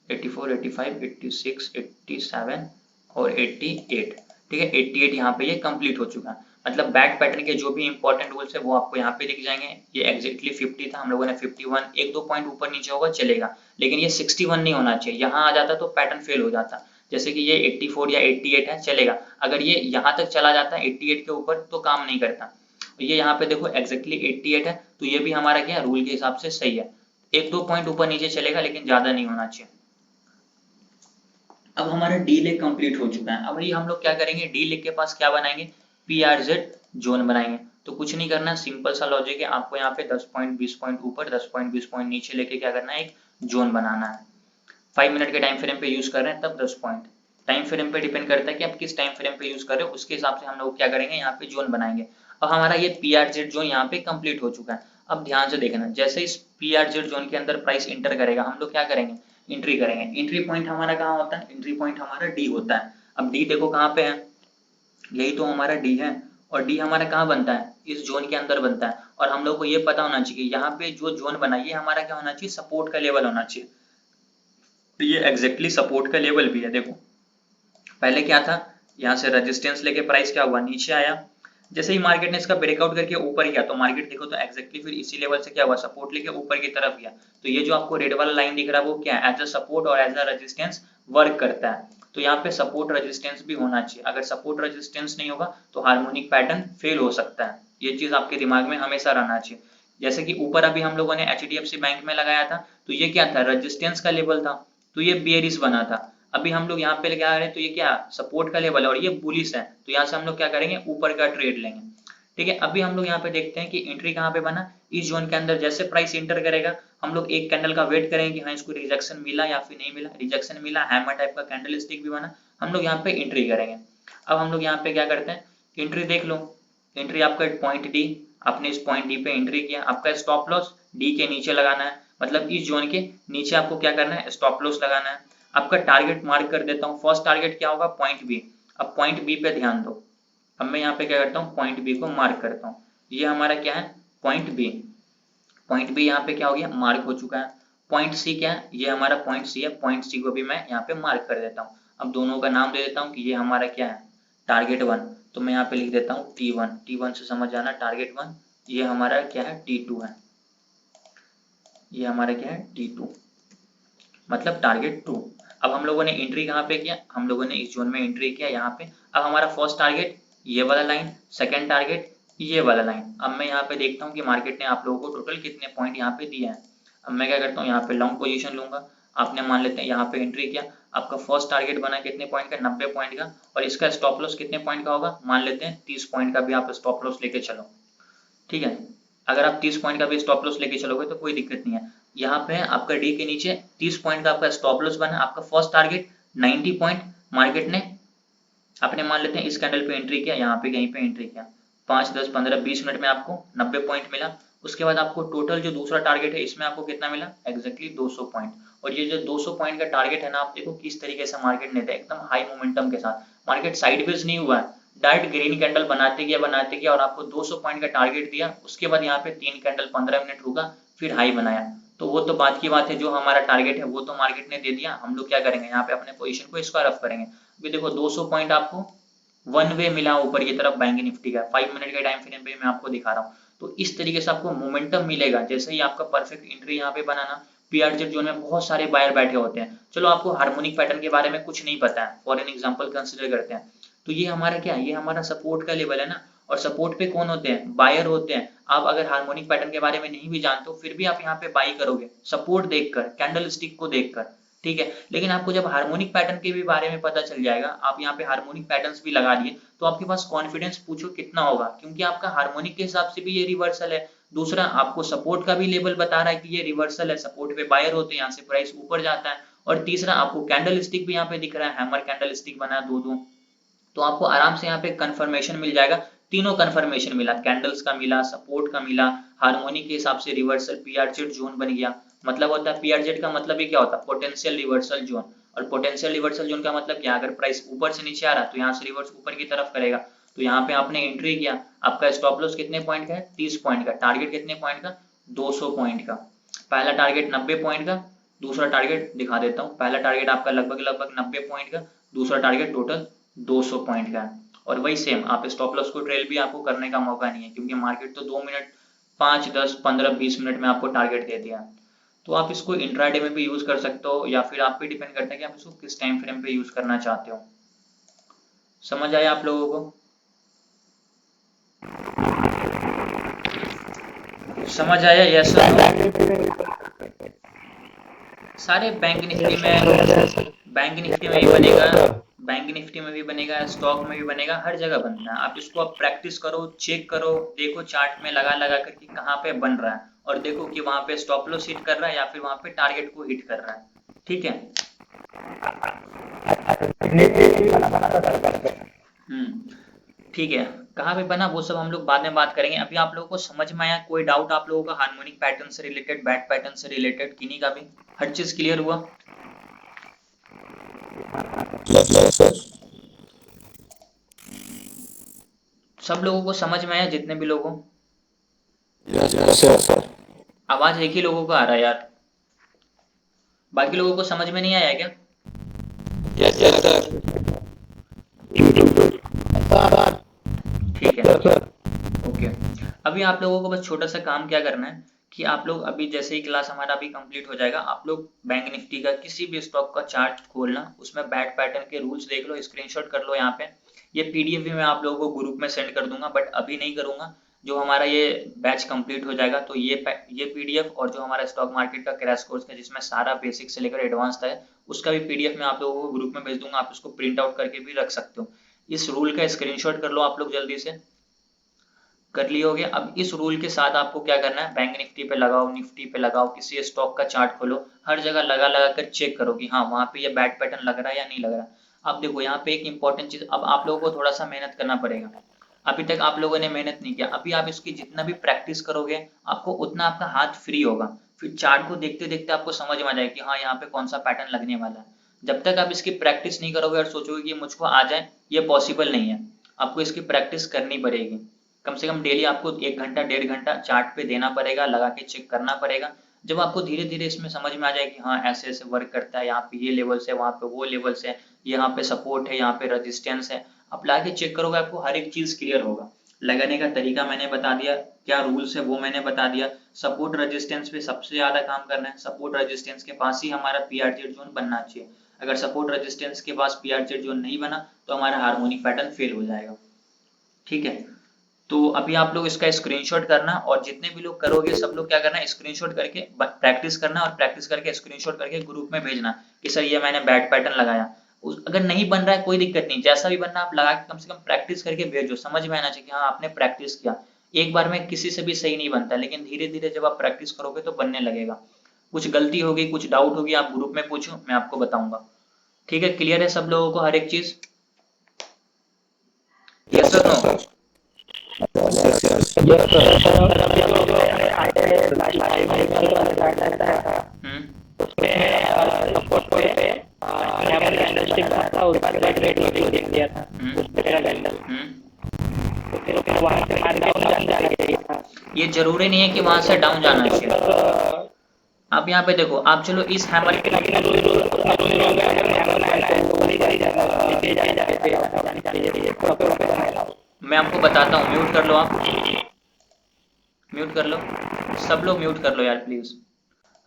84, 85, 86, 87 और 88। ठीक है, 88 यहाँ पे ये कंप्लीट हो चुका है। मतलब बैक पैटर्न के जो भी इंपॉर्टेंट रूल्स है वो आपको यहाँ पे दिख जाएंगे। ये एग्जैक्टली 50 था, हम लोगों ने 51, एक दो पॉइंट ऊपर नीचे होगा चलेगा, लेकिन ये 61 नहीं होना चाहिए। यहाँ आ जाता तो पैटर्न फेल हो जाता। जैसे कि ये 84 या 88 है चलेगा, अगर ये यहाँ तक चला जाता है 88 के ऊपर तो काम नहीं करता। ये यहाँ पे देखो एग्जैक्टली 88 है, तो ये भी हमारा क्या है, रूल के हिसाब से सही है। एक दो पॉइंट ऊपर नीचे चलेगा लेकिन ज्यादा नहीं होना चाहिए। अब हमारा डी लेग कंप्लीट हो चुका है। अब ये हम लोग क्या करेंगे, डी लेग के पास क्या बनाएंगे, पीआरजेड जोन बनाएंगे। तो कुछ नहीं करना, सिंपल सा लॉजिक है। आपको यहाँ पे 10 पॉइंट 20 पॉइंट ऊपर 10 पॉइंट 20 पॉइंट नीचे लेके क्या करना है, एक जोन बनाना है। 5 मिनट के टाइम फ्रेम पे यूज कर रहे हैं तब 10 पॉइंट। टाइम फ्रेम पे डिपेंड करता है कि आप किस टाइम फ्रेम पे यूज कर रहे हो, उसके हिसाब से हम लोग क्या करेंगे, यहाँ पे जोन बनाएंगे। अब हमारा ये पीआरजेड जोन यहाँ पे कंप्लीट हो चुका है। अब ध्यान से देखना, जैसे इस पीआरजेड जोन के अंदर प्राइस इंटर करेगा हम लोग क्या करेंगे, एंट्री करेंगे। एंट्री पॉइंट हमारा कहाँ होता है, एंट्री पॉइंट हमारा डी होता है। अब डी देखो कहाँ पे है, यही तो हमारा डी है, और डी हमारा कहाँ बनता है, इस जोन के अंदर बनता है। और हम लोग को ये पता होना चाहिए यहाँ पे जो जोन बना ये हमारा क्या होना चाहिए, सपोर्ट का लेवल होना चाहिए। तो ये एग्जैक्टली सपोर्ट का लेवल भी है। देखो पहले क्या था, यहाँ से रेजिस्टेंस लेके प्राइस क्या हुआ, नीचे आया, जैसे ही मार्केट ने इसका ब्रेकआउट करके ऊपर गया तो मार्केट देखो तो एग्जैक्टली फिर इसी लेवल से क्या हुआ, सपोर्ट लेके ऊपर की तरफ गया। तो ये जो आपको रेड वाला लाइन दिख रहा है वो क्या है, एज अ सपोर्ट और एज अ रेजिस्टेंस वर्क करता है। तो यहाँ पे सपोर्ट रेजिस्टेंस भी होना चाहिए, अगर सपोर्ट रेजिस्टेंस नहीं होगा तो हार्मोनिक पैटर्न फेल हो सकता है। ये चीज आपके दिमाग में हमेशा रहना चाहिए। जैसे कि ऊपर अभी हम लोगों ने HDFC बैंक में लगाया था, तो ये क्या था, रेजिस्टेंस का लेवल था, तो ये बेयरिश बना था। अभी हम लोग यहाँ पे क्या करें, तो ये क्या सपोर्ट का लेवल है और ये बुलिश है, तो यहाँ से हम लोग क्या करेंगे, ऊपर का ट्रेड लेंगे। ठीक है, अभी हम लोग यहाँ पे देखते हैं कि एंट्री कहाँ पे बना, इस जोन के अंदर। जैसे प्राइस इंटर करेगा हम लोग एक कैंडल का वेट करेंगे कि हाँ इसको रिजेक्शन मिला या फिर नहीं मिला। रिजेक्शन मिला, हैमर टाइप का कैंडल स्टिक भी बना, हम लोग यहाँ पे एंट्री करेंगे। अब हम लोग यहाँ पे क्या करते हैं, एंट्री देख लो, एंट्री आपका पॉइंट डी, आपने इस पॉइंट डी पे एंट्री किया, आपका स्टॉप लॉस डी के नीचे लगाना है, मतलब इस जोन के नीचे आपको क्या करना है, स्टॉप लॉस लगाना है। आपका टारगेट मार्क कर देता हूँ, फर्स्ट टारगेट क्या होगा, पॉइंट बी। अब पॉइंट बी पे ध्यान दो, अब मैं यहाँ पे क्या करता हूँ, पॉइंट बी को मार्क करता हूँ। ये हमारा क्या है, पॉइंट बी। पॉइंट बी यहाँ पे क्या हो गया, मार्क हो चुका है। पॉइंट सी क्या है, ये हमारा पॉइंट सी है, पॉइंट सी को भी मैं यहाँ पे मार्क कर देता हूँ। अब दोनों का नाम दे देता हूँ कि ये हमारा क्या है, टारगेट 1, तो मैं यहाँ पे लिख देता हूँ T1। T1 से समझ जाना टारगेट 1, ये हमारा क्या है, T2 है, ये हमारा क्या है, T2 मतलब टारगेट 2। अब हम लोगों ने एंट्री कहाँ पे किया, हम लोगों ने इस जोन में एंट्री किया यहाँ पे। अब हमारा फर्स्ट टारगेट ये वाला लाइन, सेकंड टारगेट ये वाला लाइन। अब मैं यहाँ पे देखता हूँ कि मार्केट ने आप लोगों को टोटल कितने पॉइंट यहाँ पे दिया है। अब मैं क्या करता हूँ, यहाँ पे लॉन्ग पोजीशन लूंगा। आपने मान लेते हैं यहाँ पे एंट्री किया, आपका फर्स्ट टारगेट बना कितने पॉइंट का, 90 पॉइंट का, और इसका स्टॉप लॉस कितने पॉइंट का होगा, मान लेते हैं 30 पॉइंट का भी आप स्टॉप लॉस लेके चलो। ठीक है, अगर आप 30 पॉइंट का भी स्टॉप लॉस लेके चलोगे तो कोई दिक्कत नहीं है। यहाँ पे आपका डी के नीचे 30 पॉइंट का आपका स्टॉप लॉस बना, आपका फर्स्ट टारगेट 90 पॉइंट मार्केट ने, आपने मान लेते हैं इस कैंडल पे एंट्री किया, यहाँ पे कहीं पे एंट्री किया, 5, 10, 15, 20 मिनट में आपको 90 पॉइंट मिला। उसके बाद आपको टोटल जो दूसरा टारगेट है इसमें आपको कितना मिला, एग्जैक्टली 200 पॉइंट। और ये जो 200 पॉइंट का टारगेट है ना, आप देखो किस तरीके से मार्केट ने दिया, एकदम हाई मोमेंटम के साथ। मार्केट साइडवेज नहीं हुआ है, डायरेक्ट ग्रीन कैंडल बनाते गया और आपको 200 पॉइंट का टारगेट दिया। उसके बाद यहाँ पे 3 कैंडल 15 मिनट रुका, फिर हाई बनाया। तो वो तो बात की बात है, जो हमारा टारगेट है वो तो मार्केट ने दे दिया। हम लोग क्या करेंगे, यहाँ पे अपने पोजीशन को स्क्वायर ऑफ करेंगे। अभी देखो 200 पॉइंट आपको वन वे मिला ऊपर की तरफ बैंक निफ्टी का, 5 मिनट के टाइम फ्रेम पे मैं आपको दिखा रहा हूँ। तो इस तरीके से आपको मोमेंटम मिलेगा। जैसे ही आपका परफेक्ट एंट्री यहाँ पे बनाना, पीआरजेड जोन में बहुत सारे बायर बैठे होते हैं। चलो आपको हार्मोनिक पैटर्न के बारे में कुछ नहीं पता है, फॉर एन एग्जांपल कंसीडर करते हैं, तो ये हमारा क्या है, ये हमारा सपोर्ट का लेवल है ना। और सपोर्ट पे कौन होते हैं, बायर होते हैं। आप अगर हार्मोनिक पैटर्न के बारे में नहीं भी जानते हो फिर भी आप यहाँ पे बाई करोगे, सपोर्ट देखकर, कैंडल स्टिक को देखकर। ठीक है, लेकिन आपको जब हार्मोनिक पैटर्न के भी बारे में पता चल जाएगा, आप यहाँ पे हार्मोनिक पैटर्न्स भी लगा दिए, तो आपके पास कॉन्फिडेंस पूछो कितना होगा, क्योंकि आपका हार्मोनिक के हिसाब से भी ये रिवर्सल है। दूसरा आपको सपोर्ट का भी लेवल बता रहा है कि ये रिवर्सल है, सपोर्ट पे बायर होते हैं, यहाँ से प्राइस ऊपर जाता है। और तीसरा आपको कैंडल स्टिक भी यहाँ पे दिख रहा है, हैमर कैंडल स्टिक बना है 2-2, तो आपको आराम से यहाँ पे कंफर्मेशन मिल जाएगा। तीनों कंफर्मेशन मिला, कैंडल्स का मिला, सपोर्ट का मिला, हार्मोनिक के हिसाब से रिवर्सल, पीआरजेड जोन बन गया। मतलब होता है पीआरजेड का मतलब ही क्या होता है, पोटेंशियल रिवर्सल जोन। और पोटेंशियल रिवर्सल जोन का मतलब क्या, अगर प्राइस ऊपर से नीचे आ रहा है तो यहाँ से रिवर्स ऊपर की तरफ करेगा। तो यहाँ पे आपने एंट्री किया, आपका स्टॉप लॉस कितने पॉइंट का है, 30 पॉइंट का, टारगेट कितने पॉइंट का, 200 पॉइंट का। पहला टारगेट 90 पॉइंट का, दूसरा टारगेट दिखा देता हूँ, पहला टारगेट आपका लगभग 90 पॉइंट का, दूसरा टारगेट टोटल 200 पॉइंट का है। और वही सेम आप स्टॉप लॉस को ट्रेल भी आपको करने का मौका नहीं है, क्योंकि मार्केट तो 2 मिनट, 5, 10, 15, 20 मिनट में आपको टारगेट दे दिया। तो आप इसको इंट्राडे में भी यूज कर सकते हो, या फिर आप पे डिपेंड करता है कि आप इसको किस टाइम फ्रेम पे यूज करना चाहते हो। समझ आया आप लोगों को, समझ आया? यस सारे बैंक निफ्टी में भी बनेगा, बैंक निफ्टी में भी बनेगा, स्टॉक में भी बनेगा, हर जगह बनता है। आप इसको आप प्रैक्टिस करो, चेक करो, देखो चार्ट में लगा करके कहाँ पे बन रहा है, और देखो कि वहां पे स्टॉप लॉस हिट कर रहा है या फिर वहां पे टारगेट को हिट कर रहा है। ठीक है, ठीक है, कहाँ पे बना वो सब हम लोग बाद में बात करेंगे। अभी आप लोगों को समझ में आया? कोई डाउट आप लोगों का हार्मोनिक पैटर्न से रिलेटेड, बैट पैटर्न से रिलेटेड, किन्हीं का भी? हर चीज क्लियर हुआ? सब लोगों को समझ में आया, जितने भी लोगों? Yes, sir. आवाज एक ही लोगों को आ रहा है यार, बाकी लोगों को समझ में नहीं आया क्या? Yes, sir. ठीक है, ओके। अभी आप लोगों को बस छोटा सा काम क्या करना है कि आप लोग अभी जैसे ही क्लास हमारा अभी कंप्लीट हो जाएगा, आप लोग बैंक निफ्टी का किसी भी स्टॉक का चार्ट खोलना, उसमें बैट पैटर्न के रूल्स देख लो, स्क्रीनशॉट कर लो यहाँ पे। ये पीडीएफ भी मैं आप लोगों को ग्रुप में सेंड कर दूंगा, बट अभी नहीं करूंगा। जो हमारा ये बैच कंप्लीट हो जाएगा तो ये पीडीएफ और जो हमारा स्टॉक मार्केट का क्रैश कोर्स है जिसमें सारा बेसिक से लेकर एडवांस तक है, उसका भी पीडीएफ मैं आप लोगों को ग्रुप में भेज दूंगा। आप उसको प्रिंट आउट करके भी रख सकते हो। इस रूल का स्क्रीनशॉट कर लो आप लोग, जल्दी से कर लिए होगे। अब इस रूल के साथ आपको क्या करना है, बैंक निफ्टी पे लगाओ, निफ्टी पे लगाओ, किसी स्टॉक का चार्ट खोलो, हर जगह लगा लगा कर चेक करो कि हाँ वहां पे ये बैट पैटर्न लग रहा है या नहीं लग रहा। अब देखो यहाँ पे एक इंपॉर्टेंट चीज, अब आप लोगों को थोड़ा सा मेहनत करना पड़ेगा। अभी तक आप लोगों ने मेहनत नहीं किया, अभी आप इसकी जितना भी प्रैक्टिस करोगे आपको उतना आपका हाथ फ्री होगा। फिर चार्ट को देखते देखते आपको समझ में आ जाएगा कि हाँ यहाँ पे कौन सा पैटर्न लगने वाला है। जब तक आप इसकी प्रैक्टिस नहीं करोगे और सोचोगे कि मुझको आ जाए, ये पॉसिबल नहीं है। आपको इसकी प्रैक्टिस करनी पड़ेगी। कम से कम डेली आपको 1 घंटा 1.5 घंटा चार्ट पे देना पड़ेगा, लगा के चेक करना पड़ेगा। जब आपको धीरे धीरे इसमें समझ में आ जाए कि हाँ ऐसे ऐसे वर्क करता है, यहाँ पे ये लेवल्स है, वहां पे वो लेवल्स है, यहाँ पे सपोर्ट है, यहाँ पे रेजिस्टेंस है, आप ला के चेक करोगे आपको हर एक चीज क्लियर होगा। लगाने का तरीका मैंने बता दिया, क्या रूल्स है वो मैंने बता दिया। सपोर्ट रेजिस्टेंस पे सबसे ज्यादा काम करना है, सपोर्ट रेजिस्टेंस के पास ही हमारा पीआरजेड जोन बनना चाहिए। अगर सपोर्ट रेजिस्टेंस के पास पीआरजेड जोन नहीं बना तो हमारा हार्मोनिक पैटर्न फेल हो जाएगा। ठीक है, तो अभी आप लोग इसका स्क्रीनशॉट करना, और जितने भी लोग करोगे सब लोग क्या करना, स्क्रीनशॉट करके प्रैक्टिस करना, और प्रैक्टिस करके स्क्रीनशॉट करके ग्रुप में भेजना कि सर ये मैंने बैट पैटर्न लगाया। अगर नहीं बन रहा है कोई दिक्कत नहीं, जैसा भी बनना आप लगा के कम से कम प्रैक्टिस करके भेजो, समझ में आना चाहिए कि हाँ आपने प्रैक्टिस किया। एक बार में किसी से भी सही नहीं बनता, लेकिन धीरे धीरे जब आप प्रैक्टिस करोगे तो बनने लगेगा। कुछ गलती होगी, कुछ डाउट होगी, आप ग्रुप में पूछो, मैं आपको बताऊंगा। ठीक है, क्लियर है सब लोगों को हर एक चीज? Yes sir, no? ये जरूरी नहीं है कि वहां से डाउन जाना चाहिए। आप यहाँ पे देखो, आप चलो इस हैमर के मैं आपको बताता हूँ, म्यूट कर लो, आप म्यूट कर लो, सब लोग म्यूट कर लो यार प्लीज।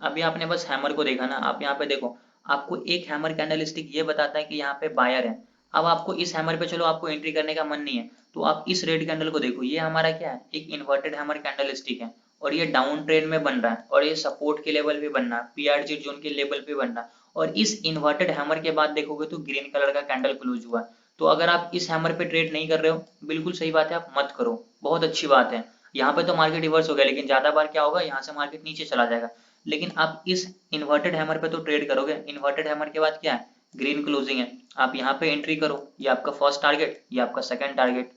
अभी आपने बस हैमर को देखा ना, आप यहाँ पे देखो, आपको एक हैमर कैंडलस्टिक ये बताता है कि यहाँ पे बायर है। अब आपको इस हैमर पे चलो आपको एंट्री करने का मन नहीं है, तो आप इस रेड कैंडल को देखो, ये हमारा क्या है, एक इन्वर्टेड हैमर कैंडलस्टिक है, और ये डाउन ट्रेंड में बन रहा है, और ये सपोर्ट के लेवल पे बन रहा है, पीआरजी जोन के लेवल पे बन रहा है। और इस इन्वर्टेड हैमर के बाद देखोगे तो ग्रीन कलर का कैंडल क्लोज हुआ है। तो अगर आप इस हैमर पे ट्रेड नहीं कर रहे हो, बिल्कुल सही बात है, आप मत करो, बहुत अच्छी बात है। यहाँ पे तो मार्केट रिवर्स हो गया, लेकिन ज्यादा बार क्या होगा, यहाँ से मार्केट नीचे चला जाएगा। लेकिन आप इस इन्वर्टेड हैमर पे तो ट्रेड करोगे, इन्वर्टेड हैमर के बाद क्या है, ग्रीन क्लोजिंग है, आप यहाँ पे एंट्री करो, ये आपका फर्स्ट टारगेट, ये आपका सेकंड टारगेट,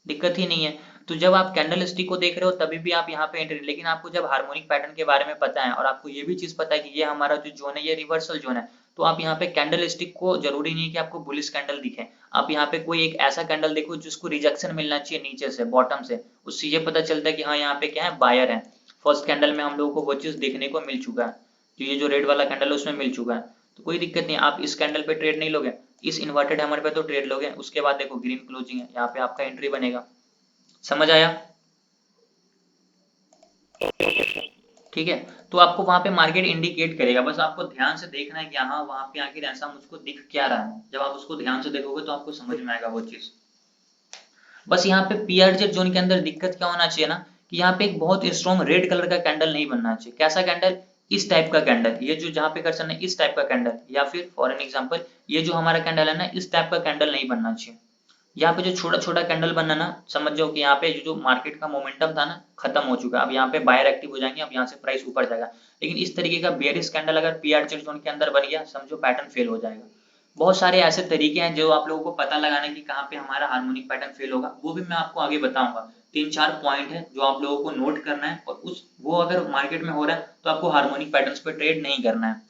दिक्कत ही नहीं है। तो जब आप कैंडल स्टिक को देख रहे हो तभी भी आप यहाँ पे एंट्री, लेकिन आपको जब हार्मोनिक पैटर्न के बारे में पता है और आपको ये भी चीज पता है कि ये हमारा जो जोन है ये रिवर्सल जोन है, तो आप यहाँ पे कैंडल स्टिक को जरूरी नहीं है कि आपको बुलिश कैंडल दिखे, आप यहाँ पे कोई एक ऐसा कैंडल देखो जिसको रिजेक्शन मिलना चाहिए नीचे से, बॉटम से, उससे ये पता चलता है कि हाँ यहाँ पे क्या है, बायर है। फर्स्ट कैंडल में हम लोगों को वो चीज देखने को मिल चुका है, तो ये जो रेड वाला कैंडल है उसमें मिल चुका है, तो कोई दिक्कत नहीं। आप इस कैंडल पे ट्रेड नहीं लोगे, इस इन्वर्टेड हैमर पे तो ट्रेड लोगे, उसके बाद देखो ग्रीन क्लोजिंग है, यहाँ पे आपका एंट्री बनेगा। समझ आया? ठीक है, तो आपको वहां पे मार्केट इंडिकेट करेगा, बस आपको ध्यान से देखना है कि हाँ वहां पे आखिर ऐसा मुझको दिख क्या रहा है। जब आप उसको ध्यान से देखोगे तो आपको समझ में आएगा वो चीज। बस यहाँ पे पीआरजेड जोन के अंदर दिक्कत क्या होना चाहिए ना, कि यहाँ पे एक बहुत स्ट्रॉन्ग रेड कलर का कैंडल नहीं बनना चाहिए। कैसा कैंडल? इस टाइप का कैंडल, ये जो जहाँ पे कर्सर है इस टाइप का कैंडल, या फिर फॉर एन एग्जांपल ये जो हमारा कैंडल है ना, इस टाइप का कैंडल नहीं बनना चाहिए। यहाँ पे जो छोटा छोटा कैंडल बनना ना, समझ जाओ कि यहाँ पे जो मार्केट का मोमेंटम था ना खत्म हो चुका है, अब यहाँ पे बायर एक्टिव हो जाएंगे, अब यहाँ से प्राइस ऊपर जाएगा। लेकिन इस तरीके का बेयरिश कैंडल अगर पीआरजेड जोन के अंदर बन गया, समझो पैटर्न फेल हो जाएगा। बहुत सारे ऐसे तरीके हैं जो आप लोगों को पता लगाने की कहाँ पे हमारा हार्मोनिक पैटर्न फेल होगा, वो भी मैं आपको आगे बताऊंगा। 3-4 पॉइंट है जो आप लोगों को नोट करना है, और वो अगर मार्केट में हो रहा है तो आपको हार्मोनिक पैटर्न्स पे ट्रेड नहीं करना है,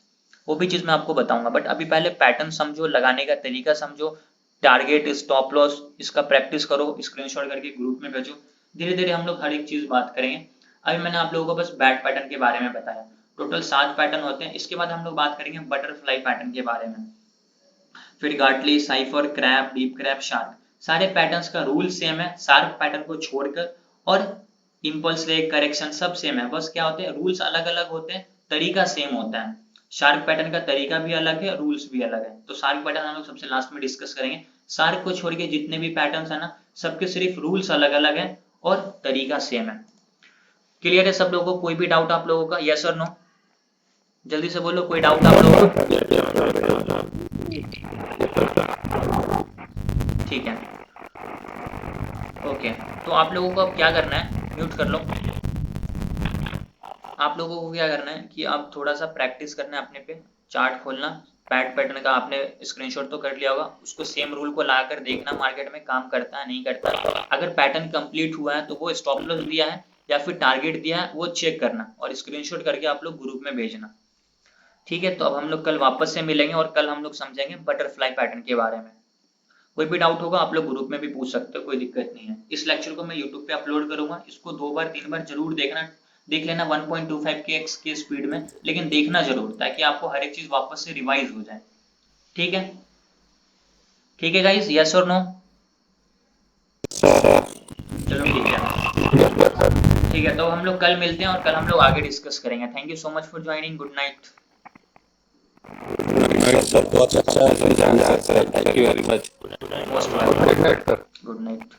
वो भी चीज मैं आपको बताऊंगा। बट अभी पहले पैटर्न समझो, लगाने का तरीका समझो, टारगेट, स्टॉप लॉस, इसका प्रैक्टिस करो, स्क्रीनशॉट करके ग्रुप में भेजो। धीरे धीरे हम लोग हर एक चीज बात करेंगे। अभी मैंने आप लोगों को बस बैट पैटर्न के बारे में बताया। टोटल 7 पैटर्न होते हैं। इसके बाद हम लोग बात करेंगे बटरफ्लाई पैटर्न के बारे में, फिर Gartley, cypher, crab, deep crab, shark. सारे पैटर्न्स का रूल सेम है, शार्क पैटर्न को छोड़कर, और इंपल्स रेक, करेक्शन सब सेम है। बस क्या होते हैं, रूल्स अलग अलग होते हैं, तरीका सेम होता है। शार्क पैटर्न का तरीका भी अलग है, रूल्स भी अलग है। तो शार्क पैटर्न हम लोग सबसे लास्ट में डिस्कस करेंगे। शार्क को छोड़ के जितने भी पैटर्न्स है ना, सबके सिर्फ रूल्स अलग अलग है और तरीका सेम है। क्लियर है सब लोगों को? कोई भी डाउट आप लोगों का? यस और नो? जल्दी से बोलो, कोई डाउट आप लोगों का? ठीक है, ओके। तो आप लोगों को अब क्या करना है, म्यूट कर लो। आप लोगों को क्या करना है कि आप थोड़ा सा प्रैक्टिस करना है अपने पे। चार्ट खोलना, बैट पैटर्न का आपने स्क्रीनशॉट तो कर लिया होगा, उसको सेम रूल को लाकर देखना मार्केट में काम करता है नहीं करता। अगर पैटर्न कंप्लीट हुआ है तो वो स्टॉप लॉस दिया है या फिर टारगेट दिया है वो चेक करना, और स्क्रीनशॉट करके आप लोग ग्रुप में भेजना। ठीक है, तो अब हम लोग कल वापस से मिलेंगे और कल हम लोग समझेंगे बटरफ्लाई पैटर्न के बारे में। कोई भी डाउट होगा आप लोग ग्रुप में भी पूछ सकते हो, कोई दिक्कत नहीं है। इस लेक्चर को मैं यूट्यूब पे अपलोड करूंगा, इसको 2 बार 3 बार जरूर देख लेना 1.25 के x की स्पीड में, लेकिन देखना जरूर, ताकि आपको हर एक चीज वापस से रिवाइज हो जाए। ठीक है, ठीक है गाइस, यस और नो? चलो ठीक है, तो हम लोग कल मिलते हैं और कल हम लोग आगे डिस्कस करेंगे। Thank you so much for joining. Good night. बहुत अच्छा है, thank you very much. Most welcome. Good night.